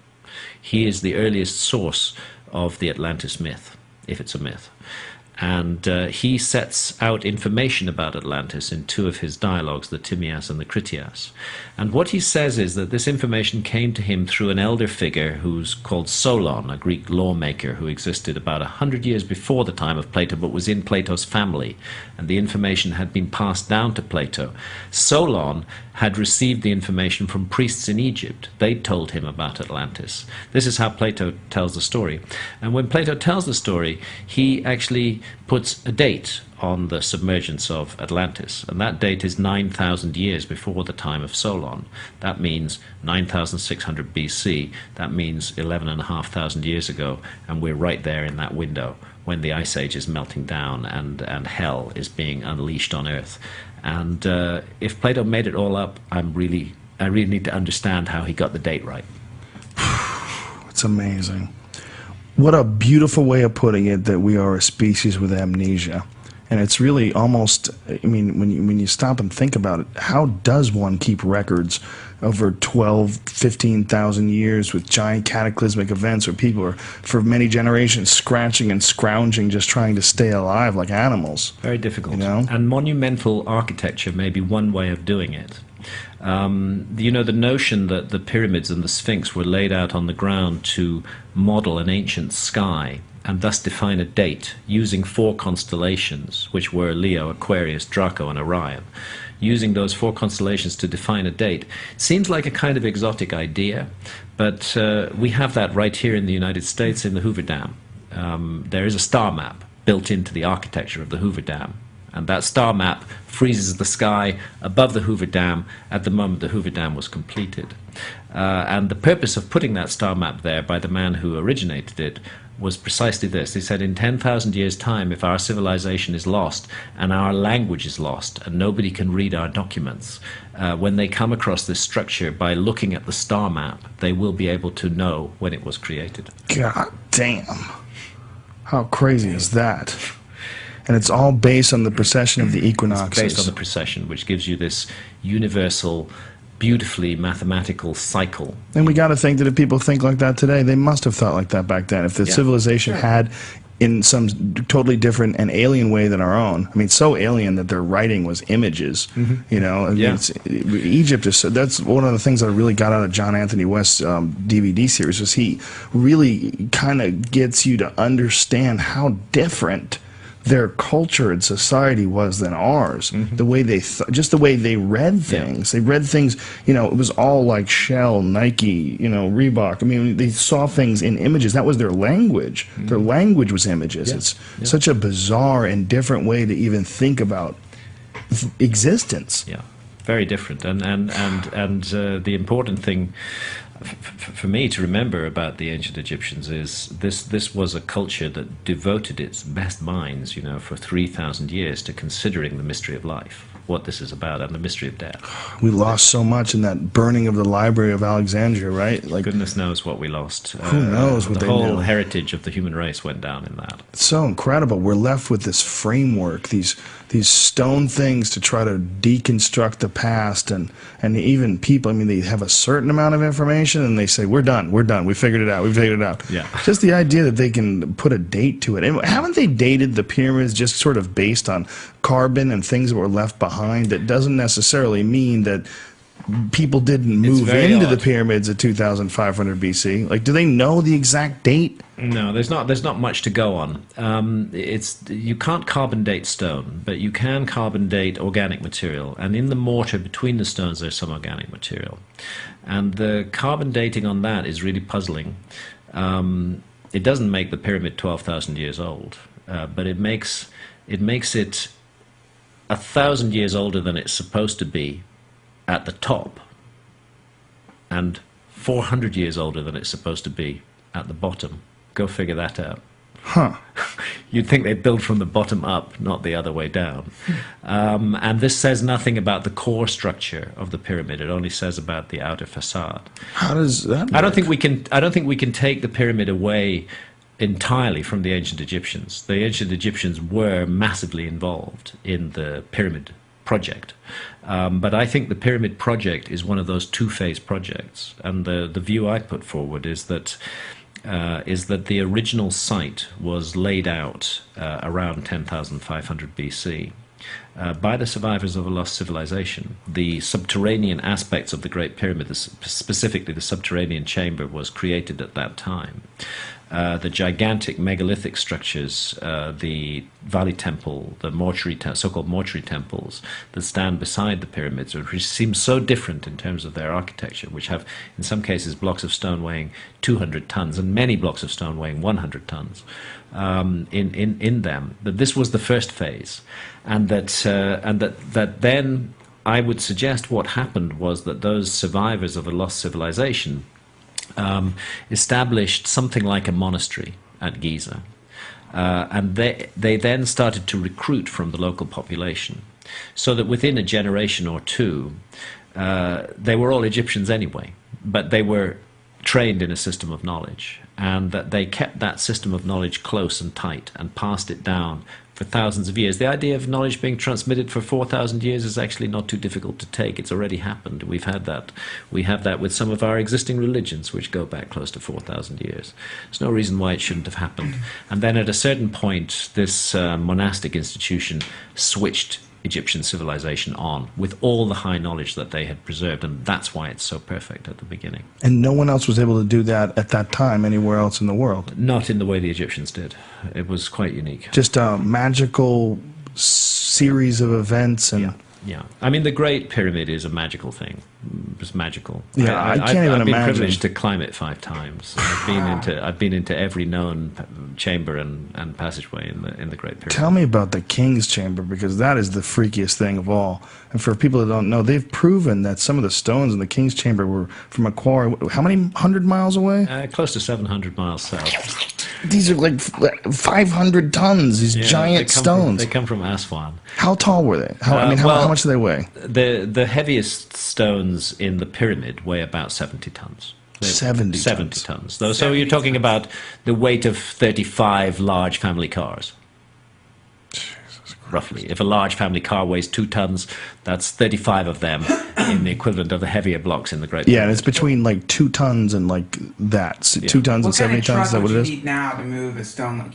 He is the earliest source of the Atlantis myth, if it's a myth. And he sets out information about Atlantis in two of his dialogues, the Timaeus and the Critias. And what he says is that this information came to him through an elder figure who's called Solon, a Greek lawmaker who existed about 100 years before the time of Plato, but was in Plato's family. And the information had been passed down to Plato. Solon had received the information from priests in Egypt. They told him about Atlantis. This is how Plato tells the story. And when Plato tells the story, he actually puts a date on the submergence of Atlantis, and that date is 9,000 years before the time of Solon. That means 9,600 BC. That means 11,500 years ago, and we're right there in that window when the Ice Age is melting down and hell is being unleashed on Earth. And if Plato made it all up, I really need to understand how he got the date right. It's amazing. What a beautiful way of putting it, that we are a species with amnesia. And it's really almost, I mean, when you stop and think about it, how does one keep records over 12, 15,000 years with giant cataclysmic events where people are, for many generations, scratching and scrounging, just trying to stay alive like animals? Very difficult. You know? And monumental architecture may be one way of doing it. The notion that the pyramids and the Sphinx were laid out on the ground to model an ancient sky and thus define a date using four constellations, which were Leo, Aquarius, Draco, and Orion. Using those four constellations to define a date seems like a kind of exotic idea, but we have that right here in the United States in the Hoover Dam. There is a star map built into the architecture of the Hoover Dam. And that star map freezes the sky above the Hoover Dam at the moment the Hoover Dam was completed. And the purpose of putting that star map there by the man who originated it was precisely this. He said, in 10,000 years' time, if our civilization is lost and our language is lost and nobody can read our documents, when they come across this structure by looking at the star map, they will be able to know when it was created. God damn. How crazy is that? And it's all based on the precession of the equinoxes. It's based on the precession, which gives you this universal, beautifully mathematical cycle. And we got to think that if people think like that today, they must have thought like that back then. If the civilization had, in some totally different and alien way than our own, I mean, so alien that their writing was images, you know. I mean, Egypt is, that's one of the things that I really got out of John Anthony West's DVD series, was he really kind of gets you to understand how different their culture and society was than ours. The way they just the way they read things. They read things, you know, it was all like Shell, Nike, you know, Reebok. I mean, they saw things in images. That was their language. Their language was images. It's such a bizarre and different way to even think about existence. Yeah, very different. And the important thing for me to remember about the ancient Egyptians is this was a culture that devoted its best minds, you know, for 3,000 years to considering the mystery of life, what this is about, and the mystery of death. We lost so much in that burning of the Library of Alexandria, right? Like, goodness knows what we lost. Who knows what the they whole knew. heritage of the human race went down in that. It's so incredible. We're left with this framework, these stone things to try to deconstruct the past, and even people, I mean, they have a certain amount of information and they say, we're done, we figured it out. Yeah. Just the idea that they can put a date to it. And haven't they dated the pyramids just sort of based on carbon and things that were left behind? That doesn't necessarily mean that people didn't move into the pyramids at 2,500 BC. Like, do they know the exact date? No, there's not much to go on. You can't carbon date stone, but you can carbon date organic material. And in the mortar between the stones, there's some organic material. And the carbon dating on that is really puzzling. it doesn't make the pyramid 12,000 years old, but it makes it 1,000 years older than it's supposed to be at the top, and 400 years older than it's supposed to be at the bottom. Go figure that out. Huh. You'd think they build from the bottom up, not the other way down. And this says nothing about the core structure of the pyramid. It only says about the outer facade. How does that work? I don't think we can take the pyramid away entirely from the ancient Egyptians. The ancient Egyptians were massively involved in the pyramid project. But I think the pyramid project is one of those two-phase projects. And the view I put forward is that the original site was laid out around 10,500 BC by the survivors of a lost civilization. The subterranean aspects of the Great Pyramid, specifically the subterranean chamber, was created at that time. The gigantic megalithic structures, the Valley Temple, the mortuary, so-called mortuary temples that stand beside the pyramids, which seem so different in terms of their architecture, which have, in some cases, blocks of stone weighing 200 tons and many blocks of stone weighing 100 tons in them. That this was the first phase, and that then I would suggest what happened was that those survivors of a lost civilization established something like a monastery at Giza. And they then started to recruit from the local population, so that within a generation or two, they were all Egyptians anyway, but they were trained in a system of knowledge, and that they kept that system of knowledge close and tight and passed it down for thousands of years. The idea of knowledge being transmitted for 4,000 years is actually not too difficult to take. It's already happened. We've had that. We have that with some of our existing religions, which go back close to 4,000 years. There's no reason why it shouldn't have happened. And then at a certain point, this monastic institution switched Egyptian civilization on with all the high knowledge that they had preserved, and that's why it's so perfect at the beginning. And no one else was able to do that at that time anywhere else in the world? Not in the way the Egyptians did. It was quite unique. Just a magical series of events and... Yeah. I mean, the Great Pyramid is a magical thing. It's magical. Yeah, I can't even I've been imagine. privileged to climb it 5 times. I've been into every known chamber and passageway in the Great Pyramid. Tell me about the King's Chamber, because that is the freakiest thing of all. And for people that don't know, they've proven that some of the stones in the King's Chamber were from a quarry. How many 100 miles away? Close to 700 miles south. These are like 500 tons, these giant stones. They come from Aswan. How tall were they? How much do they weigh? The heaviest stones in the pyramid weigh about 70 tons. 70 tons. So you're talking about the weight of 35 large family cars. Roughly. If a large family car weighs 2 tons, that's 35 of them in the equivalent of the heavier blocks in the Great Pyramid. Yeah, and it's between like 2 tons and like that. 2 tons and 70 tons, is that what it is? What kind of truck would you need now to move a stone?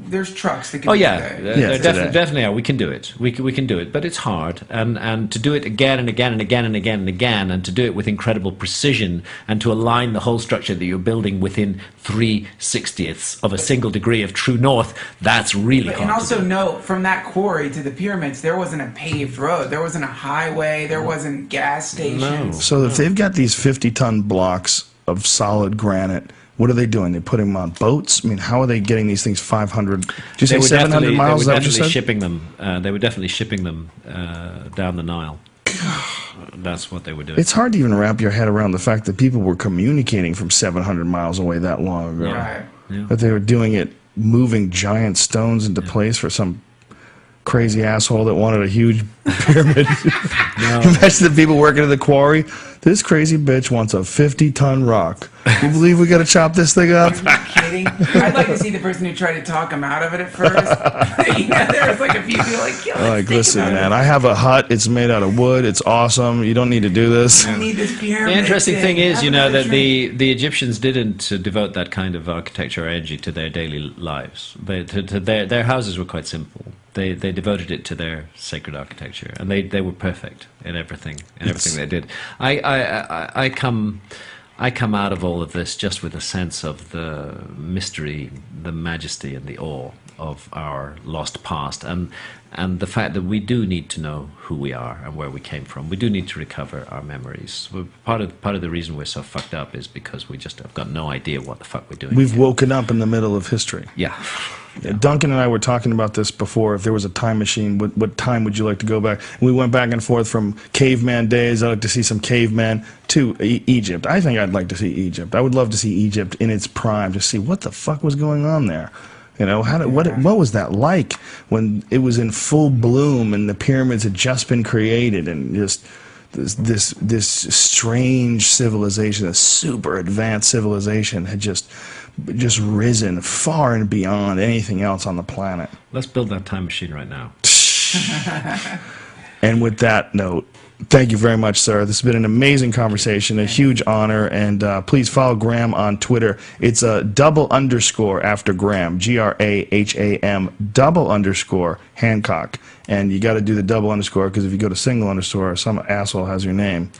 There's trucks that can do yeah. that. Definitely are. We can do it. We can do it, but it's hard. And to do it again and again and again and again and again, and to do it with incredible precision, and to align the whole structure that you're building within 3/60ths of a single degree of true north, that's really hard. And also note, from that quarry to the pyramids, there wasn't a paved road. There wasn't a highway. There wasn't gas stations. No. So if they've got these 50-ton blocks of solid granite, what are they doing? They put them on boats? I mean, how are they getting these things 500? Did you say 700 miles? They were Is that what you definitely said? shipping them. They were definitely shipping them down the Nile. That's what they were doing. It's hard to even wrap your head around the fact that people were communicating from 700 miles away that long ago. Right. Yeah. That they were doing it, moving giant stones into place for some crazy asshole that wanted a huge pyramid. Imagine the people working at the quarry. This crazy bitch wants a 50-ton rock. You believe we got to chop this thing up? Are you kidding? I'd like to see the person who tried to talk him out of it at first. There was like a few people like, Listen, man, I have a hut. It's made out of wood. It's awesome. You don't need to do this. I need this pyramid. The interesting thing is, Have that another drink. the Egyptians didn't devote that kind of architecture or energy to their daily lives. Their houses were quite simple. They devoted it to their sacred architecture, and they were perfect in everything they did. I come out of all of this just with a sense of the mystery, the majesty, and the awe of our lost past, and the fact that we do need to know who we are and where we came from. We do need to recover our memories. Part of the reason we're so fucked up is because we just have got no idea what the fuck we're doing. We've here. woken up in the middle of history. Yeah. Duncan and I were talking about this before. If there was a time machine, what time would you like to go back? And we went back and forth from caveman days. I'd like to see some cavemen to Egypt. I think I'd like to see Egypt. I would love to see Egypt in its prime, to see what the fuck was going on there. You know, what was that like when it was in full bloom and the pyramids had just been created, and just this strange civilization, a super advanced civilization, had just risen far and beyond anything else on the planet. Let's build that time machine right now. And with that note, thank you very much, sir. This has been an amazing conversation, a huge honor, and please follow Graham on Twitter. It's a _ after Graham, GRAHAM _ Hancock, and you got to do the _ because if you go to _, some asshole has your name.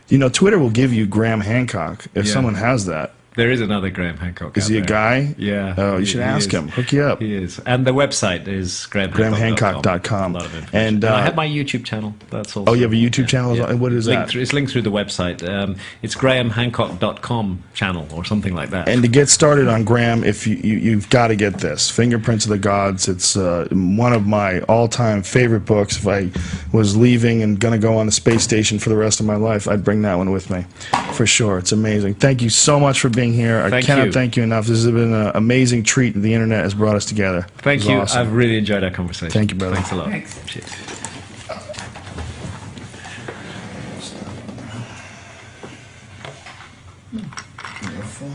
You know, Twitter will give you Graham Hancock if someone has that. There is another Graham Hancock. Is he a guy? Yeah. Oh, you should ask him. Hook you up. He is. And the website is GrahamHancock.com. A lot of information. And I have my YouTube channel. That's also. Oh, you have a YouTube channel? Yeah. What is that? It's linked through the website. It's GrahamHancock.com channel or something like that. And to get started on Graham, if you've got to get this, Fingerprints of the Gods. It's one of my all-time favorite books. If I was leaving and going to go on the space station for the rest of my life, I'd bring that one with me, for sure. It's amazing. Thank you so much for being here. I cannot thank you enough. This has been an amazing treat. The internet has brought us together. Thank you. Awesome. I've really enjoyed our conversation. Thank you, brother. Thanks a lot. Thanks. Cheers. Beautiful.